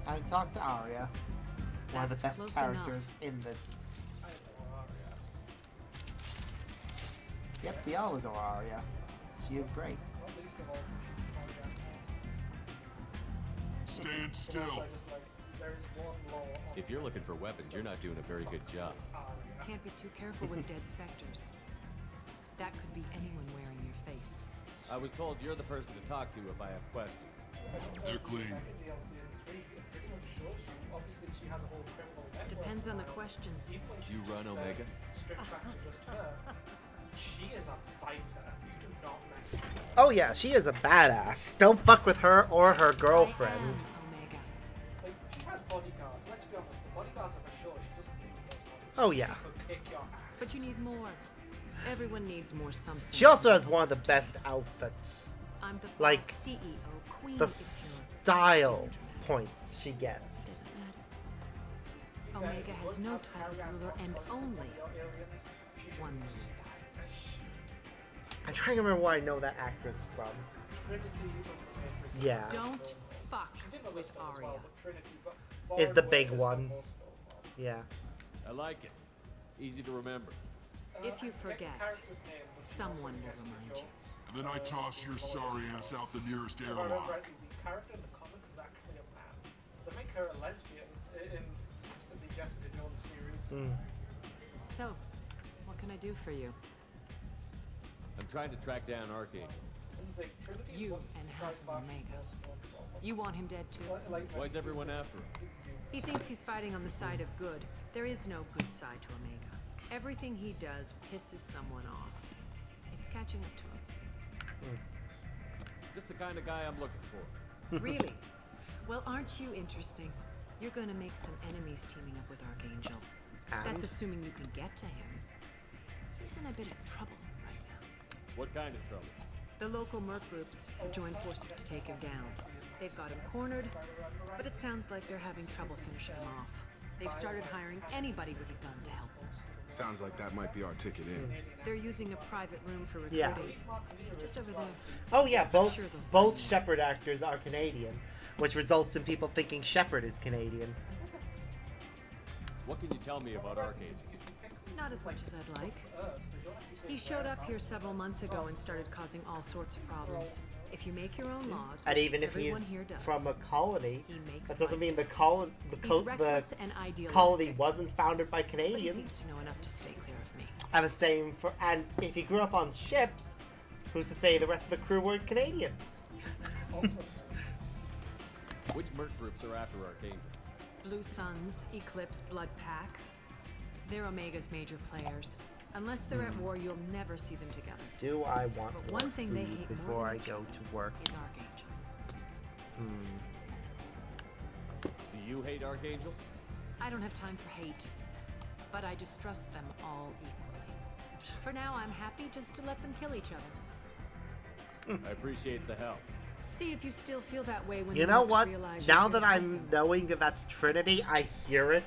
Time to talk to Arya. One of the best characters in this. Yep, we all adore Arya. She is great.
Stand still.
If you're looking for weapons, you're not doing a very good job.
Can't be too careful with dead specters. That could be anyone wearing your face.
I was told you're the person to talk to if I have questions.
They're clean.
Depends on the questions.
You run Omega?
She is a fighter. You do not mess with her.
Oh yeah, she is a badass. Don't fuck with her or her girlfriend.
Omega.
Like, she has bodyguards. Let's be honest. The bodyguards are for sure. She doesn't need those bodyguards.
Oh yeah.
She could kick your ass.
But you need more. Everyone needs more something.
She also has one of the best outfits.
I'm the
like
CEO, Queen
the style points she gets.
Omega has no title ruler and only one ruler.
I'm trying to remember where I know that actress from. Yeah.
Don't fuck with Arya.
Is the big one. Yeah.
I like it. Easy to remember.
If you forget, someone will remind you.
And then I toss your sorry ass out the nearest airlock.
The character in the comics is actually a man. They make her a lesbian in the Jessica Jones series.
So, what can I do for you?
I'm trying to track down Archangel.
You and half of Omega. You want him dead too?
Why is everyone after him?
He thinks he's fighting on the side of good. There is no good side to Omega. Everything he does pisses someone off. It's catching up to him.
Just the kind of guy I'm looking for.
Really? Well, aren't you interesting? You're gonna make some enemies teaming up with Archangel. That's assuming you can get to him. He's in a bit of trouble right now.
What kind of trouble?
The local merc groups have joined forces to take him down. They've got him cornered, but it sounds like they're having trouble finishing him off. They've started hiring anybody with a gun to help them.
Sounds like that might be our ticket in.
They're using a private room for recruiting. Just over there.
Oh yeah, both
Sure they'll
both Shepard actors are Canadian, which results in people thinking Shepard is Canadian.
What can you tell me about Archangel?
Not as much as I'd like. He showed up here several months ago and started causing all sorts of problems. If you make your own laws,
And
which
even if he
everyone
is
here does,
from a colony,
he makes
that doesn't
life
mean the
He's reckless and idealistic,
colony wasn't founded by
but he
Canadians.
seems to know enough to stay clear of me.
And the same for, and if he grew up on ships, who's to say the rest of the crew weren't Canadian?
Which merc groups are after Archangel?
Blue Suns, Eclipse, Blood Pack. They're Omega's major players. Unless they're at war, you'll never see them together.
Do I want
But
more
one thing they
food
hate
before
more
I
than each
go
other
to work?
is Archangel.
Do you hate Archangel?
I don't have time for hate, but I distrust them all equally. For now, I'm happy just to let them kill each other.
I appreciate the help.
See if you still feel that way when
You
the
know
mercs
what?
realize
Now
you're
that
gonna
I'm
help them.
knowing that that's Trinity, I hear it.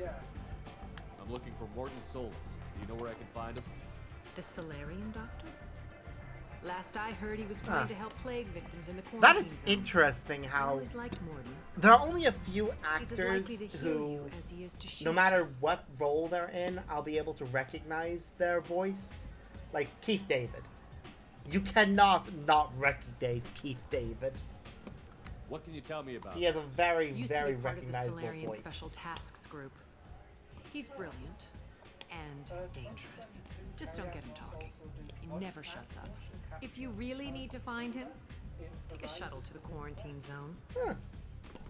I'm looking for Morton Solus. Do you know where I can find him?
The Solarian Doctor? Last I heard, he was trying to help plague victims in the quarantine
That is
zone.
interesting
I
how
always liked Morden.
there are only a few
He's as
actors
likely to heal
who,
you as he is to shoot
no matter what role they're in, I'll be able to recognize their voice. Like Keith David. You cannot not recognize Keith David.
What can you tell me about
He has a very,
Used
very
to be part
recognizable
of the Solarian
voice.
Special Tasks Group. He's brilliant and dangerous. Just don't get him talking. He never shuts up. If you really need to find him, take a shuttle to the quarantine zone.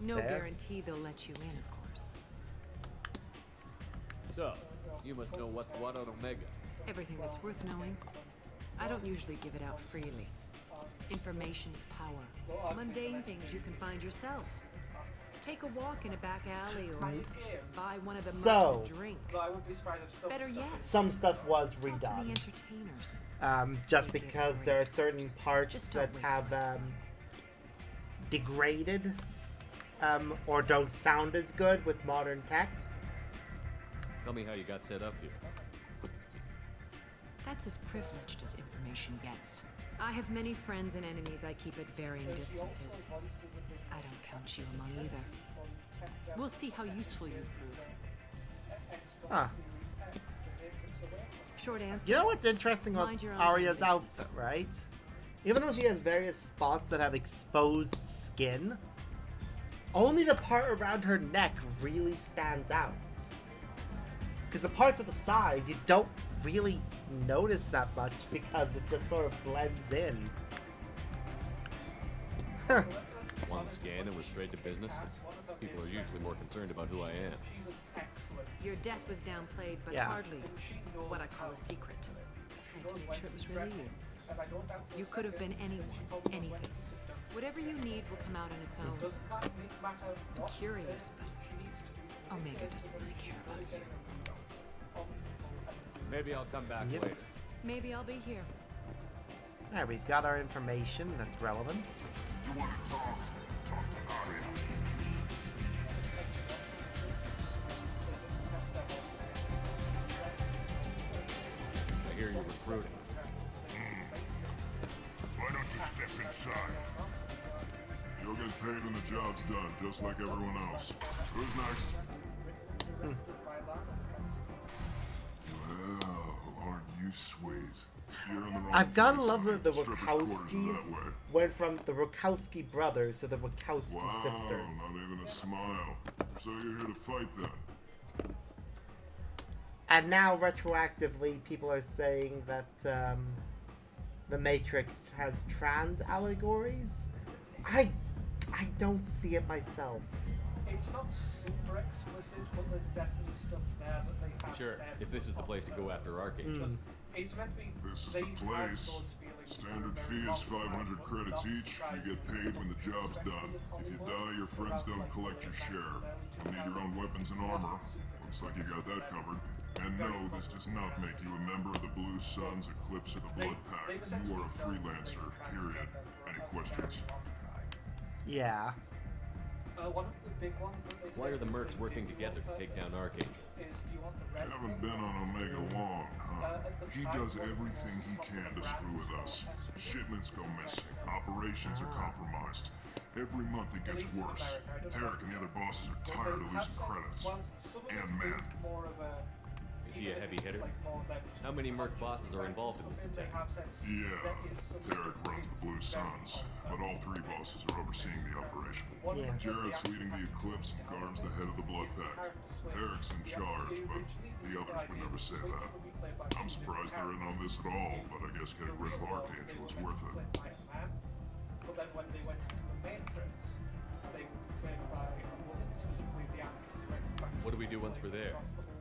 No
Fair.
guarantee they'll let you in, of course.
So, you must know what's what on Omega.
Everything that's worth knowing. I don't usually give it out freely. Information is power. Mundane things you can find yourself. Take a walk in a back alley or buy one of the
So-
mercs a drink. Better yet,
Some stuff was
talk to the
redone.
entertainers.
Just because there are certain parts
Just
that
don't
have degraded or don't sound as good with modern tech.
Tell me how you got set up here.
That's as privileged as information gets. I have many friends and enemies I keep at varying distances. I don't count you among either. We'll see how useful you prove.
Huh.
Short answer.
You know what's interesting about
Mind your own
Arya's
business.
outfit, right? Even though she has various spots that have exposed skin, only the part around her neck really stands out. Because the parts at the side, you don't really notice that much because it just sort of blends in. Huh.
One scan and we're straight to business. People are usually more concerned about who I am.
Your death was downplayed, but
Yeah.
hardly what I call a secret. I had to make sure it was really you. You could have been anyone, anything. Whatever you need will come out on its own. I'm curious, but Omega doesn't really care about you.
Maybe I'll come back
Yep.
later.
Maybe I'll be here.
Alright, we've got our information that's relevant.
You want to talk? Talk to Arya.
I hear you're recruiting.
Why don't you step inside? You'll get paid when the job's done, just like everyone else. Who's next? Well, Aren't you sweet? You're in the wrong
I've gotta
place,
love
honey.
that the
Strippers' quarters are
Wachowskis
that way.
went from the Wachowski brothers to the Wachowski
Wow,
sisters.
not even a smile. So you're here to fight then?
And now, retroactively, people are saying that the Matrix has trans allegories. I don't see it myself.
It's not super explicit, but there's definitely stuff there that they have
Sure,
said.
if this is the place to go after Archangel.
It's meant to be.
This is the place. Standard fee is 500 credits each. You get paid when the job's done. If you die, your friends don't collect your share. You'll need your own weapons and armor. Looks like you got that covered. And no, this does not make you a member of the Blue Suns, Eclipse, or the Blood Pack. You are a freelancer, period. Any questions?
Yeah.
One of the big ones that they
Why are the mercs working together to take down Archangel?
You haven't been on Omega long, huh? He does everything he can to screw with us. Shipments go missing. Operations are compromised. Every month it gets worse. Tarek and the other bosses are tired of losing credits. And men.
Is he a heavy hitter? How many merc bosses are involved in this attack?
Yeah, Tarek runs the Blue Suns, but all three bosses are overseeing the operation.
Yeah.
Jared's leading the Eclipse and Garm's the head of the Blood Pack. Tarek's in charge, but the others would never say that. I'm surprised they're in on this at all, but I guess getting rid of Archangel is worth it.
But then when they went into the Matrix, they were played by a woman, specifically the actress who went.
What do we do once we're there?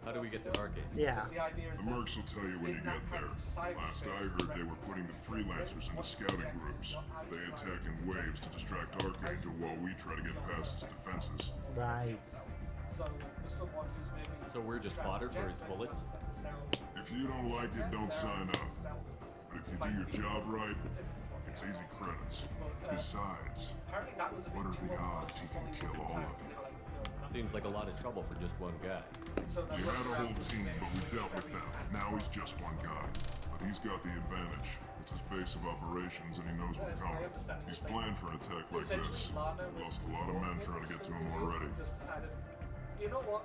How do we get to Archangel?
Yeah.
The mercs will tell you when you get there. Last I heard, they were putting the freelancers into scouting groups. They attack in waves to distract Archangel while we try to get past his defenses.
Right.
So we're just fodder for his bullets?
If you don't like it, don't sign up. But if you do your job right, it's easy credits. Besides, what are the odds he can kill all of you?
Seems like a lot of trouble for just one guy.
You had a whole team, but we dealt with them. Now he's just one guy. But he's got the advantage. It's his base of operations, and he knows we're coming. He's planned for an attack like this. We lost a lot of men trying to get to him already.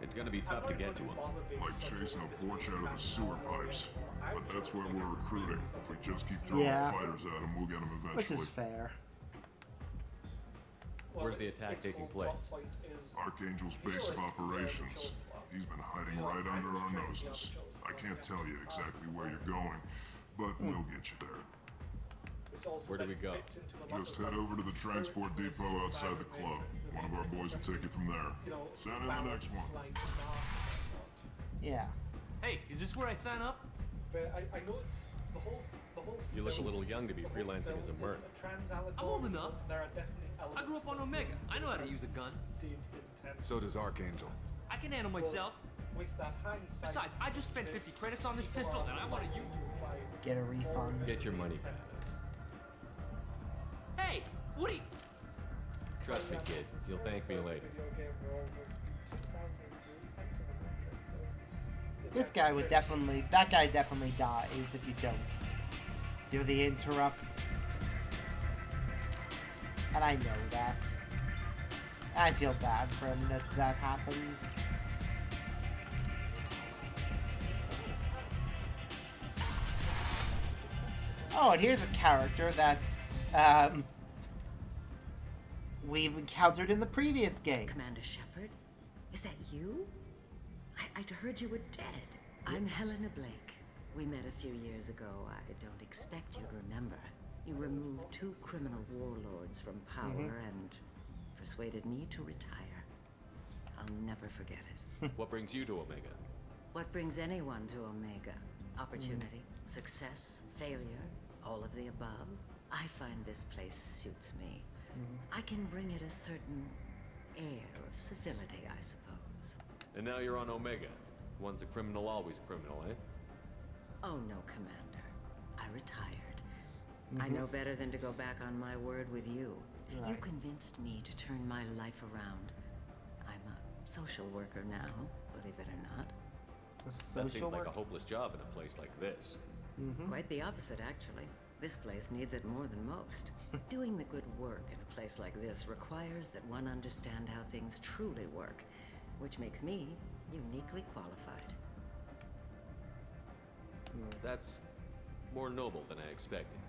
It's gonna be tough to get to him.
Like chasing a porch out of the sewer pipes. But that's where we're recruiting. If we just keep throwing fighters at him, we'll get him eventually.
Which is fair.
Where's the attack taking place?
Archangel's base of operations. He's been hiding right under our noses. I can't tell you exactly where you're going, but we'll get you there.
Where do we go?
Just head over to the transport depot outside the club. One of our boys will take you from there. Send in the next one.
Yeah.
Hey, is this where I sign up?
I know it's the whole
You look a little young to be freelancing as a merc.
I'm old enough. I grew up on Omega. I know how to use a gun.
So does Archangel.
I can handle myself. Besides, I just spent 50 credits on this pistol, and I want to use it.
Get a refund.
Get your money back.
Hey, Woody!
Trust me, kid. You'll thank me later.
This guy would definitely... That guy definitely dies if you don't do the interrupt. And I know that. I feel bad for him that that happens. Oh, and here's a character that we've encountered in the previous game.
Commander Shepard, is that you? I'd heard you were dead. I'm Helena Blake. We met a few years ago. I don't expect you to remember. You removed 2 criminal warlords from power and persuaded me to retire. I'll never forget it.
What brings you to Omega?
What brings anyone to Omega? Opportunity, success, failure, all of the above. I find this place suits me. I can bring it a certain air of civility, I suppose.
And now you're on Omega. Once a criminal, always a criminal, eh?
Oh no, Commander. I retired. I know better than to go back on my word with you.
Right.
You convinced me to turn my life around. I'm a social worker now, believe it or not.
A
That
social
seems like
work?
a hopeless job in a place like this.
Quite the opposite, actually. This place needs it more than most. Doing the good work in a place like this requires that one understand how things truly work, which makes me uniquely qualified.
That's more noble than I expected.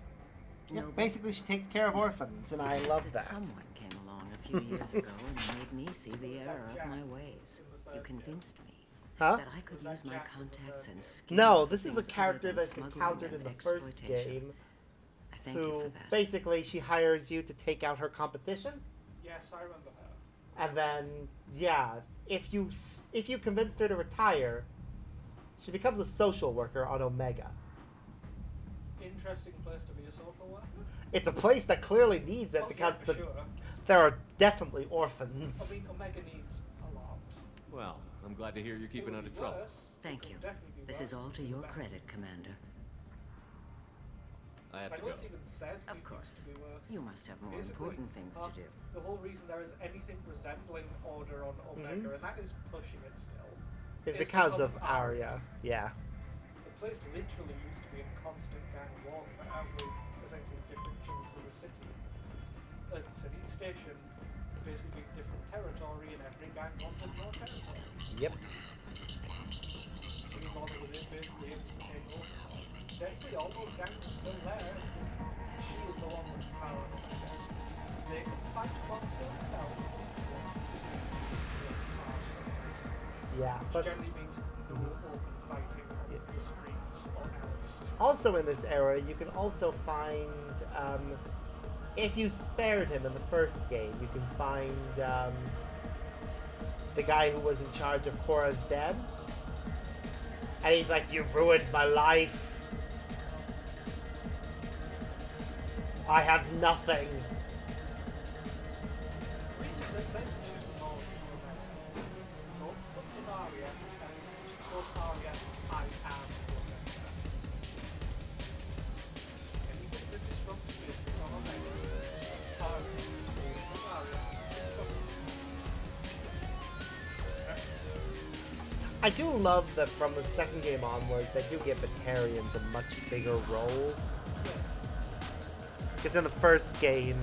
Yeah, basically she takes care of orphans, and I love that.
Someone came along a few years ago and made me see the error of my ways. You convinced me that I could use my contacts and skills.
No, this is a character that's encountered in the first game.
I thank you for that.
Basically she hires you to take out her competition.
Yes, I remember her.
And then, yeah, if you convinced her to retire, she becomes a social worker on Omega.
Interesting place to be a social worker.
It's a place that clearly needs it because there are definitely orphans.
I mean, Omega needs a lot.
Well, I'm glad to hear you're keeping out of trouble.
Thank you. This is all to your credit, Commander.
I have to go.
Of course. You must have more important things to do.
The whole reason there is anything resembling order on Omega, and that is pushing it still,
is because of Arya. Yeah.
The place literally used to be in constant gang warfare with essentially different chunks of the city. A city station basically different territory, and every gang wanted more territory.
Yep.
Any model was in basically able to take over. Technically, all those gangs are still there. She is the one with power. They can fight amongst themselves.
Yeah, but
generally means no open fighting on the streets or else.
Also in this era, you can also find, if you spared him in the first game, you can find the guy who was in charge of Korra's den. And he's like, you ruined my life. I have nothing. I do love that from the second game onwards, they do give Batarians a much bigger role. Because in the first game,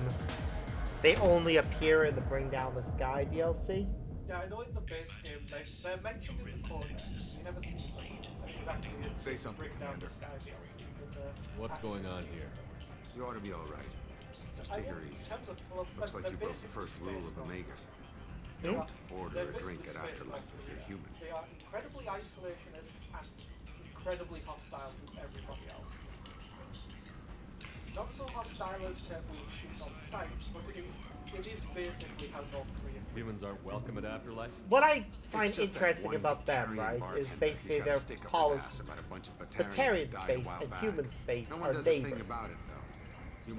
they only appear in the Bring Down the Sky DLC.
Yeah, I know in the base game, they're mentioned in the code. You never see exactly.
Say something, Commander.
What's going on here?
You ought to be all right. Just take her easy. Looks like you broke the first rule of Omega. Don't order a drink at Afterlife if you're human.
They are incredibly isolationist and incredibly hostile to everybody else. Not so hostile as to we shoot on sight, but it is basically how North Korea.
Humans aren't welcome at Afterlife?
What I find interesting about them, right, is basically their Batarian space and human space are neighbors.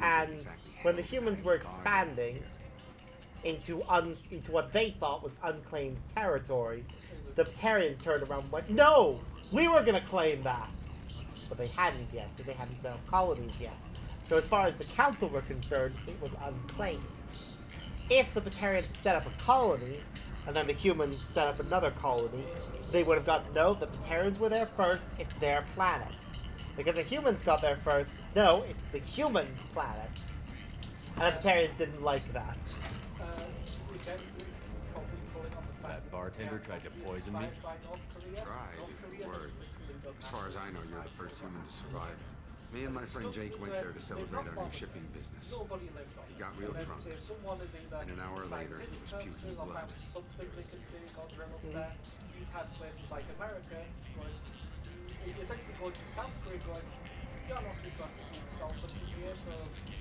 And when the humans were expanding into what they thought was unclaimed territory, the Batarians turned around and went, no! We were going to claim that! But they hadn't yet, because they hadn't set up colonies yet. So as far as the Council were concerned, it was unclaimed. If the Batarians set up a colony, and then the humans set up another colony, they would have got, no, the Batarians were there first, it's their planet. Because the humans got there first, no, it's the humans' planet. And the Batarians didn't like that.
That bartender tried to poison me?
Tried isn't a word. As far as I know, you're the first human to survive. Me and my friend Jake went there to celebrate our new shipping business. He got real drunk, and an hour later he was puking blood.
You've had places like America, where essentially going to South Korea going, you're not too trusted to install something here for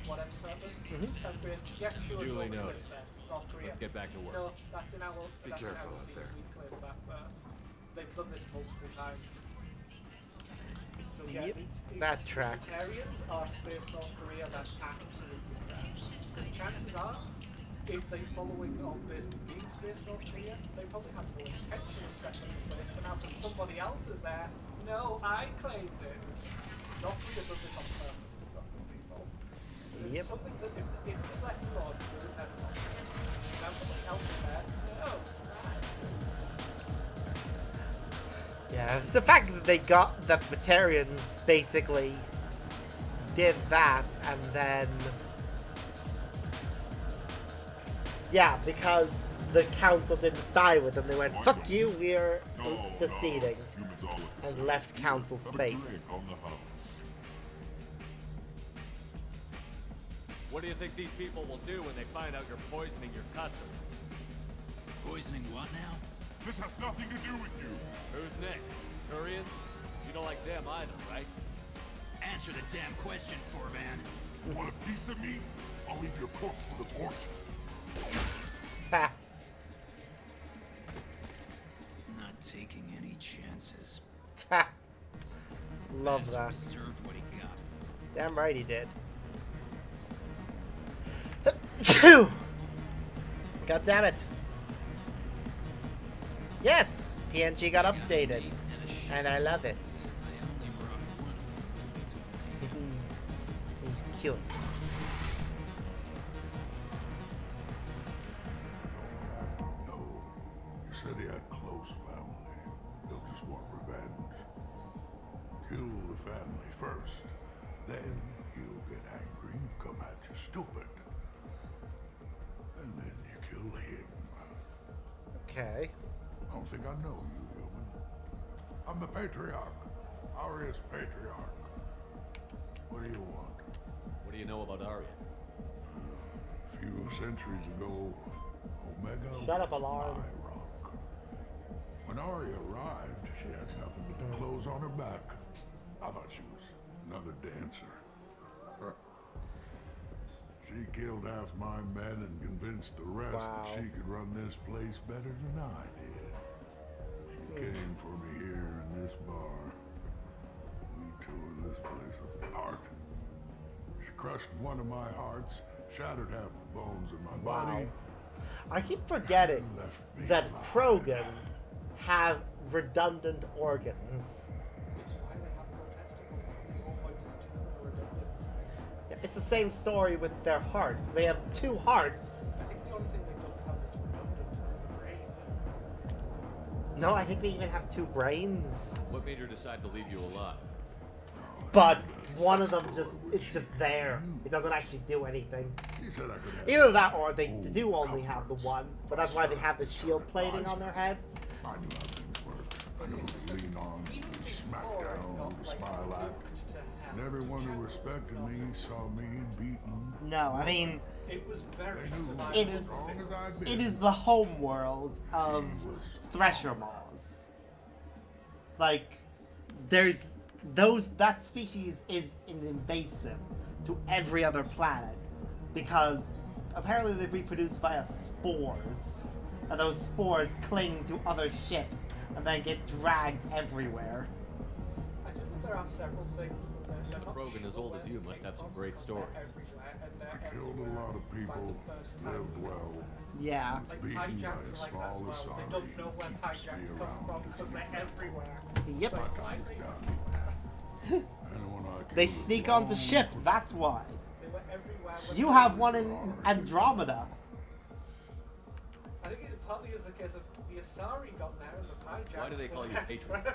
whatever purpose. South Korea, yeah, sure,
Duly
nobody
noted.
lives there. North Korea,
Let's get back to work.
No, that's in our.
Be careful out there.
We cleared that first. They've done this multiple times. So yeah,
Yep, that tracks.
Batarians are space North Korea that absolutely trash. The chances are, if they following on basically being space North Korea, they probably have no intention of setting up space, but now that somebody else is there, no, I claimed it. North Korea does this on purpose to fuck with people.
Yep.
Something that if it was left alone, it would have never done. Now somebody else is there, no.
Yeah, it's the fact that they got the Batarians basically did that, and then yeah, because the council didn't side with them. They went, fuck you, we're seceding. And left council space.
What do you think these people will do when they find out you're poisoning your customers?
Poisoning what now?
This has nothing to do with you.
Who's next? Turians? You don't like them either, right?
Answer the damn question, Forban.
Want a piece of me? I'll leave your corpse for the porch.
Ha.
Not taking any chances.
Ha. Love that.
Deserved what he got.
Damn right he did. God damn it. Yes! PNG got updated. And I love it. He's cute.
No. You said he had close family. They'll just want revenge. Kill the family first. Then he'll get angry and come at you stupid. And then you kill him.
Okay.
I don't think I know you, human. I'm the Patriarch. Aria's Patriarch. What do you want?
What do you know about Aria?
A few centuries ago, Omega
Shut up,
was
Alarm.
my rock. When Aria arrived, she had nothing but the clothes on her back. I thought she was another dancer. She killed half my men and convinced the rest that she could run this place better than I did. She came for me here in this bar. We tore this place apart. She crushed one of my hearts, shattered half the bones in my body.
I keep forgetting that Krogan have redundant organs. It's the same story with their hearts. They have two hearts.
I think the only thing they don't have that's redundant is the brain.
No, I think they even have two brains.
What made her decide to leave you alive?
But one of them it's just there. It doesn't actually do anything. Either that or they do only have the one. But that's why they have the shield plating on their head.
I knew how things worked. I knew who to lean on, who to smack down, who to smile at. And everyone who respected me saw me beaten.
No, I mean,
it was very
it is the home world of Thresher Maws. Like, there's that species is an invasive to every other planet because apparently they reproduce via spores, and those spores cling to other ships and then get dragged everywhere.
I think there are several things.
Krogan as old as you must have some great stories.
I killed a lot of people, lived well.
Yeah.
Was beaten by a small Asari
They don't know where hijacks come from because they're everywhere.
Yep.
My time was done. Anyone I killed
They sneak onto ships, that's why.
They were everywhere.
You have one in Andromeda.
I think it partly is a case of the Asari got there and the hijacks.
Why do they call you Patriot?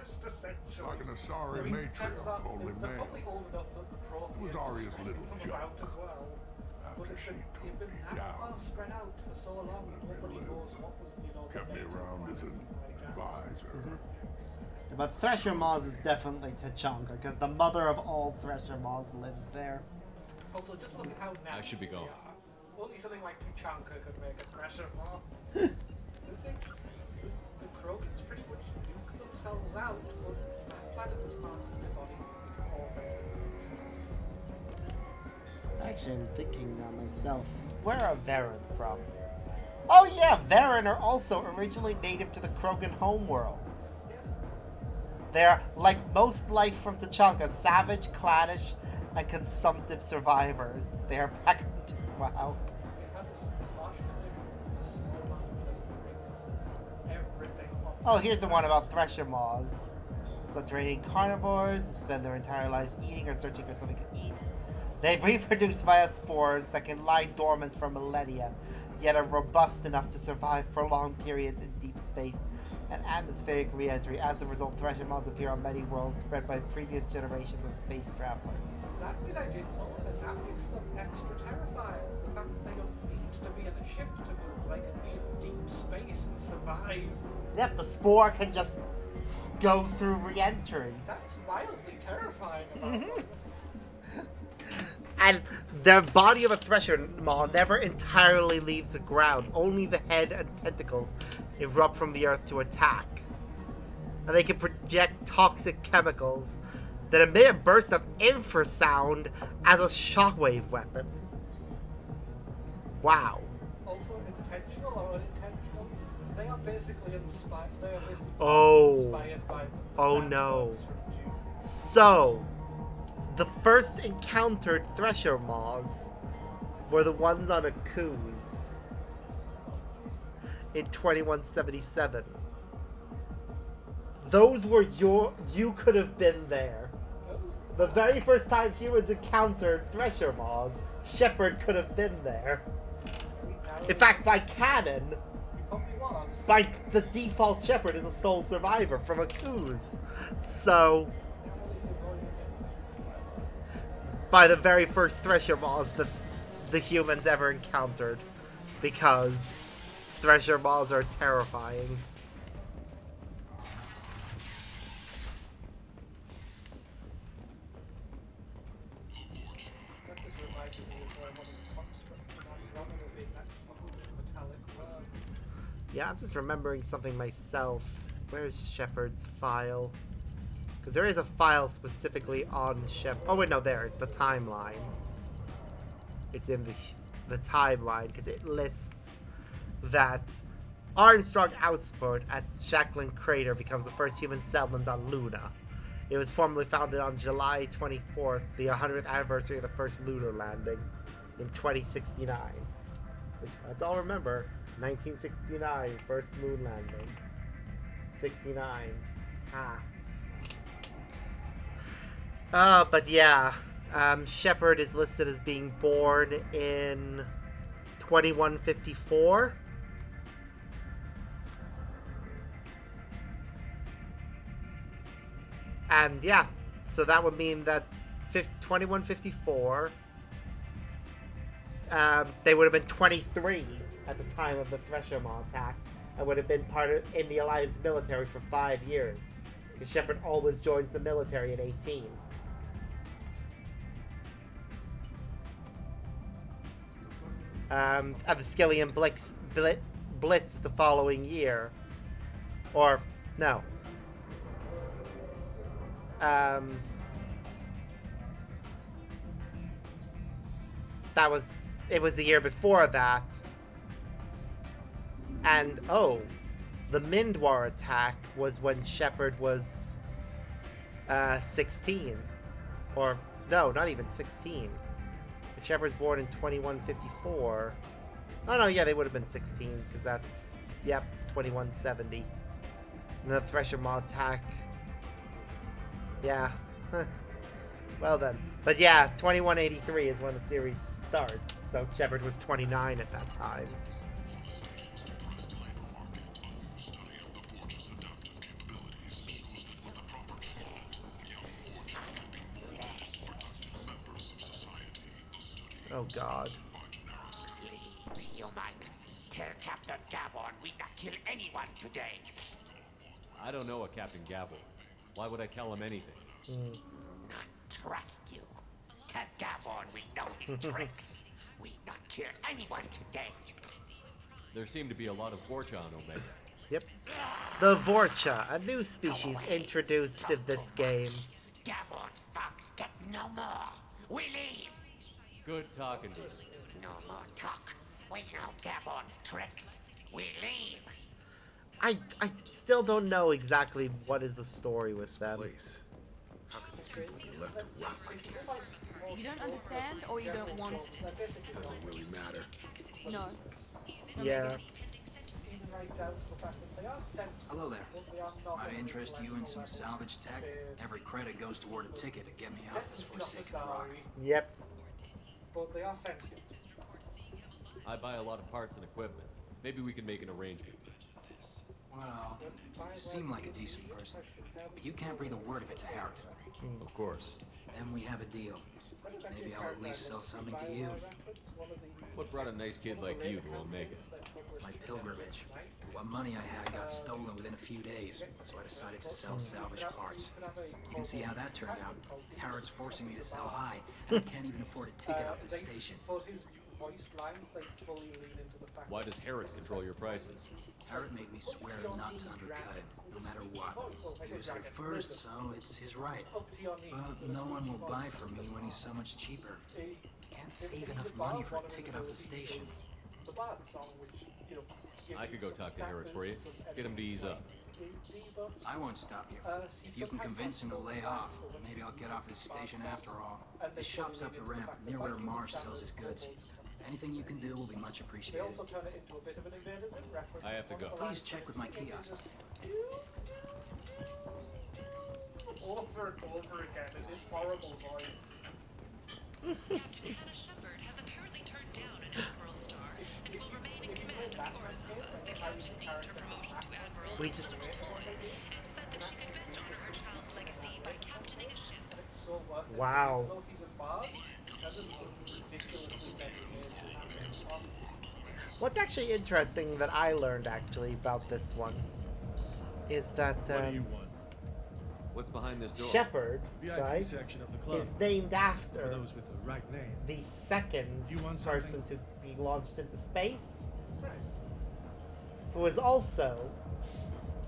It's like an Asari matriarch, only male. It was Aria's little job. After she took me down,
spread out for so long, nobody knows what was,
kept me around as an advisor.
But Thresher Maws is definitely Tachanka, because the mother of all Thresher Maws lives there.
Also, just look at how
I should be going.
Only something like Tuchanka could make a Thresher Maw. The Krogans pretty much nuke themselves out, but that planet was hard to live on before they themselves.
Actually, I'm thinking now myself, where are Varen from? Oh yeah, Varen are also originally native to the Krogan homeworld. They're, like most life from Tachanka, savage, clannish, and consumptive survivors. They are pragmatic. Wow. Oh, here's the one about Thresher Maws. Subterranean carnivores spend their entire lives eating or searching for something to eat. They reproduce via spores that can lie dormant for millennia, yet are robust enough to survive prolonged periods in deep space and atmospheric re-entry. As a result, Thresher moths appear on many worlds spread by previous generations of space travelers.
That bit I didn't know, and that makes them extra terrifying. The fact that they don't need to be in a ship to move, they can be in deep space and survive.
Yep, the spore can just go through re-entry.
That's wildly terrifying about them.
And the body of a Thresher Maw never entirely leaves the ground. Only the head and tentacles erupt from the earth to attack. And they can project toxic chemicals that emit a burst of infrasound as a shockwave weapon. Wow.
Also intentional or unintentional, they are basically inspired. They are basically inspired by the
oh no. So, the first encountered Thresher Maws were the ones on Akuz in 2177. Those were you could have been there. The very first time humans encountered Thresher Maws, Shepard could have been there. In fact, by canon, by the default, Shepard is a sole survivor from Akuz. So, by the very first Thresher Maws the humans ever encountered, because Thresher Maws are terrifying. Yeah, I'm just remembering something myself. Where's Shepard's file? Because there is a file specifically on Shepard. Oh wait, no, there. It's the timeline. It's in the timeline because it lists that Armstrong Outpost at Shackland Crater becomes the first human settlement on Luna. It was formally founded on July 24th, the 100th anniversary of the first lunar landing in 2069. Which, let's all remember, 1969, first moon landing. 69. But yeah, Shepard is listed as being born in 2154. And yeah, so that would mean that 2154, they would have been 23 at the time of the Thresher Maw attack, and would have been in the Alliance military for 5 years. Because Shepard always joins the military at 18. And the Skillian Blitz the following year. Or, no. It was the year before that. And, oh, the Mindwar attack was when Shepard was 16. Or, no, not even 16. If Shepard's born in 2154... Oh, no, yeah, they would have been 16, because that's, yep, 2170. And the Thresher Maw attack... Yeah. Well then. But yeah, 2183 is when the series starts, so Shepard was 29 at that time. Oh god.
Human, tell Captain Gavon we not kill anyone today.
I don't know a Captain Gavon. Why would I tell him anything?
Not trust you. Tell Gavon we know his tricks. We not kill anyone today.
There seem to be a lot of Vorcha on Omega.
Yep. The Vorcha, a new species introduced in this game.
Gavon's thugs get no more. We leave.
Good talking to you.
No more talk. We know Gavon's tricks. We leave.
I still don't know exactly what is the story with them.
How can these people be left to rot like this?
You don't understand, or you don't want to?
Doesn't really matter.
No.
Yeah.
Hello there. Might interest you in some salvage tech. Every credit goes toward a ticket to get me off this forsaken rock.
Yep.
But they are sentient.
I buy a lot of parts and equipment. Maybe we can make an arrangement.
Well, you seem like a decent person, but you can't breathe a word of it to Harrod.
Of course.
Then we have a deal. Maybe I'll at least sell something to you.
What brought a nice kid like you to Omega?
My pilgrimage. What money I had got stolen within a few days, so I decided to sell salvage parts. You can see how that turned out. Harrod's forcing me to sell high, and I can't even afford a ticket off the station.
Why does Harrod control your prices?
Harrod made me swear not to undercut it, no matter what. He was here first, so it's his right. But no one will buy from me when he's so much cheaper. I can't save enough money for a ticket off the station.
I could go talk to Harrod for you. Get him to ease up.
I won't stop you. If you can convince him to lay off, maybe I'll get off this station after all. His shop's up the ramp, near where Marsh sells his goods. Anything you can do will be much appreciated.
I have to go.
Please check with my kiosks.
Over and over again in this horrible voice.
Captain Hannah Shepard has apparently turned down an Admiral star and will remain in command of the Orizaba. The captain deemed her promotion to Admiral a suitable ploy and said that she could best honor her child's legacy by captaining a ship.
Wow. What's actually interesting that I learned actually about this one is that
What's behind this door?
Shepard,
VIP
right,
section of the club.
is named after
For those with the right name.
the second person to be launched into space, who was also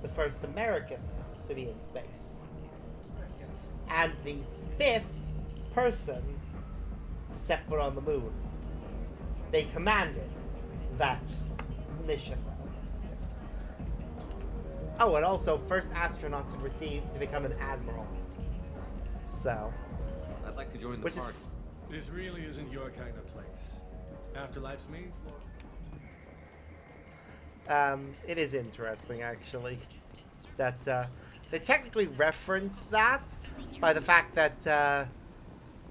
the first American to be in space, and the 5th person to set foot on the moon. They commanded that mission. Oh, and also first astronaut to become an admiral. So,
I'd like to join the
which
party.
This really isn't your kind of place. Afterlife's me?
It is interesting actually that they technically reference that by the fact that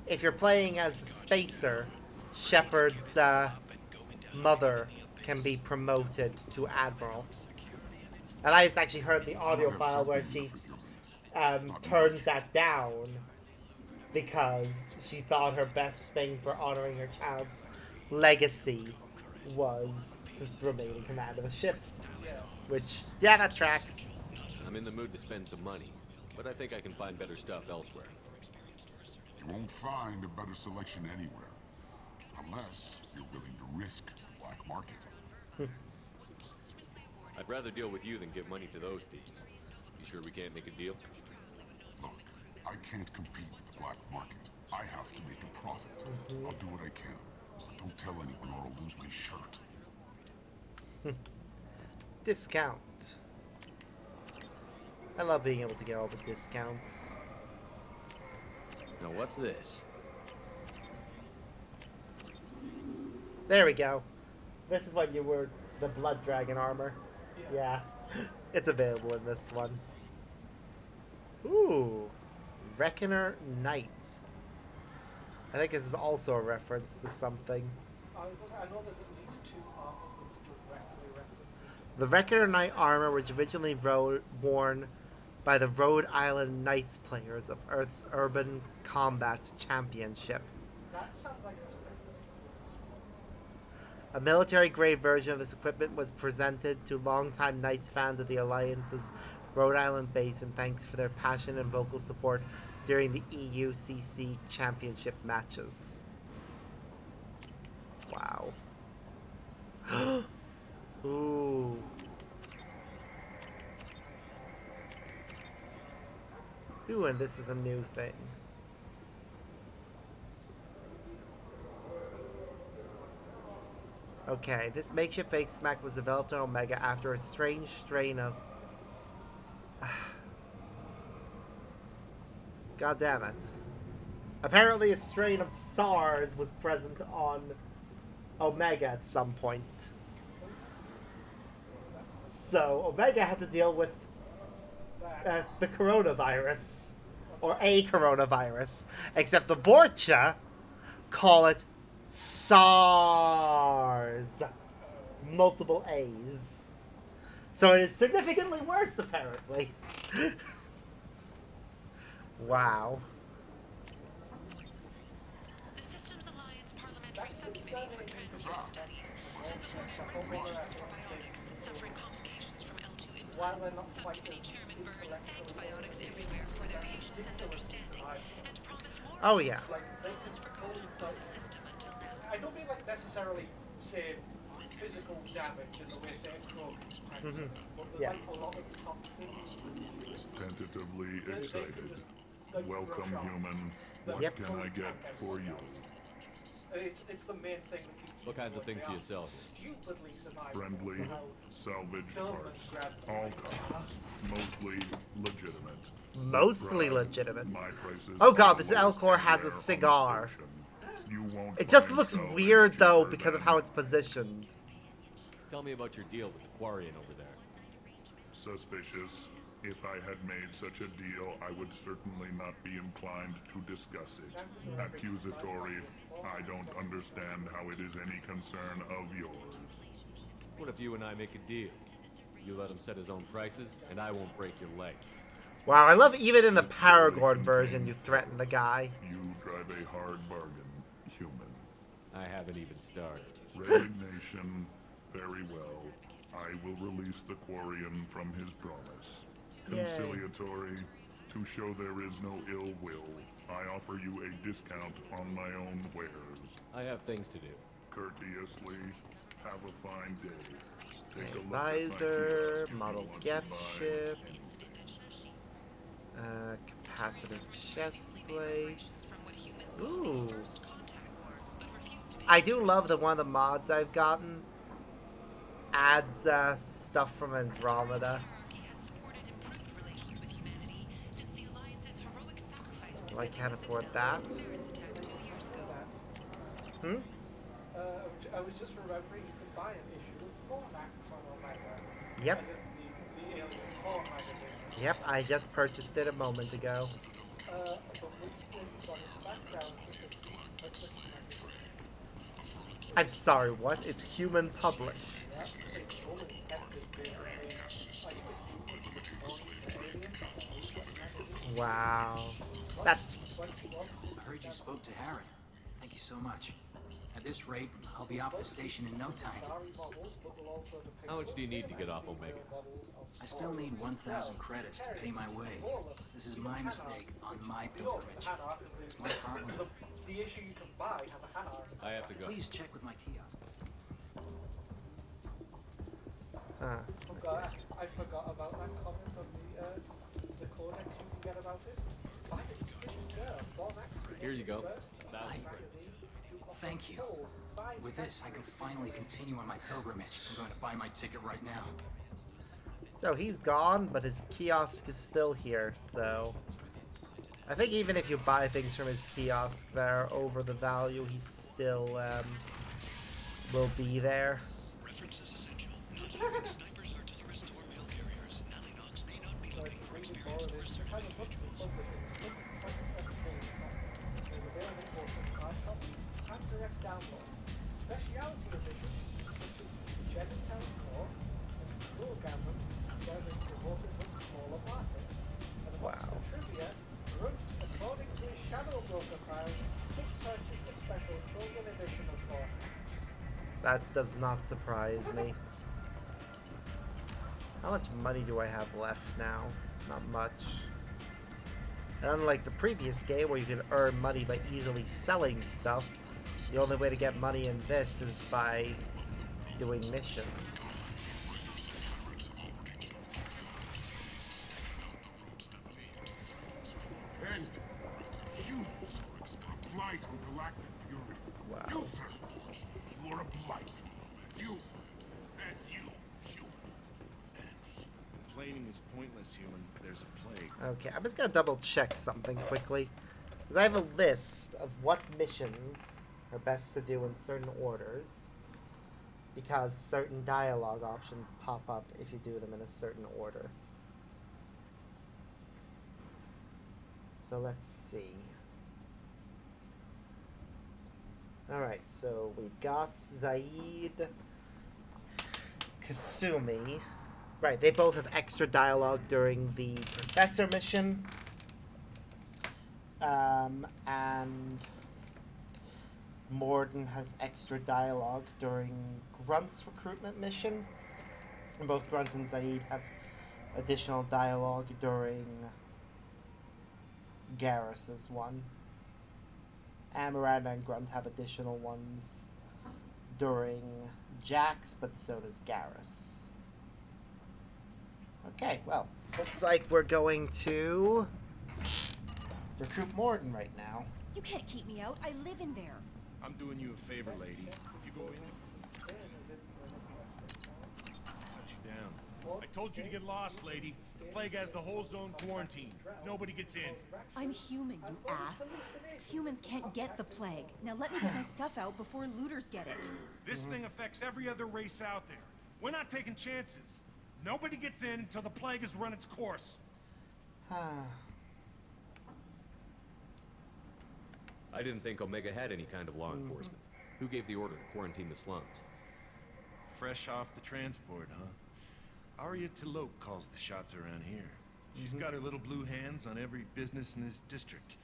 if you're playing as a spacer, Shepard's mother can be promoted to admiral. And I just actually heard the audio file where she turns that down because she thought her best thing for honoring her child's legacy was to remain in command of a ship. Which, yeah, that tracks.
I'm in the mood to spend some money, but I think I can find better stuff elsewhere.
You won't find a better selection anywhere, unless you're willing to risk the black market.
I'd rather deal with you than give money to those thieves. You sure we can't make a deal?
Look, I can't compete with the black market. I have to make a profit. I'll do what I can. But don't tell anyone or I'll lose my shirt.
Discount. I love being able to get all the discounts.
Now what's this?
There we go. This is what you were, the Blood Dragon armor. Yeah. It's available in this one. Ooh. Reckoner Knight. I think this is also a reference to something.
I know there's at least 2 armors that's directly referenced.
The Reckoner Knight armor was originally worn by the Rhode Island Knights players of Earth's Urban Combat Championship.
That sounds like it's a reference.
A military-grade version of this equipment was presented to longtime Knights fans of the Alliance's Rhode Island base, and thanks for their passion and vocal support during the EUCC Championship matches. Wow. Ooh. Ooh, and this is a new thing. Okay, this makeshift fake smack was developed on Omega after a strange strain of... God damn it. Apparently a strain of SARS was present on Omega at some point. So Omega had to deal with the coronavirus. Or a coronavirus. Except the Vorcha call it SARS. Multiple A's. So it is significantly worse, apparently. Wow.
The Systems Alliance Parliamentary Subcommittee for Transhuman Studies has afforded recommendations for biotics suffering complications from L2 implants. Subcommittee Chairman Burns thanked biotics everywhere for their patience and understanding, and promised more those for coding on the system until now.
I don't mean like necessarily say physical damage in the way say but there's like a lot of toxins.
Tentatively excited. Welcome, human. What can I get for you?
It's the main thing that keeps.
What kinds of things do you sell?
Stupidly survive.
Friendly, salvage parts. All kinds. Mostly legitimate.
Mostly legitimate.
My prices
Oh god, this Elcor has a cigar. It just looks weird though because of how it's positioned.
Tell me about your deal with the Quarian over there.
Suspicious. If I had made such a deal, I would certainly not be inclined to discuss it. Accusatory. I don't understand how it is any concern of yours.
What if you and I make a deal? You let him set his own prices, and I won't break your leg.
Wow, I love even in the Paragorn version you threaten the guy.
You drive a hard bargain, human.
I haven't even started.
Resignation. Very well. I will release the Quarian from his promise. Conciliatory. To show there is no ill will, I offer you a discount on my own wares.
I have things to do.
Courteously. Have a fine day. Take a look
Visor,
at my
model
keys if you
gift
want to buy.
ship, capacitive chest plate. Ooh. I do love that one of the mods I've gotten adds stuff from Andromeda. Well, I can't afford that.
I was just remembering you could buy an issue of Formax on Omega.
Yep.
The Alien Core magazine.
Yep, I just purchased it a moment ago.
But this is on its background.
I'm sorry, what? It's human published. Wow. That.
I heard you spoke to Harry. Thank you so much. At this rate, I'll be off the station in no time.
How much do you need to get off Omega?
I still need 1,000 credits to pay my way. This is my mistake on my pilgrimage. It's my partner.
The issue you can buy has a hand art.
I have to go.
Please check with my kiosk.
Huh.
Oh god, I forgot about that comment on the codex you can get about it. Buy it,
Here you go.
Thank you. With this, I can finally continue on my pilgrimage. I'm going to buy my ticket right now.
So he's gone, but his kiosk is still here, so... I think even if you buy things from his kiosk there over the value, he still will be there.
References essential. Snipers, artillerists, or mail carriers. Alinox may not be looking for experienced or certified individuals.
Direct download. Specialty editions such as Genitown Core and Cool Gambit service devoted with smaller markets. And amongst the trivia, Grunt, according to his Shadow Broker file, just purchased a special Trojan edition of Formax.
That does not surprise me. How much money do I have left now? Not much. And unlike the previous game where you could earn money by easily selling stuff, the only way to get money in this is by doing missions.
And humans, a blight on galactic fury.
Wow.
You, sir, you are a blight. You, and you, human.
Complaining is pointless, human. There's a plague.
Okay, I'm just gonna double check something quickly. Because I have a list of what missions are best to do in certain orders. Because certain dialogue options pop up if you do them in a certain order. So let's see. Alright, so we've got Zaid, Kasumi. Right, they both have extra dialogue during the Professor mission. And Mordin has extra dialogue during Grunt's recruitment mission. And both Grunt and Zaid have additional dialogue during Garrus's one. And Miranda and Grunt have additional ones during Jack's, but so does Garrus. Okay, well, looks like we're going to recruit Mordin right now.
You can't keep me out. I live in there.
I'm doing you a favor, lady. If you go in... Shut you down. I told you to get lost, lady. The plague has the whole zone quarantined. Nobody gets in.
I'm human, you ass. Humans can't get the plague. Now let me get my stuff out before looters get it.
This thing affects every other race out there. We're not taking chances. Nobody gets in until the plague has run its course.
I didn't think Omega had any kind of law enforcement. Who gave the order to quarantine the slums?
Fresh off the transport, huh? Arya T'Loak calls the shots around here. She's got her little blue hands on every business in this district.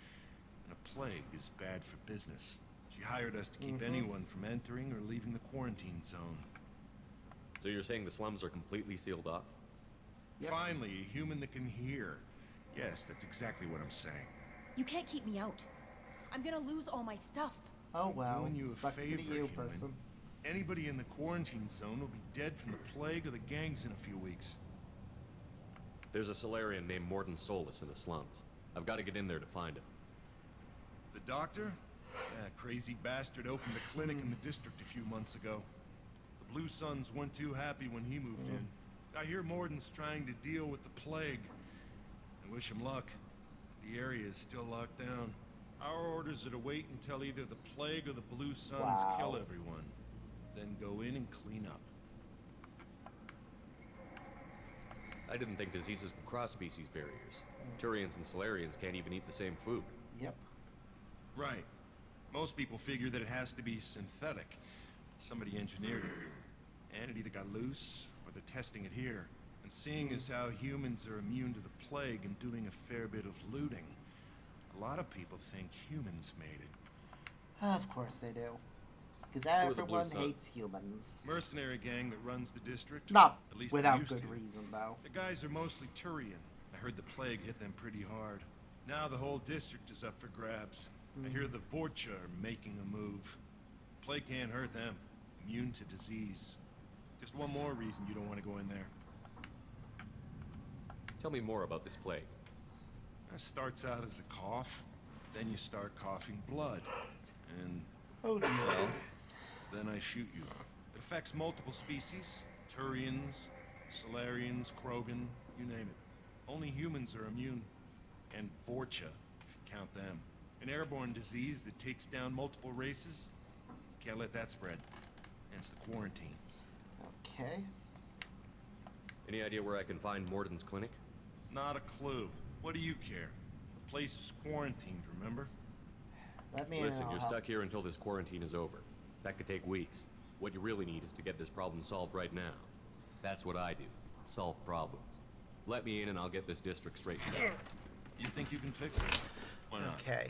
And a plague is bad for business. She hired us to keep anyone from entering or leaving the quarantine zone.
So you're saying the slums are completely sealed off?
Yep. Finally, a human that can hear. Yes, that's exactly what I'm saying.
You can't keep me out. I'm gonna lose all my stuff.
Oh well,
doing you a
sucks
favor,
to you,
human.
person.
Anybody in the quarantine zone will be dead from the plague or the gangs in a few weeks.
There's a Solarian named Mordin Solus in the slums. I've got to get in there to find him.
The doctor? Yeah, crazy bastard opened a clinic in the district a few months ago. The Blue Suns weren't too happy when he moved in. I hear Mordin's trying to deal with the plague. I wish him luck. The area is still locked down. Our orders are to wait until either the plague or the Blue Suns kill everyone. Then go in and clean up.
I didn't think diseases could cross species barriers. Turians and Solarians can't even eat the same food.
Yep.
Right. Most people figure that it has to be synthetic. Somebody engineered it. And it either got loose, or they're testing it here. And seeing as how humans are immune to the plague and doing a fair bit of looting, a lot of people think humans made it.
Of course they do. Because everyone hates humans.
Mercenary gang that runs the district.
Not
at least
without good reason, though.
The guys are mostly Turian. I heard the plague hit them pretty hard. Now the whole district is up for grabs. I hear the Vorcha are making a move. Plague can't hurt them. Immune to disease. Just one more reason you don't want to go in there.
Tell me more about this plague.
It starts out as a cough, then you start coughing blood, and
well,
then I shoot you. It affects multiple species: Turians, Solarians, Krogan, you name it. Only humans are immune, and Vorcha, if you count them. An airborne disease that takes down multiple races. Can't let that spread. Hence the quarantine.
Okay.
Any idea where I can find Mordin's clinic?
Not a clue. What do you care? The place is quarantined, remember?
Listen, you're stuck here until this quarantine is over. That could take weeks. What you really need is to get this problem solved right now. That's what I do. Solve problems. Let me in and I'll get this district straightened out.
You think you can fix this? Why not?
Okay.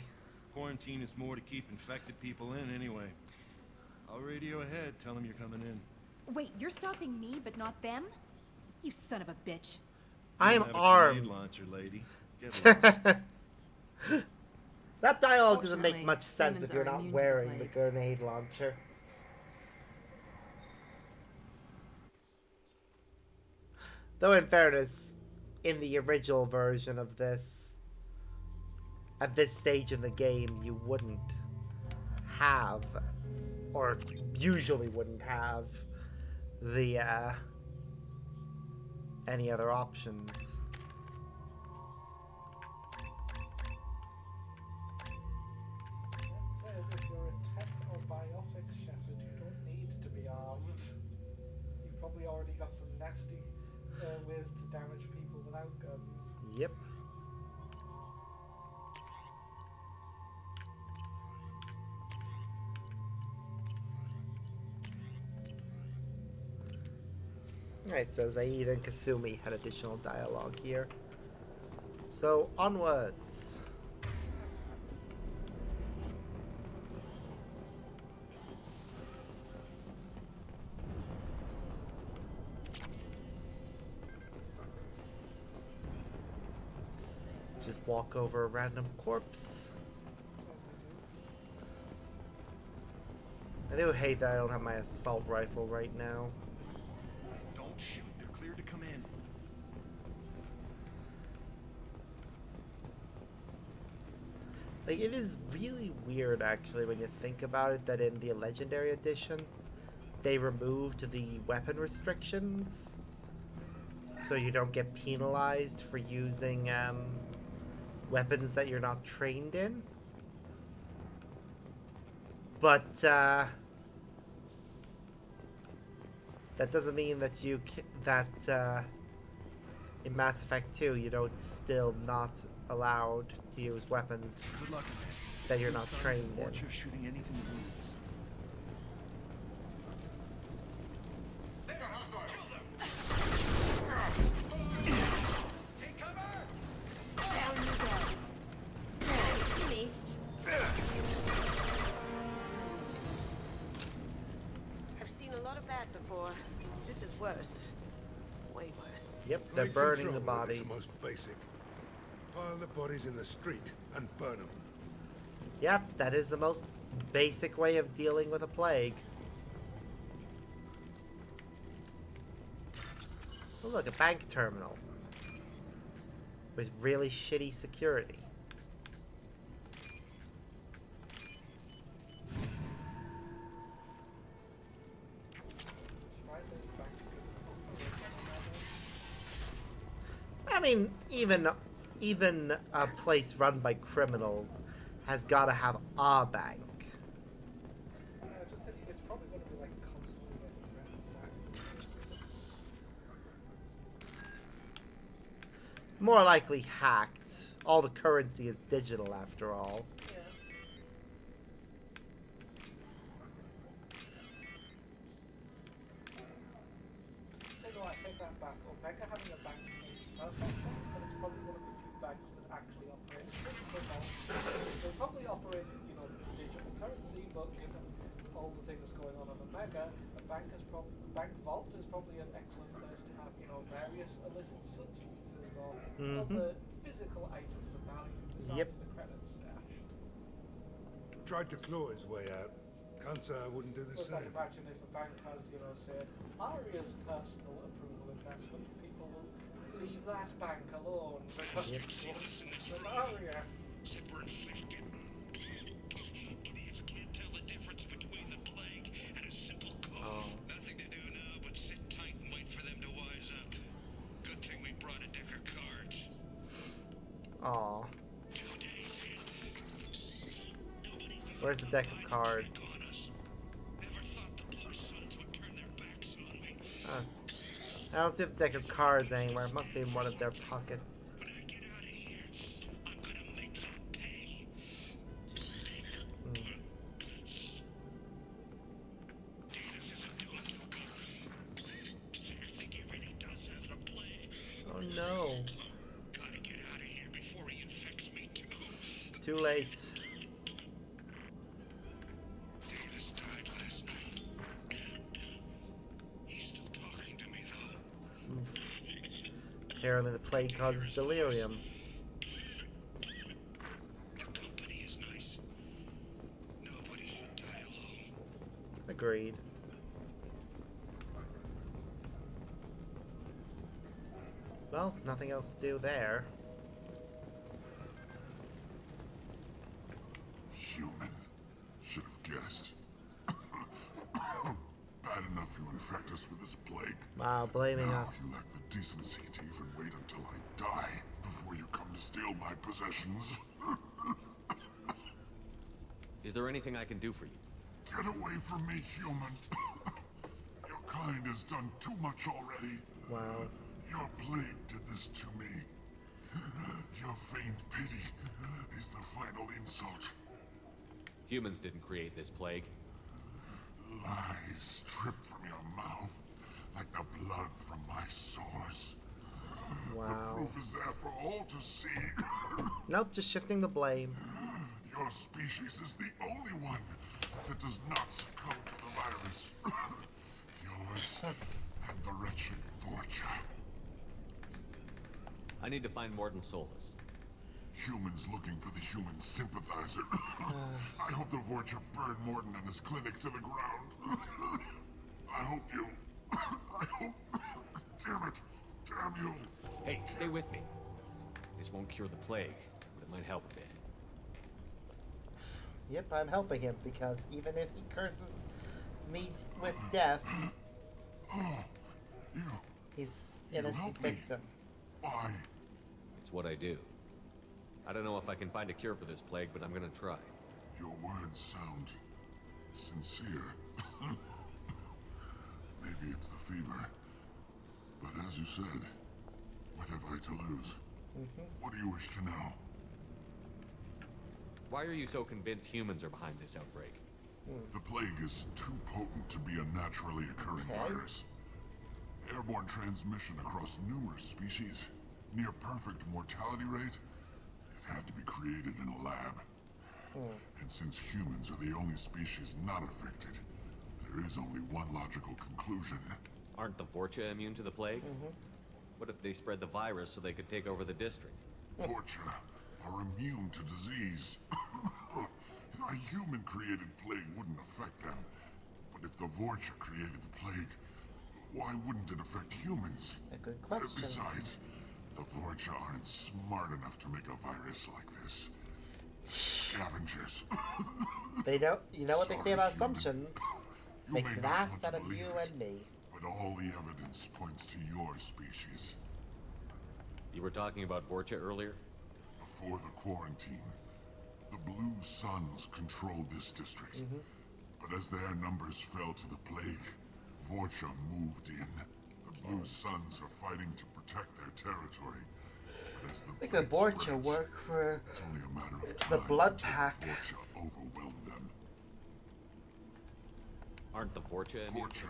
Quarantine is more to keep infected people in anyway. I'll radio ahead, tell them you're coming in.
Wait, you're stopping me, but not them? You son of a bitch.
I'm
Have a
armed.
grenade launcher, lady. Get lost.
That dialogue doesn't make much sense if you're not wearing the grenade launcher. Though in fairness, in the original version of this, at this stage in the game, you wouldn't have, or usually wouldn't have, the, any other options.
That said, if you're a tech or biotic shepherd, you don't need to be armed. You've probably already got some nasty ways to damage people without guns.
Yep. Alright, so Zaid and Kasumi had additional dialogue here. So, onwards. Just walk over a random corpse. I do hate that I don't have my assault rifle right now.
Don't shoot. They're cleared to come in.
Like, it is really weird, actually, when you think about it, that in the Legendary Edition, they removed the weapon restrictions, so you don't get penalized for using weapons that you're not trained in. But that doesn't mean that in Mass Effect 2 you don't still not allowed to use weapons that you're not trained in.
Watch you shooting anything that moves.
Take cover!
Down you go. See me. I've seen a lot of that before. This is worse. Way worse.
Yep, they're burning the bodies.
It's the most basic. Pile the bodies in the street and burn them.
Yep, that is the most basic way of dealing with a plague. Oh look, a bank terminal. With really shitty security. I mean, even a place run by criminals has got to have a bank.
I just think it's probably going to be like constantly getting ransacked.
More likely hacked. All the currency is digital after all.
Yeah. No, I take that back. Omega having a bank makes perfect sense, and it's probably one of the few banks that actually operates. They probably operate, you know, digital currency, but given all the things going on Omega, a bank vault is probably an excellent place to have, you know, various illicit substances or other physical items of value besides the credit stash.
Tried to claw his way out. Can't say I wouldn't do the
But
same.
like, imagine if a bank has, you know, say, Aria's personal approval investment, people will leave that bank alone because it's with Aria.
Idiots can't tell the difference between the plague and a simple cough. Nothing to do now but sit tight and wait for them to wise up. Good thing we brought a deck of cards.
Aw. Where's the deck of cards? I don't see the deck of cards anywhere. It must be in one of their pockets. Oh no. Too late. Apparently the plague causes delirium.
Company is nice. Nobody should die alone.
Agreed. Well, nothing else to do there.
Human. Should have guessed. Bad enough you infect us with this plague.
Wow, blaming
now
us.
You lack the decency to even wait until I die before you come to steal my possessions.
Is there anything I can do for you?
Get away from me, human. Your kind has done too much already.
Wow.
Your plague did this to me. Your feigned pity is the final insult.
Humans didn't create this plague.
Lies drip from your mouth. like the blood from my sores.
Wow.
The proof is there for all to see.
Nope, just shifting the blame.
Your species is the only one that does not succumb to the virus. Yours and the wretched Vorcha.
I need to find Mordin Solus.
Humans looking for the human sympathizer. I hope the Vorcha burned Mordin and his clinic to the ground. I hope you... I hope... Damn it. Damn you.
Hey, stay with me. This won't cure the plague, but it might help a bit.
Yep, I'm helping him because even if he curses me with death, he's innocent victim.
Why?
It's what I do. I don't know if I can find a cure for this plague, but I'm gonna try.
Your words sound sincere. Maybe it's the fever. But as you said, what have I to lose? What do you wish to know?
Why are you so convinced humans are behind this outbreak?
The plague is too potent to be a naturally occurring virus. Airborne transmission across numerous species, near perfect mortality rate. It had to be created in a lab. And since humans are the only species not affected, there is only one logical conclusion.
Aren't the Vorcha immune to the plague? What if they spread the virus so they could take over the district?
Vorcha are immune to disease. A human-created plague wouldn't affect them. But if the Vorcha created the plague, why wouldn't it affect humans?
A good question.
Besides, the Vorcha aren't smart enough to make a virus like this. Scavengers.
They don't. You know what they say about assumptions?
You
Makes
may
an
not
ass
want
out
to
of
believe
you
it,
and me.
But all the evidence points to your species.
You were talking about Vorcha earlier?
Before the quarantine, the Blue Suns controlled this district. But as their numbers fell to the plague, Vorcha moved in. The Blue Suns are fighting to protect their territory. But as
I think the Vorcha work for
it's only a matter of time
the Blood
until
Pack.
Vorcha overwhelm them.
Aren't the Vorcha immune?
Vorcha.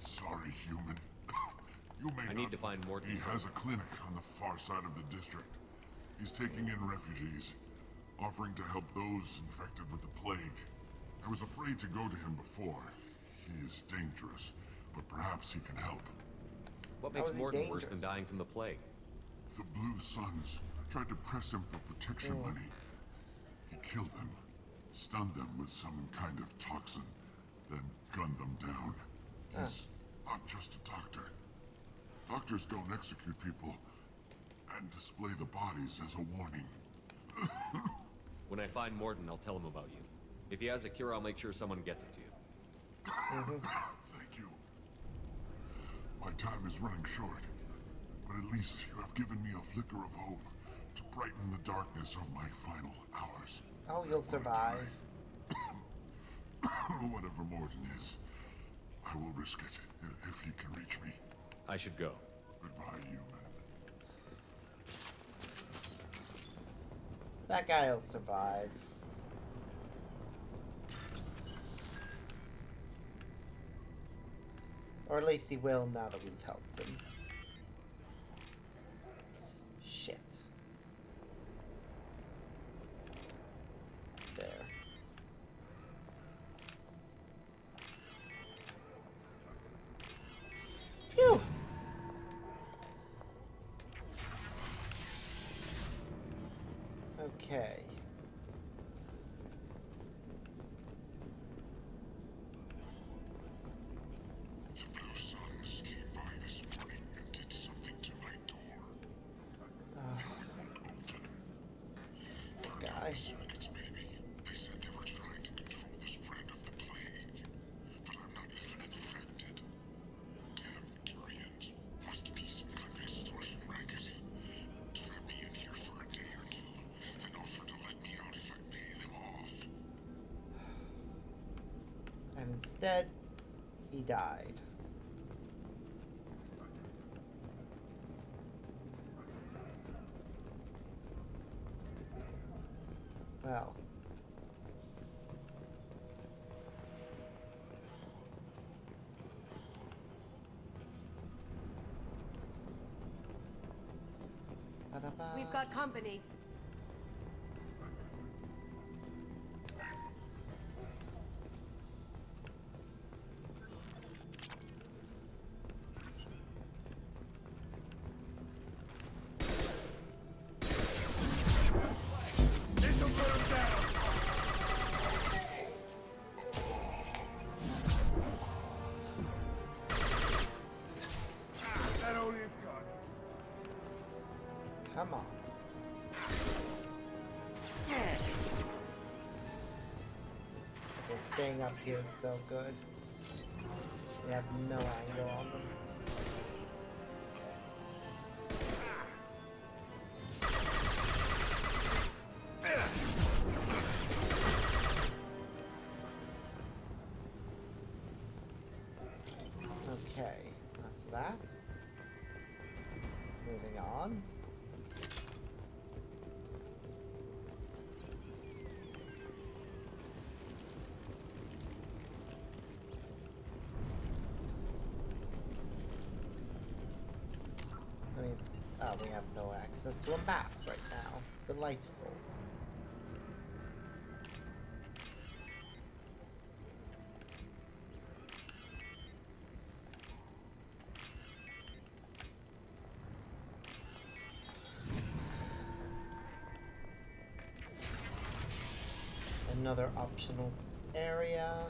Sorry, human. You may
I need to find Mordin
He has
Solus.
a clinic on the far side of the district. He's taking in refugees, offering to help those infected with the plague. I was afraid to go to him before. He is dangerous, but perhaps he can help.
What makes Mordin worse than dying from the plague?
The Blue Suns tried to press him for protection money. He killed them, stunned them with some kind of toxin, then gunned them down. He's not just a doctor. Doctors don't execute people and display the bodies as a warning.
When I find Mordin, I'll tell him about you. If he has a cure, I'll make sure someone gets it to you.
Thank you. My time is running short, but at least you have given me a flicker of hope to brighten the darkness of my final hours.
Oh, you'll survive.
Whatever Mordin is, I will risk it if he can reach me.
I should go.
Goodbye, human.
That guy will survive. Or at least he will now that we've helped him. Shit. There. Phew! Okay.
The Blue Suns came by this morning and did something to my door.
Guy.
Circuits, maybe. They said they were trying to control the spread of the plague, but I'm not even infected. Damn Turians. Must be some kind of extortion racket. Trap me in here for a day or two, then offer to let me out if I pay them off.
And instead, he died. Well.
We've got company.
Come on. Okay, staying up here is still good. We have no angle on them. Okay, that's that. Moving on. We have no access to a map right now. Delightful. Another optional area.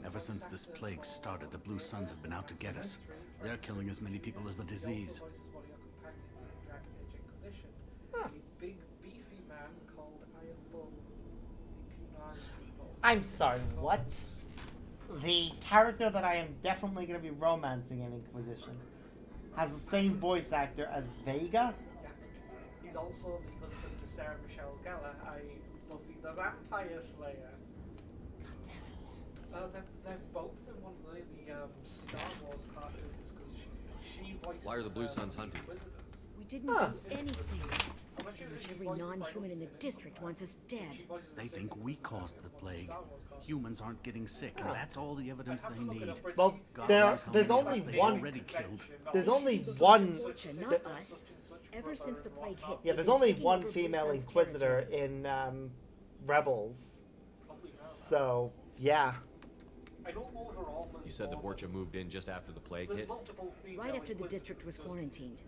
Ever since this plague started, the Blue Suns have been out to get us. They're killing as many people as the disease.
Huh.
Big beefy man called Iron Bull.
I'm sorry, what? The character that I am definitely going to be romancing in Inquisition has the same voice actor as Vega?
Yeah. He's also the husband to Sarah Michelle Gellar, i.e. Buffy the Vampire Slayer. They're both in one of the Star Wars cartoons because she voiced.
Why are the Blue Suns hunting?
We didn't do anything. Pretty much every non-human in the district wants us dead.
They think we caused the plague. Humans aren't getting sick, and that's all the evidence they need.
Well, there's only one. There's only one.
Not us. Ever since the plague hit.
Yeah, there's only one female Inquisitor in Rebels. So yeah.
You said the Vorcha moved in just after the plague hit?
Right after the district was quarantined.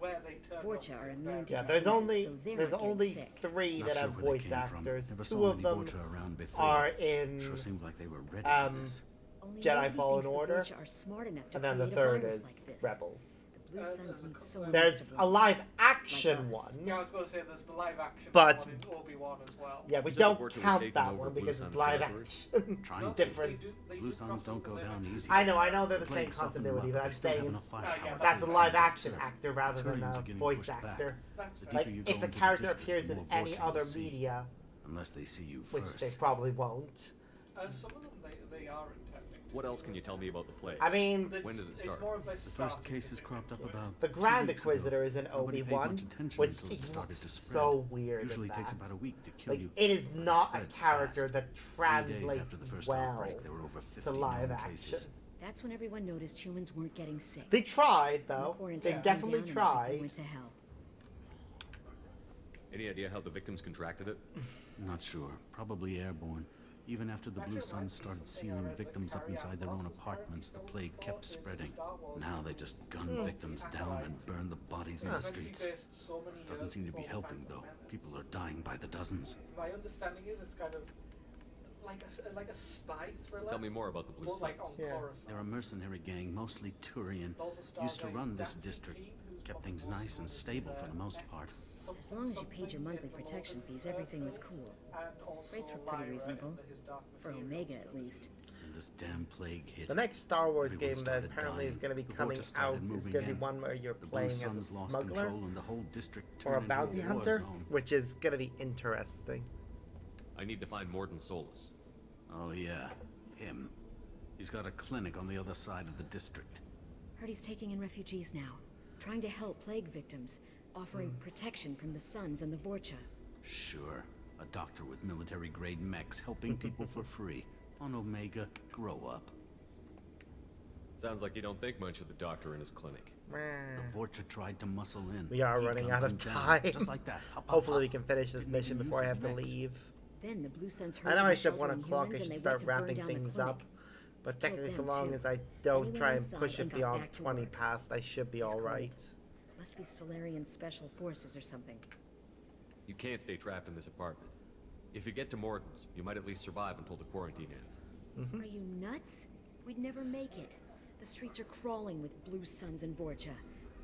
Vorcha are immune to
diseases, there's
so
only
sick.
3
Not
that
sure
have
where they
voice
came
actors.
from. Never
2
saw
of
any
them
Vorcha around before.
are in
Sure seemed like they were ready for this.
Jedi Fallen Order, and then the 3rd is Rebels.
The Blue Suns need someone
There's a live action one.
Yeah, I was going to say there's the live action
but
one in Obi-Wan as well.
Yeah, we don't count that one because it's live action. It's different.
Blue Suns don't go down easy.
I know they're the same continuity, but I'm saying that's a live action actor rather than a voice actor. Like, if the character appears in any other media,
unless they see you
which
first.
they probably won't.
Some of them they are intending.
What else can you tell me about the plague?
I mean,
when did it start?
The first cases cropped up about
the Grand
2 weeks
Inquisitor
ago.
is in
Nobody paid
Obi-Wan,
much attention
which
until it
is
started to spread.
so weird.
Usually
in
takes
that.
about a week to kill
Like,
you.
it is
but
not a
spreads
character
fast.
that
3 days
translates
after the first
well
outbreak, there were over 50
to live
known
action.
cases.
That's when everyone noticed humans weren't getting sick.
They tried,
When the
though.
quarantine
They
came
definitely
down and
tried.
everything went to hell.
Any idea how the victims contracted it?
Not sure. Probably airborne. Even after the Blue Suns started sealing victims up inside their own apartments, the plague kept spreading. Now they just gun victims down and burn the bodies in the streets. Doesn't seem to be helping, though. People are dying by the dozens.
My understanding is it's kind of like a spy thriller.
Tell me more about the Blue Suns.
Like
They're a mercenary gang, mostly Turian. Used to run this district. Kept things nice and stable for the most part.
As long as you paid your monthly protection fees, everything was cool. Rates were pretty reasonable. For Omega, at least.
And this damn plague hit.
The next Star Wars
Everyone
game that
started
apparently is
dying.
going to be
The
coming
Vorcha started
out is
moving
going to be
in.
one where you're
The
playing
Blue
as
Suns
a
lost
smuggler
control and the whole district
or a
turned into
bounty
war
hunter,
zone.
which is going to be interesting.
I need to find Mordin Solus.
Oh yeah, him. He's got a clinic on the other side of the district.
Heard he's taking in refugees now.
trying to help plague victims, offering protection from the Suns and the Vorcha.
Sure. A doctor with military-grade mechs helping people for free. On Omega, grow up.
Sounds like you don't think much of the doctor in his clinic.
The Vorcha tried to muscle in.
We are running out of time.
Just like that.
Hopefully we can finish this mission before I have to leave.
Then the Blue Suns heard
I know
of
I
the
said
shelter
1
and
o'clock
humans,
I
and
should
they
start
went to burn
wrapping
down the
things
clinic.
up. But technically, so
them,
long
too.
as I don't
Anyone
try and
inside
push it
and got
beyond
back to
20
work.
past, I should be
He's
alright.
cold. Must be Solarian Special Forces or something.
You can't stay trapped in this apartment. If you get to Morton's, you might at least survive until the quarantine ends.
Are you nuts? We'd never make it. The streets are crawling with Blue Suns and Vorcha.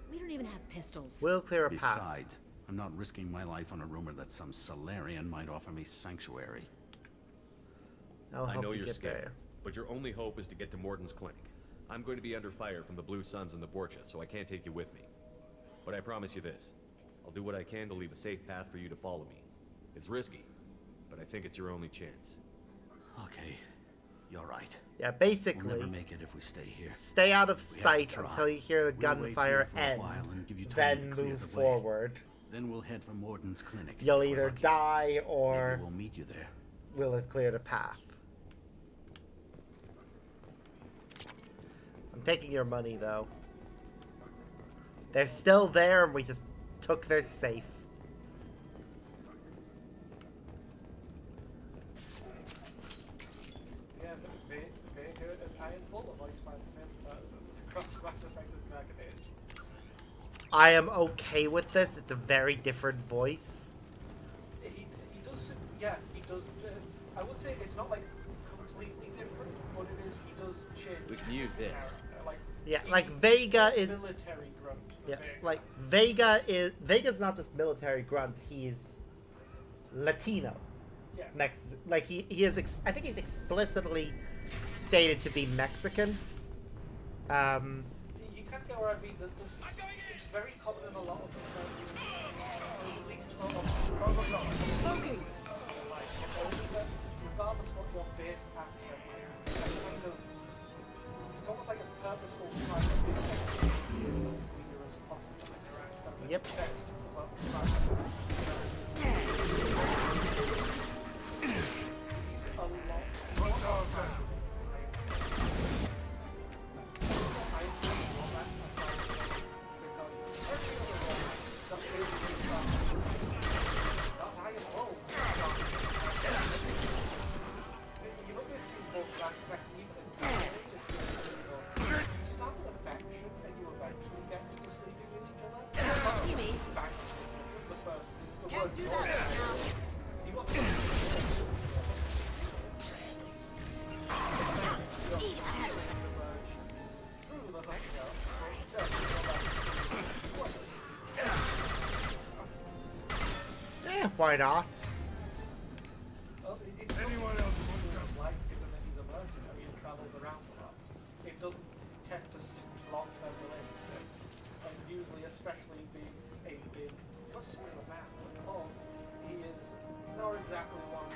We don't even have pistols.
We'll clear a path.
Besides, I'm not risking my life on a rumor that some Solarian might offer me sanctuary.
I know you're scared, but your only hope is to get to Morton's clinic. I'm going to be under fire from the Blue Suns and the Vorcha, so I can't take you with me. But I promise you this. I'll do what I can to leave a safe path for you to follow me. It's risky, but I think it's your only chance.
Okay, you're right.
Yeah, basically,
We'll never make it if we stay here.
Stay out of
We have to
sight
try.
until you hear the
We'll wait
gunfire
here for a
end,
while and give you time
then
to clear
move
the way.
forward.
Then we'll head for Morton's clinic.
You'll
If we're
either
lucky.
die or
Maybe we'll meet you there.
we'll have cleared a path. I'm taking your money, though. They're still there, and we just took their safe.
Yeah, Vega and Iron Bull are voiced by the same person across Mass Effect and Dragon Age.
I am okay with this. It's a very different voice.
He does, yeah, he does. I would say it's not like completely different, but it is. He does change.
We can use this.
Yeah, like Vega is.
Military grunt.
Yeah, like Vega's not just military grunt. He's Latino.
Yeah.
Like he is. I think he's explicitly stated to be Mexican.
You can get where I mean. It's very common in a lot of the at least
Smoking.
Regardless of what your base accent is, kind of, it's almost like a purposeful trying to be as clear as possible in your accent.
Yep. Why not?
Well, anyone else would like, given that he's a mercenary and travels around a lot. It doesn't tend to suit long-term relationships, and usually, especially being a big, muscular man with horns, he is not exactly one.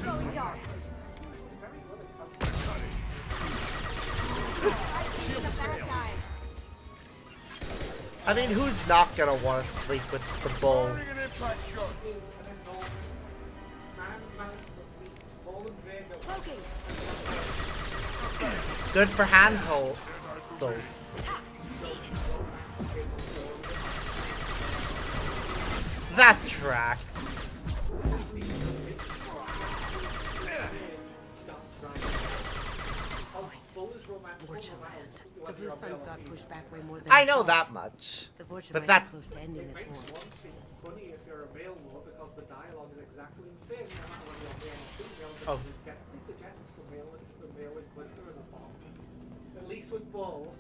Going dark.
Very good at
I see the bad guys.
I mean, who's not gonna want to sleep with the bull? Good for handholds. That tracks.
Vorcha land. The Blue Suns got pushed back way more than
I know that much.
The Vorcha
But
might
that
be close to ending this war.
funny if you're a male lord because the dialogue is exactly the same no matter whether you're male or female.
Oh.
It definitely suggests the male Inquisitor is a bomb. At least with Bull.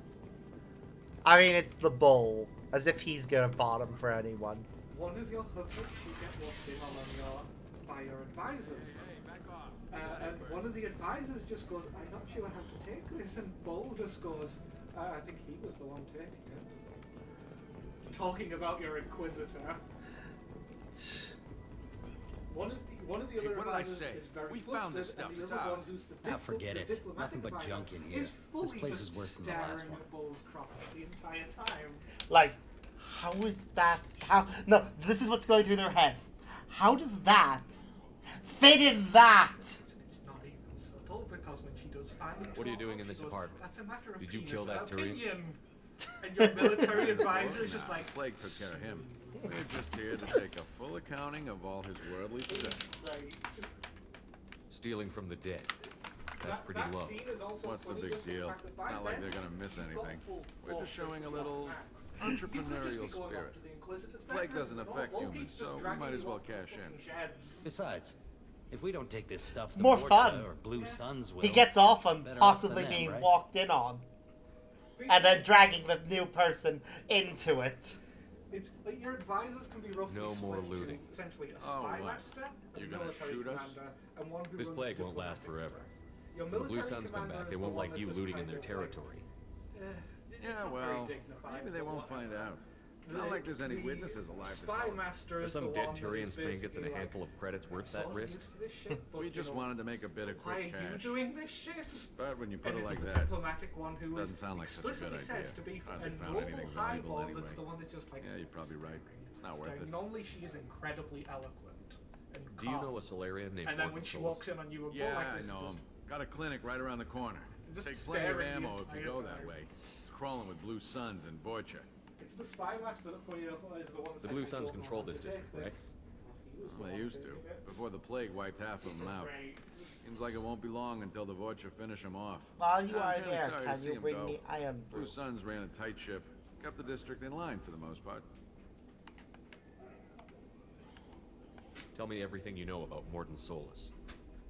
I mean, it's the bull. As if he's gonna bottom for anyone.
One of your hookers you get walked in on by your advisors. And one of the advisors just goes, I'm not sure how to take this, and Bull just goes, I think he was the one taking Talking about your Inquisitor. One one of the other
What did I
advisors
say?
is very
We found this
flustered,
stuff.
and
It's
the other one
ours.
who's the
Ah,
diplo-
forget
the
it.
diplomatic
Nothing but
advisor
junk in here.
is
This
fully
place
just
is worse than the last
staring
one.
at Bull's crotch the entire time.
Like, how is that? How? No, this is what's going through their head. How does that fit in that?
It's not even subtle because when she does finally
What are you
talk,
doing in
she
this
goes,
apartment?
That's a matter of
Did you
penis
kill that Turian?
opinion. And your military advisor is just
Nah,
like,
Plague took care of him. We're just here to take a full accounting of all his worldly possessions.
right.
Stealing from the dead. That's pretty
That
low.
scene is also
What's the
funny
big
just for the
deal?
fact that
It's
by
not like
then,
they're gonna miss
she's got
anything.
full
We're just
force
showing a
of
little
Black Man. You could just be
entrepreneurial
going
spirit.
up to the Inquisitor's
Plague
bedroom,
doesn't
and
affect
Loki's
humans,
just
so we
dragging
might as
you
well
up to
cash in.
fucking sheds.
Besides, if we don't take this stuff, the
More
Vorcha
fun.
or Blue Suns will.
He gets off on
Better off
possibly
than them,
being
right?
walked in on, and then dragging the new person into it.
It's like your advisors can be roughly
No more
split to
looting.
essentially a
Oh,
spy
what?
master, a
You're gonna
military
shoot us?
commander, and one who
This
runs
plague
the
won't last
diplomatic
forever.
service. Your
When the Blue
military
Suns come
commander
back,
is
they
the
won't
one
like
that's
you
just
looting in
kind
their
of like,
territory.
it's
Yeah,
not
well,
very dignified,
maybe they
but
won't find
whatever.
out. It's not like there's any
The
witnesses alive to
spy
tell.
master
Or
is
some
the
dead
one that
Turian
is
strain gets in a
basically
handful of credits worth
like,
that
"Sort of
risk.
used to this shit, but,
We
you
just
know,
wanted to make a bit of
why
quick
are you
cash.
doing this shit?
But when you put
And
it
it's
like
the
that,
diplomatic one who
doesn't
is
sound like such a good
explicitly said
idea.
to be
Hardly
a
found
noble
anything valuable
highball
anyway.
that's the one that's just like
Yeah, you're probably right. It's not worth it.
Normally she is incredibly eloquent and
Do you
calm.
know a Solarian named
And then
Morton
when she
Solus?
walks in on you, a
Yeah,
like
I
this,
know
just,
him. Got a clinic right around the corner.
Just
Take plenty of
staring the
ammo if you
entire
go that
time.
way. It's crawling with Blue Suns and Vorcha.
It's the spy master that, funny enough, is the one that's
The
like,
Blue
I
Suns
don't know
control
how to
this
take
district, right?
this. He was the
Well, they
one
used to,
doing it.
before the plague wiped half of them out.
Right.
Seems like it won't be long until the Vorcha finish them off.
While you
I'm
are
kinda
there,
sorry to
can
see
you
'em
bring
go.
me Iron
Blue
Brew?
Suns ran a tight ship, kept the district in line for the most part.
Tell me everything you know about Morton Solus.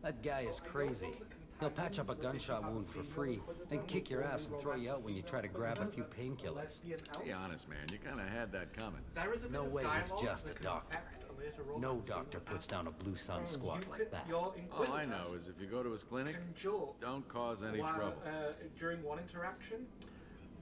That guy is crazy. He'll patch up a gunshot wound for free, then kick your ass and throw you out when you try to grab a few painkillers.
Be honest, man, you kind of had that coming.
There is a bit
No
of
way he's
dialogue
just
that
a
can
doctor.
affect a later
No
romance scene
doctor
with
puts
that.
down a Blue Sun squad like that.
Your
All I
Inquisitors
know is if you go to his clinic,
can joke
don't cause any
while,
trouble.
During one interaction,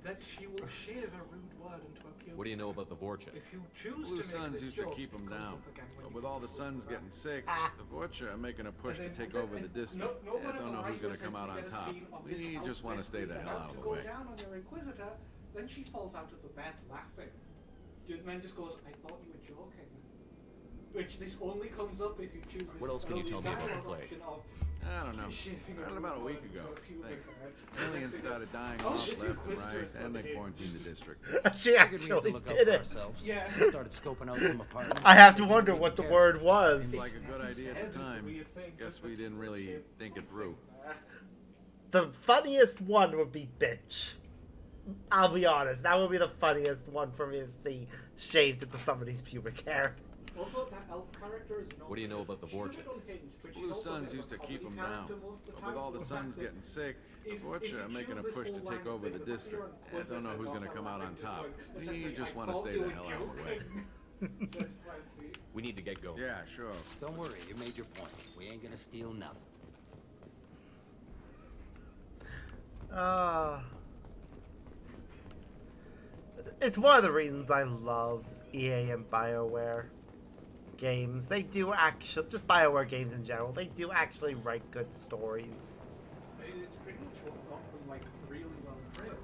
that she will shave a rude word into a pubic.
What do you know about the Vorcha?
If you choose
Blue
to make
Suns
this
used
joke,
to keep them
it comes
down,
up again when
but
you
with all the
talk
Suns
about
getting sick,
Ah.
the Vorcha are making a push to
And
take
then-
over the
and
district.
no
Yeah, don't know who's gonna come out on
get a
top.
scene of this
We just want to
outfit
stay the
being
hell
about
out of
to
the
go
way.
down on your Inquisitor, then she falls out of the bed laughing. And then just goes, I thought you were joking. Which this only comes up if you choose this
What else can you
early
tell me about the
dialogue
plague?
option of
I don't know.
shaving a
Read
rude
about a
word
week
into
ago.
a pubic
Hey,
hair.
aliens started dying
Oh,
off
this
left and
Inquisitor
right,
is
and they
gonna
quarantined the district.
She
Figured we had to
actually
look out
did
for
it.
ourselves.
Yeah.
Started scoping out some apartments.
I have to
Figured
wonder
we
what the
cared.
word was.
Seemed like a good idea at the time. Guess we didn't really think it through.
The funniest one would be bitch. I'll be honest, that would be the funniest one for me to see shaved into somebody's pubic hair.
Also, that elf character is not
What do you know about the
she's a
Vorcha?
bit unhinged, but she's
Blue
also a
Suns
bit of
used
a
to keep
comedy
them down,
character most of the
but
time,
with all the
so fact
Suns
that
getting sick, the
if
Vorcha
you
are making a
choose this
push to
whole
take
line
over
thing,
the
the fact that
district.
you're
I don't know who's
Inquisitor,
gonna come out on
not
top.
like,
We
essentially,
just
I
want to
thought
stay
you
the
were
hell out of the way.
joking.
We need to get going.
Yeah, sure.
Don't worry, you made your point. We ain't gonna steal nothing.
It's one of the reasons I love EA and BioWare games. They do actually, just BioWare games in general, they do actually write good stories.
It's pretty much what got them like really well praised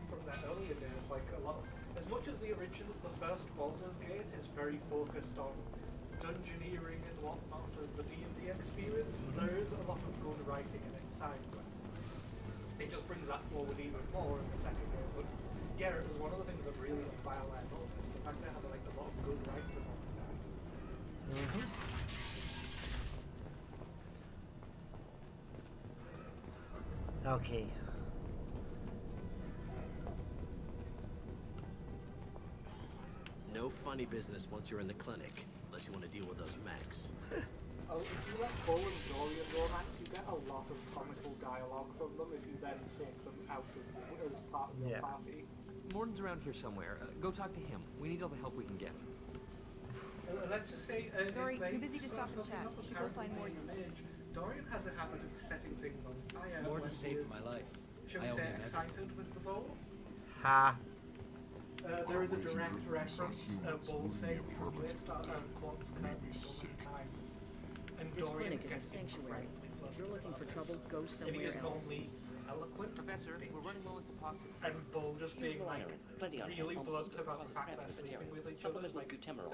from their earlier days. Like a lot, as much as the original, the first Baldur's Gate is very focused on dungeoneering and whatnot as the D&D experience, there is a lot of good writing in its side quests. It just brings that forward even more in the second game. But yeah, it was one of the things that really BioWare noticed. The fact they had like a lot of good writers on staff.
Okay.
No funny business once you're in the clinic, unless you want to deal with those mechs.
Oh, if you let Cole and Dorian romance, you get a lot of comical dialogue from them if you then take them out as part of your party.
Morton's around here somewhere. Go talk to him. We need all the help we can get.
Let's just say...
Sorry,
if they
too busy to stop and
start
chat.
looking up a
Should go find
character
Morton.
named Mage, Dorian has a habit of setting things on fire.
Morton
when he
saved
is,
my life.
Shall
I
we
owe
say
him everything.
excited with the bow?
Ha.
There is a direct reference, Bull saying corpse
This clinic is a sanctuary. If you're looking for trouble, go somewhere else.
Eloquent.
Professor, we're running low on epoxy.
And Bull just being like
Plenty on
really
hand.
blunt about the fact that sleeping with each other is like
butyramyl.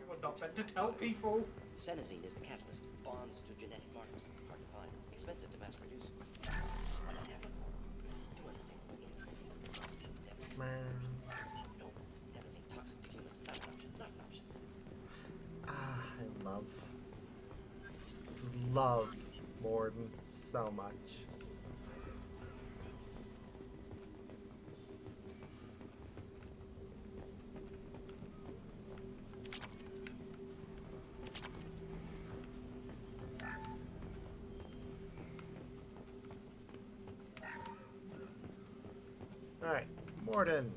we're not meant to tell people.
Senesine is the catalyst. Bonds to genetic markers. Hard to find. Expensive to mass produce.
I love Mordin so much. Alright, Mordin.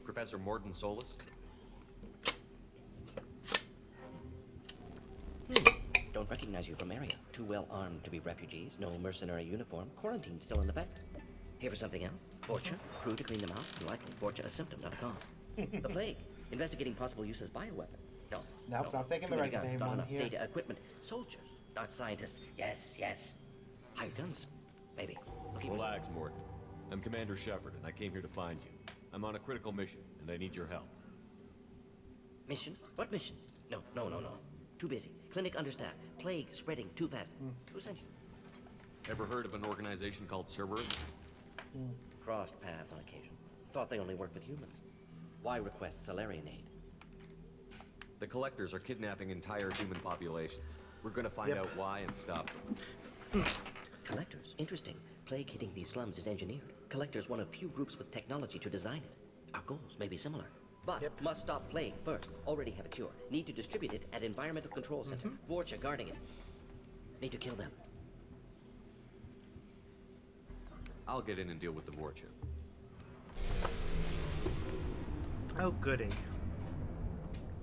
Professor Mordin Solus?
Don't recognize you from area. Too well armed to be refugees. No mercenary uniform. Quarantine still in effect. Here for something else? Vorcha? Crew to clean them out? Likely. Vorcha a symptom, not a cause. The plague. Investigating possible use as bioweapon. No.
Nope, not taking the
Too many
regular
guns,
name
not
on
enough
here.
data, equipment. Soldiers, not scientists. Yes, yes. Hired guns. Maybe. Looking for
Relax, Mordin. I'm Commander Shepard, and I came here to find you. I'm on a critical mission, and I need your help.
mission? What mission? No. Too busy. Clinic understaffed. Plague spreading too fast. Who sent you?
Ever heard of an organization called Cerberus?
Crossed paths on occasion. Thought they only worked with humans. Why request Salarian aid?
The Collectors are kidnapping entire human populations. We're gonna find out why and stop them.
Collectors? Interesting. Plague hitting these slums is engineered. Collectors one of few groups with technology to design it. Our goals may be similar. But must stop plague first. Already have a cure. Need to distribute it at Environmental Control Center. Vorcha guarding it. Need to kill them.
I'll get in and deal with the Vorcha.
Oh, goody.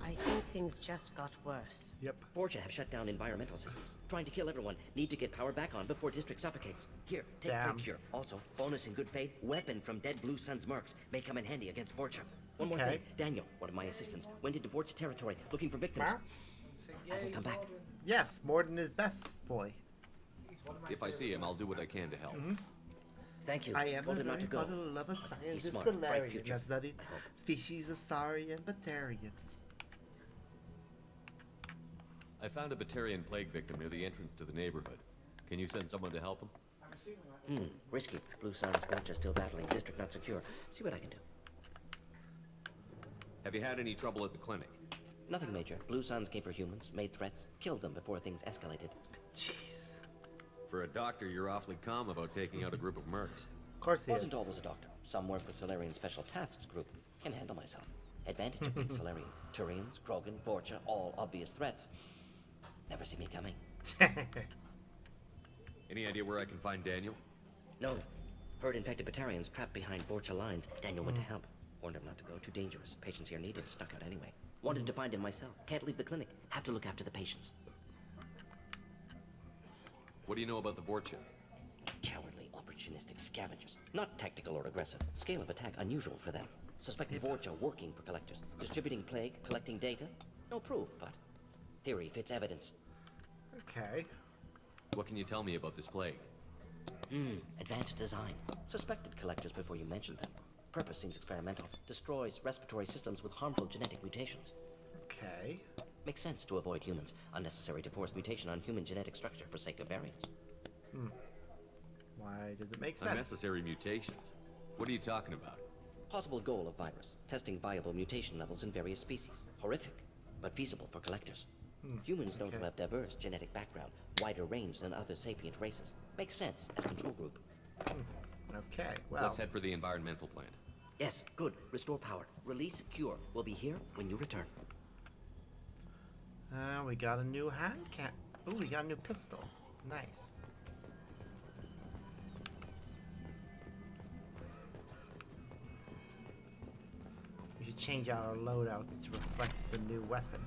I think things just got worse.
Yep.
Vorcha have shut down environmental systems. Trying to kill everyone. Need to get power back on before district suffocates. Here, take plague cure. Also, bonus in good faith, weapon from dead Blue Sun's mercs. May come in handy against Vorcha. One more thing. Daniel, one of my assistants, went into Vorcha territory looking for victims. Hasn't come back.
Yes, Mordin is best boy.
If I see him, I'll do what I can to help.
Thank you.
I am
Told
a
him not
very
to go.
bottle of a
He's
scientist,
smart, bright
Salarian.
future.
I've studied species of Saurian Batarian.
I found a Batarian plague victim near the entrance to the neighborhood. Can you send someone to help him?
Risky. Blue Sun's Vorcha still battling. District not secure. See what I can do.
Have you had any trouble at the clinic?
Nothing major. Blue Suns came for humans, made threats, killed them before things escalated.
Jeez.
For a doctor, you're awfully calm about taking out a group of mercs.
Of course he
Wasn't
is.
always a doctor. Some work with Salarian Special Tasks Group. Can handle myself. Advantage of being Salarian. Turians, Krogan, Vorcha, all obvious threats. Never see me coming.
Any idea where I can find Daniel?
No. Heard infected Batarians trapped behind Vorcha lines. Daniel went to help. Warned him not to go. Too dangerous. Patients here need him. Snuck out anyway. Wanted to find him myself. Can't leave the clinic. Have to look after the patients.
What do you know about the Vorcha?
Cowardly, opportunistic scavengers. Not tactical or aggressive. Scale of attack unusual for them. Suspected Vorcha working for Collectors. Distributing plague, collecting data. No proof, but theory fits evidence.
Okay.
What can you tell me about this plague?
Advanced design. Suspected Collectors before you mentioned them. Purpose seems experimental. Destroys respiratory systems with harmful genetic mutations.
Okay.
Makes sense to avoid humans. Unnecessary to force mutation on human genetic structure for sake of variance.
Why does it make sense?
Unnecessary mutations? What are you talking about?
Possible goal of virus. Testing viable mutation levels in various species. Horrific, but feasible for Collectors. Humans known to have diverse genetic background, wider range than other sapient races. Makes sense as control group.
Okay, well.
Let's head for the environmental plant.
Yes, good. Restore power. Release cure. We'll be here when you return.
We got a new hand cannon. Ooh, we got a new pistol. Nice. We should change out our loadouts to reflect the new weapon.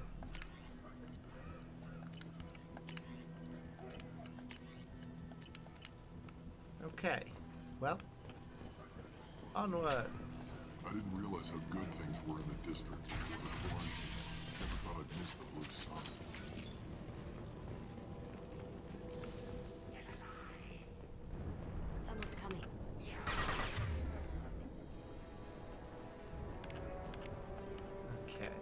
Okay, well, onwards.
I didn't realize how good things were in the district before the quarantine. Never thought I'd miss the Blue Sun.
Someone's coming.
Okay.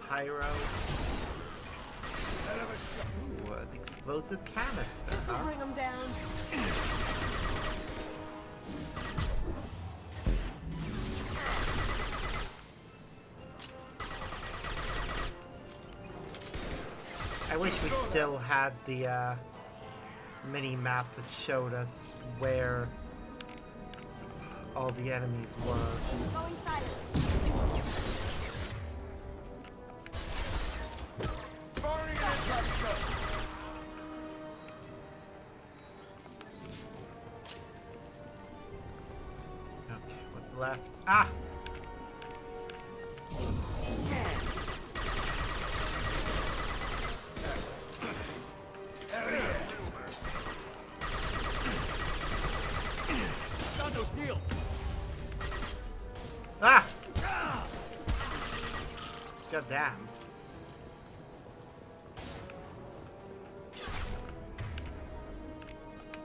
Pyro. Ooh, an explosive canister,
This'll
huh?
bring them down.
I wish we still had the mini map that showed us where all the enemies were.
Going silent.
Okay, what's left? Ah! Ah! God damn.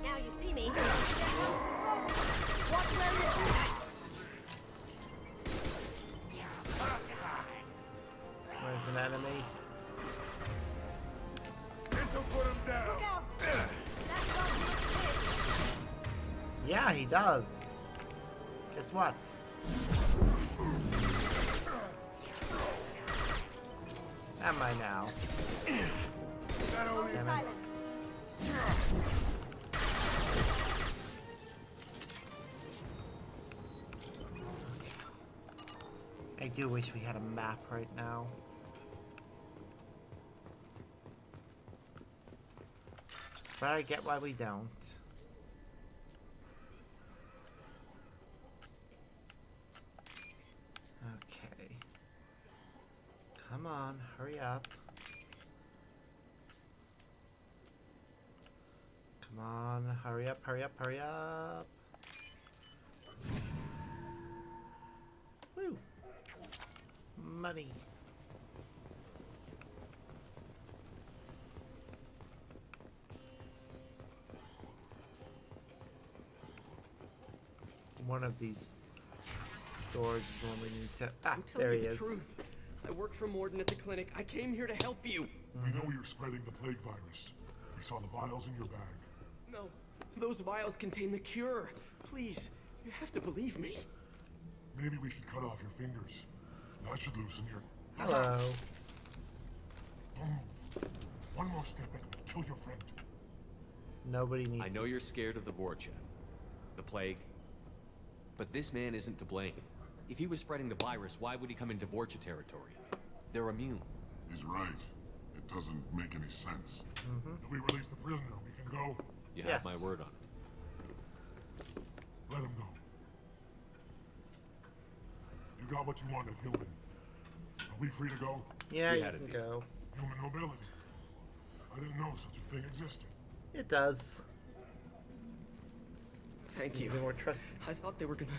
Now you see me. Watch where you're shooting.
Where's an enemy?
This'll put him down.
Look out. That's not good.
Yeah, he does. Guess what? Am I now? Damn it. I do wish we had a map right now. But I get why we don't. Okay. Come on, hurry up. Come on, hurry up, hurry up, hurry up. Woo! Money. One of these doors is the one we need to. Ah, there he is.
Truth. I work for Morden at the clinic. I came here to help you.
We know you're spreading the plague virus. We saw the vials in your bag.
No, those vials contain the cure. Please, you have to believe me.
Maybe we should cut off your fingers. That should loosen your...
Hello.
Don't move. One more step and we'll kill your friend.
Nobody needs.
I know you're scared of the Vorcha, the plague, but this man isn't to blame. If he was spreading the virus, why would he come into Vorcha territory? They're immune.
He's right. It doesn't make any sense. If we release the prisoner, we can go.
You have my word on it.
Let him go. You got what you wanted, human. Are we free to go?
Yeah, you can go.
Human mobility. I didn't know such a thing existed.
It does.
Thank you.
More trust.
I thought they were gonna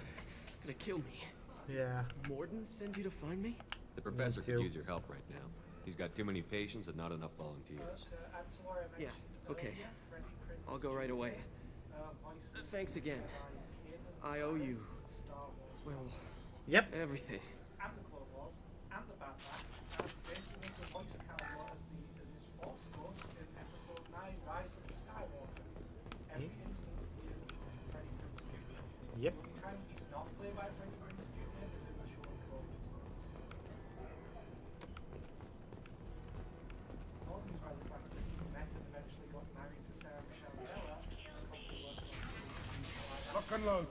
kill me.
Yeah.
Morden send you to find me?
The professor could use your help right now. He's got too many patients and not enough volunteers.
Yeah, okay. I'll go right away. Thanks again. I owe you, well,
yep,
everything.
And the Clone Wars, and the Bad Batch, and basically the voice character as his Force Ghost in Episode 9, Rise of the Skywalker. Every instance is Freddie Prinze Jr.
Yep.
The only time he's not played by Freddie Prinze Jr. is in the show Clone Wars. Not only by the fact that he met and eventually got married to Sarah Michelle Gellar,
Lock and load.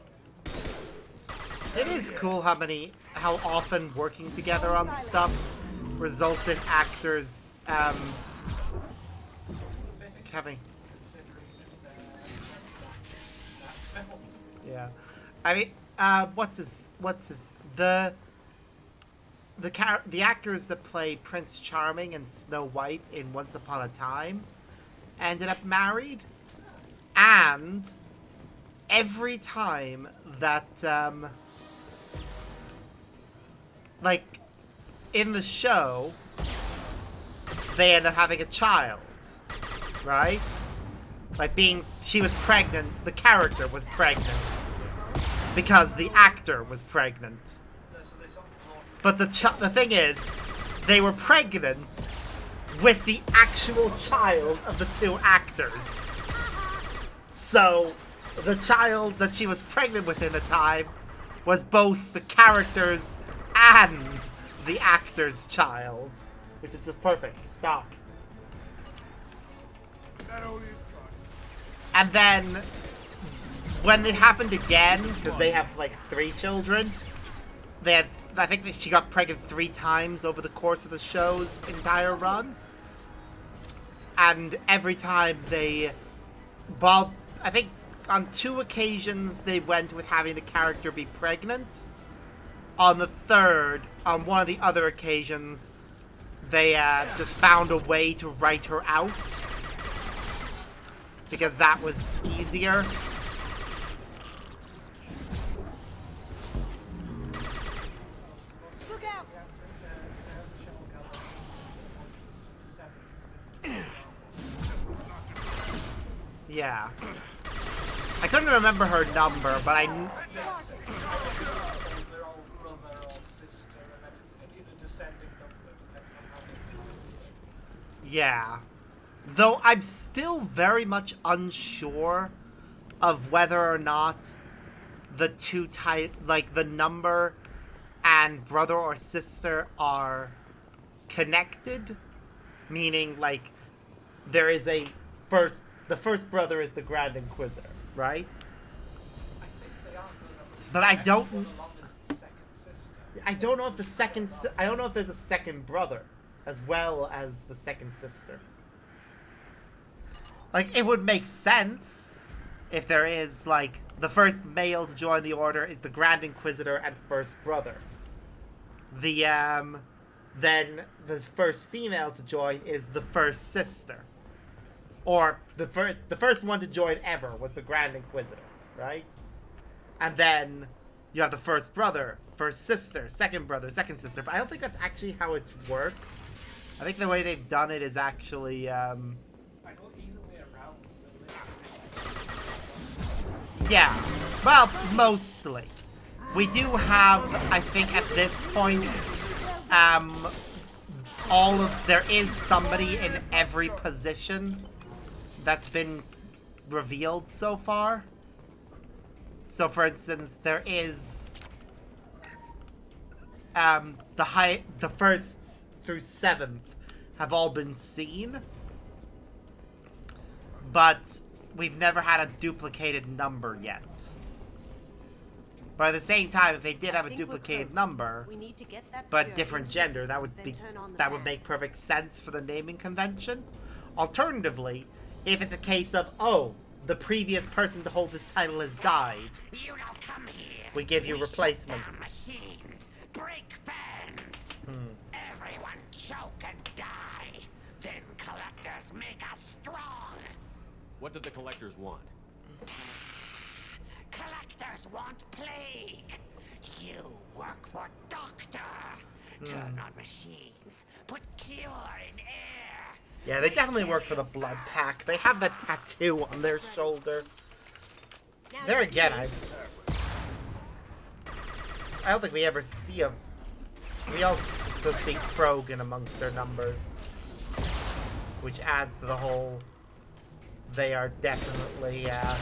It is cool how often working together on stuff results in actors having. Yeah, I mean, the actors that play Prince Charming and Snow White in Once Upon a Time ended up married, and every time that, like, in the show, they end up having a child, right? Like she was pregnant, the character was pregnant, because the actor was pregnant. But the thing is, they were pregnant with the actual child of the two actors. So, the child that she was pregnant with in the time was both the character's and the actor's child. Which is just perfect. Stop. And then, when it happened again, because they have like 3 children, I think that she got pregnant 3 times over the course of the show's entire run. And every time I think on 2 occasions they went with having the character be pregnant. On the 3rd, on one of the other occasions, they just found a way to write her out. Because that was easier.
Look out!
Yeah. I couldn't remember her number, but I... Yeah. Though I'm still very much unsure of whether or not the two like the number and brother or sister are connected. Meaning, like, there is the first brother is the Grand Inquisitor, right? But I don't know if I don't know if there's a second brother as well as the second sister. Like, it would make sense if there is, like, the first male to join the Order is the Grand Inquisitor and first brother. Then the first female to join is the first sister. Or the first one to join ever was the Grand Inquisitor, right? And then you have the first brother, first sister, second brother, second sister. But I don't think that's actually how it works. I think the way they've done it is actually, yeah, well, mostly. We do have, I think at this point, there is somebody in every position that's been revealed so far. So, for instance, there is, the first through 7th have all been seen, but we've never had a duplicated number yet. But at the same time, if they did have a duplicated number, but different gender, that would make perfect sense for the naming convention. Alternatively, if it's a case of, oh, the previous person to hold this title has died, we give you replacement.
Machines, break fans. Everyone choke and die. Then collectors make us strong.
What do the collectors want?
Collectors want plague. You work for Doctor. Turn on machines. Put cure in air.
Yeah, they definitely work for the Blood Pack. They have that tattoo on their shoulder. There again, I don't think we ever see them. We also see Krogan amongst their numbers, which adds to the whole. They are definitely.
The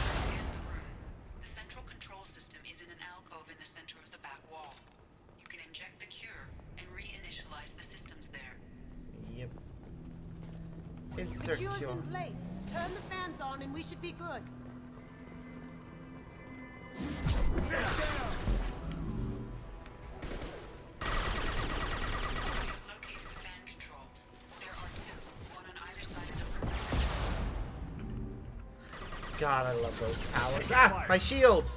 central control system is in an alcove in the center of the back wall. You can inject the cure and reinitialize the systems there.
Yep. Insert
Cure's
cure.
in place. Turn the fans on and we should be good.
Located the fan controls. There are 2, one on either side of the room.
God, I love those towers. Ah, my shield!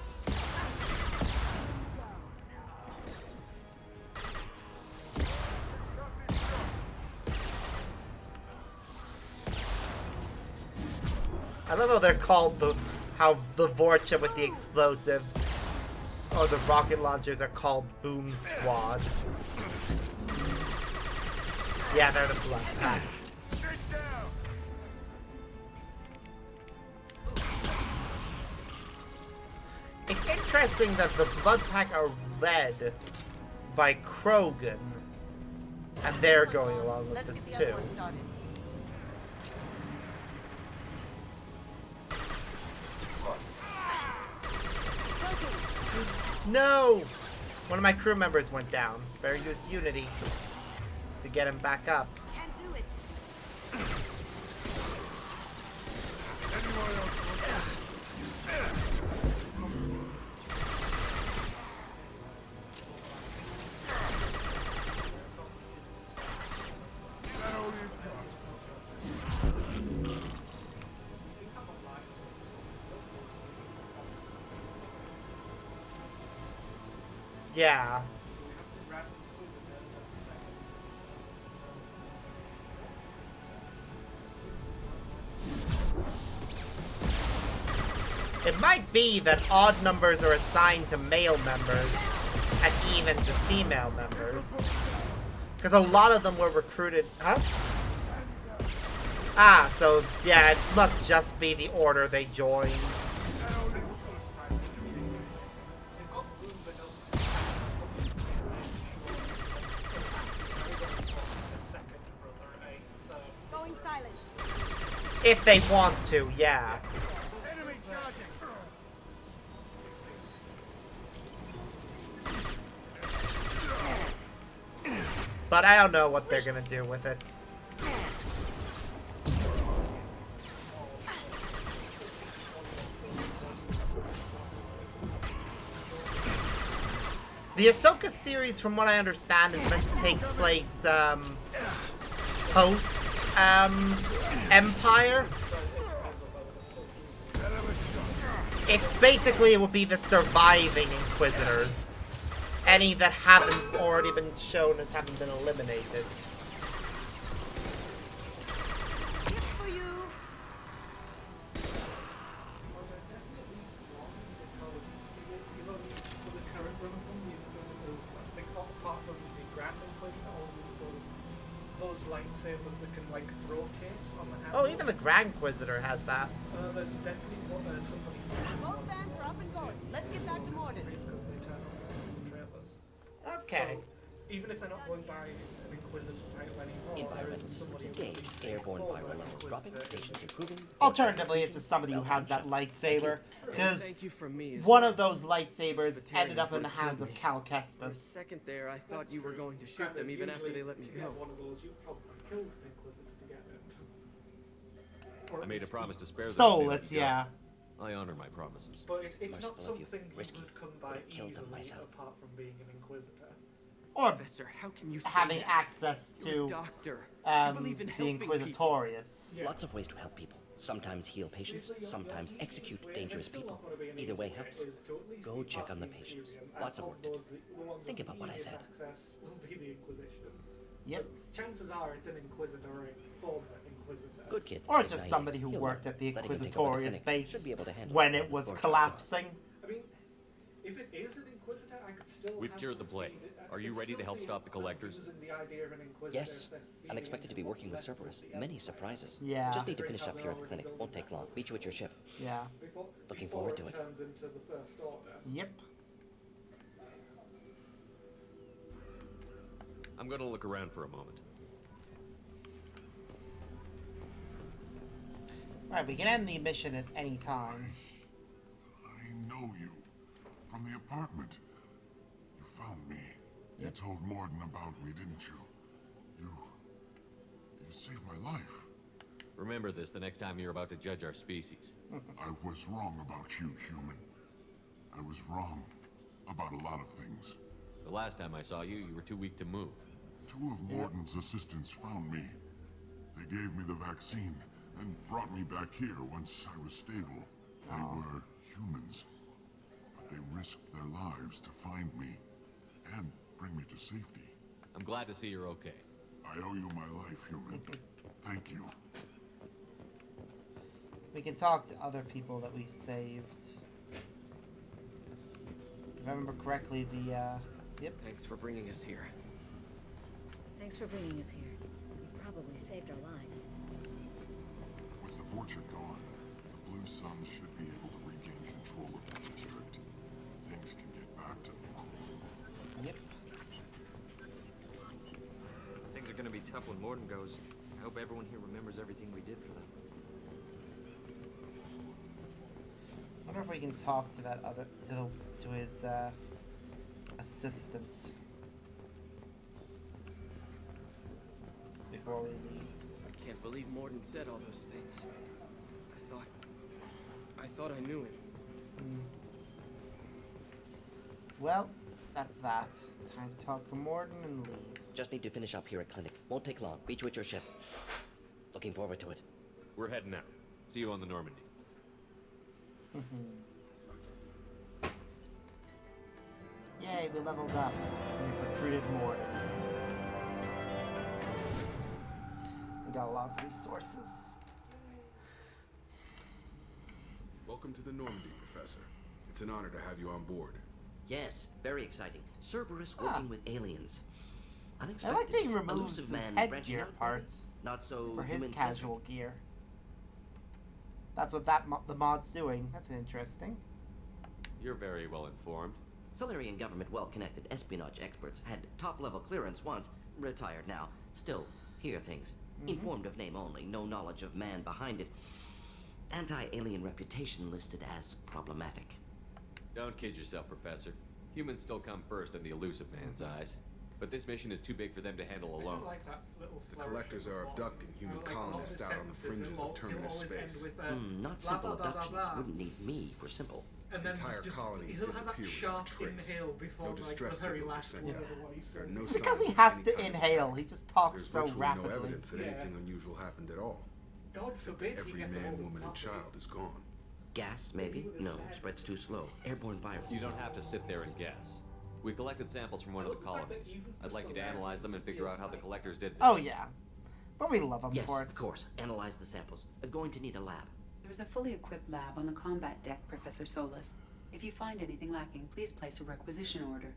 I love how they're called how the Vorcha with the explosives or the rocket launchers are called Boom Squad. Yeah, they're the Blood Pack. It's interesting that the Blood Pack are led by Krogan, and they're going along with this too. No! One of my crew members went down. Better use Unity to get him back up.
Can't do it.
Yeah. It might be that odd numbers are assigned to male members and even to female members. Because a lot of them were recruited... Huh? Ah, so yeah, it must just be the order they joined.
Going silent.
If they want to, yeah. But I don't know what they're gonna do with it. The Ahsoka series, from what I understand, is meant to take place post Empire. It will be the surviving Inquisitors. Any that haven't already been shown as having been eliminated.
Those lightsabers that can like rotate on the hand.
Oh, even the Grand Inquisitor has that.
There's definitely somebody.
Both bands are up and going. Let's get back to Morden.
Okay.
So, even if they're not going by an Inquisitor title anymore,
Environmental systems engaged. Airborne viral levels dropping. Patients improving.
Alternatively, it's just somebody who has that lightsaber. Because one of those lightsabers ended up in the hands of Cal
For a
Kestis.
second there, I thought you were going to shoot them even after they let me go.
One of those, you probably killed an Inquisitor to get it.
I made a promise to spare them.
Stole it, yeah.
I honor my promises.
But it's not something you
risky.
would come by
Killed them
easily
myself.
apart from being an Inquisitor.
Or
Professor, how can you say
having
that?
access
You're a
to
doctor.
the
You believe in helping
Inquisitorius.
Lots of ways to help people. Sometimes heal patients, sometimes execute dangerous people. Either way helps. Go check on the patients. Lots of work to do. Think about what I said.
Yep.
Chances are it's an Inquisitor or a former Inquisitor.
Good kid.
Or
Good
just
idea.
somebody who
He'll
worked
learn.
at the
Letting him take over the
Inquisitorius
clinic.
base
Should be able to handle
when
it
it was
before
collapsing.
I mean, if it is an Inquisitor, I could still.
We've cured the plague. Are you ready to help stop the collectors?
Yes. Unexpected to be working with Cerberus. Many surprises.
Yeah.
Just need to finish up here at the clinic. Won't take long. Meet you at your ship.
Yeah.
Looking forward to it.
Yep.
I'm gonna look around for a moment.
Right, we can end the mission at any time.
I know you. From the apartment. You found me. You told Morden about me, didn't you? You saved my life.
Remember this the next time you're about to judge our species.
I was wrong about you, human. I was wrong about a lot of things.
The last time I saw you, you were too weak to move.
Two of Morden's assistants found me. They gave me the vaccine and brought me back here once I was stable. They were humans, but they risked their lives to find me and bring me to safety.
I'm glad to see you're okay.
I owe you my life, human. Thank you.
We can talk to other people that we saved. If I remember correctly, the, yep.
Thanks for bringing us here.
Thanks for bringing us here. You probably saved our lives.
With the Vorcha gone, the Blue Suns should be able to regain control of the district. Things can get back to normal.
Yep.
Things are gonna be tough when Mordin goes. I hope everyone here remembers everything we did for them.
I wonder if we can talk to that other, to his, assistant. Before we leave.
I can't believe Mordin said all those things. I thought I knew him.
Well, that's that. Time to talk to Mordin and leave.
Just need to finish up here at clinic. Won't take long. Beat you at your ship. Looking forward to it.
We're heading out. See you on the Normandy.
Yay, we leveled up. We've recruited Mordin. We got a lot of resources.
Welcome to the Normandy, Professor. It's an honor to have you on board.
Yes, very exciting. Cerberus working with aliens.
I
Unexpected.
like that he removes
Elusive
his
man branching
headgear
out,
part
not so
for his
human-centric.
casual gear. That's what that the mod's doing. That's interesting.
You're very well informed.
Solarian government well-connected espionage experts had top-level clearance once, retired now. Still, hear things. Informed of name only, no knowledge of man behind it. Anti-alien reputation listed as problematic.
Don't kid yourself, Professor. Humans still come first in the Elusive Man's eyes. But this mission is too big for them to handle alone.
The Collectors are abducting human colonists out on the fringes of Terminus space.
Not simple abductions. Wouldn't need me for simple.
Entire colonies disappear without a trace. No distress signals are sent out. There are no
It's
signs
because he
of
has
any
to
kind of
inhale. He just talks
There's
so
virtually
rapidly.
no evidence that anything unusual happened at all. Except that every man, woman, and child is gone.
Gas, maybe? No, spreads too slow. Airborne virus.
You don't have to sit there and guess. We collected samples from one of the colonies. I'd like you to analyze them and figure out how the Collectors did this.
Oh yeah, but we love him
Yes,
for it.
of course. Analyze the samples. Going to need a lab.
There's a fully equipped lab on the combat deck, Professor Solus. If you find anything lacking, please place a requisition order.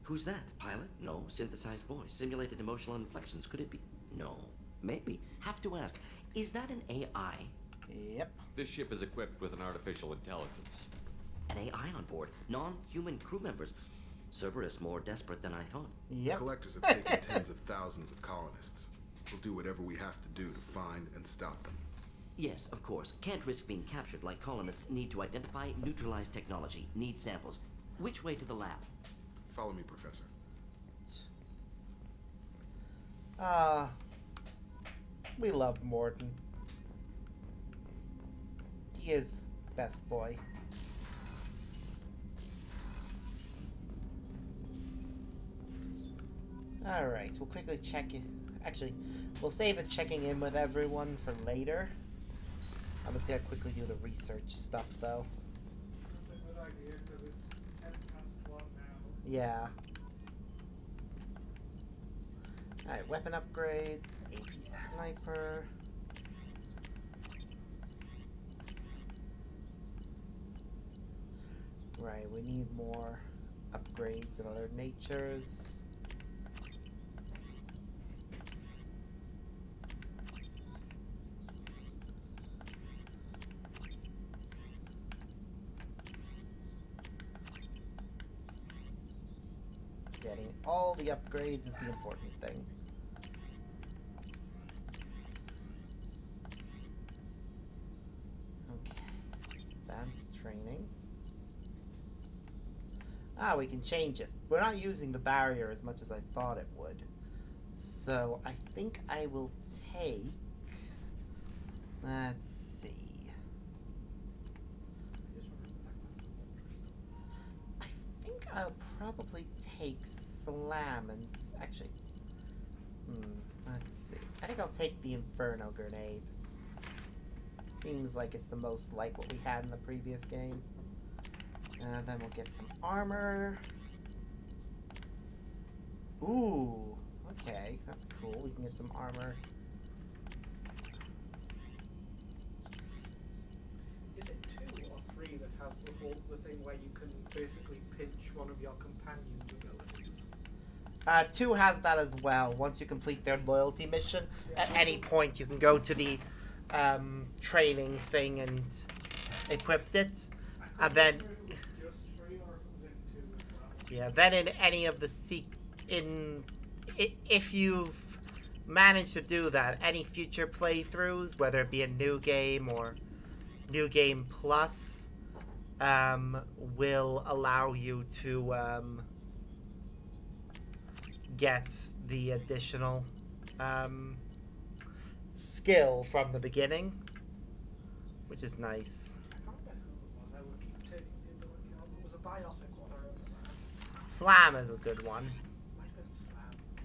Who's that? Pilot? No. Synthesized voice. Simulated emotional inflections. Could it be? No. Maybe. Have to ask. Is that an AI?
Yep.
This ship is equipped with an artificial intelligence.
An AI on board. Non-human crew members. Cerberus more desperate than I thought.
The Collectors have taken tens of thousands of colonists. We'll do whatever we have to do to find and stop them.
Yes, of course. Can't risk being captured like colonists need to identify, neutralize technology, need samples. Which way to the lab?
Follow me, Professor.
We love Mordin. He is best boy. Alright, we'll quickly check it. Actually, we'll save the checking in with everyone for later. I'm just gonna quickly do the research stuff though. Yeah. Alright, weapon upgrades, AP sniper. Right, we need more upgrades of other natures. Getting all the upgrades is the important thing. Okay. Advanced training. We can change it. We're not using the barrier as much as I thought it would. So I think I will take... Let's see. I think I'll probably take Slam and... Actually... let's see. I think I'll take the Inferno Grenade. Seems like it's the most like what we had in the previous game. And then we'll get some armor. Ooh, okay, that's cool. We can get some armor.
the thing where you can basically pinch one of your companion's abilities.
2 has that as well. Once you complete their loyalty mission, at any point you can go to the training thing and equip it, and then then in any of the if you've managed to do that, any future playthroughs, whether it be a new game or New Game Plus, will allow you to get the additional skill from the beginning, which is nice. Slam is a good one.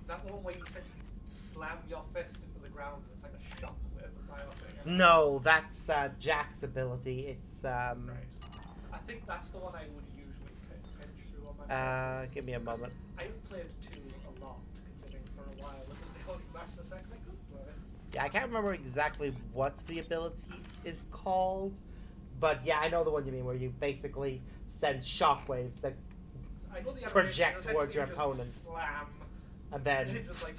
Is that the one where you essentially slam your fist into the ground and it's like a shock with a biotic?
No, that's Jack's ability. It's
Right. I think that's the one I would usually pinch through on my
give me a moment.
I have played 2 a lot, considering for a while it was the only Mass Effect I could play.
Yeah, I can't remember exactly what the ability is called, but yeah, I know the one you mean, where you basically send shockwaves that
I know the
project towards your
just
opponent,
slam,
and then
it's just like,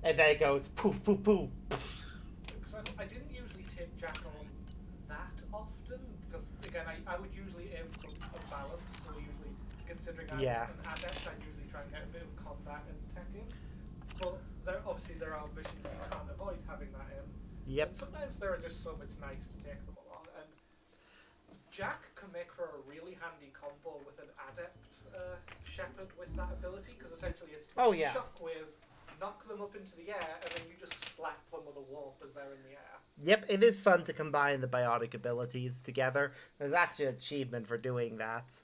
and then it goes poof poof poof.
because I didn't usually take Jack on that often, because again I would usually aim for a balance, so usually considering I'm an adept, I usually try and get a bit of combat and tech in, but there are missions you can't avoid having that in.
Yep.
And sometimes they're just so much nice to take them along, and Jack can make for a really handy combo with an adept shepherd with that ability, because essentially it's shockwave, knock them up into the air, and then you just slap them with a warp as they're in the air.
Yep, it is fun to combine the biotic abilities together. There's actually an achievement for doing that.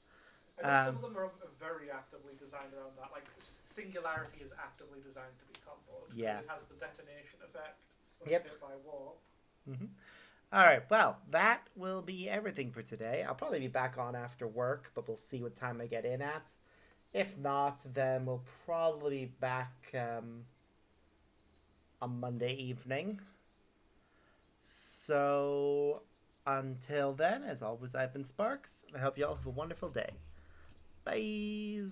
And some of them are very actively designed around that. Like Singularity is actively designed to be comboed.
Yeah.
It has the detonation effect when it's hit by warp.
All right, well, that will be everything for today. I'll probably be back on after work, but we'll see what time I get in at. If not, then we'll probably be back on Monday evening. So, until then, as always, I've been Sparks, and I hope you all have a wonderful day. Bye.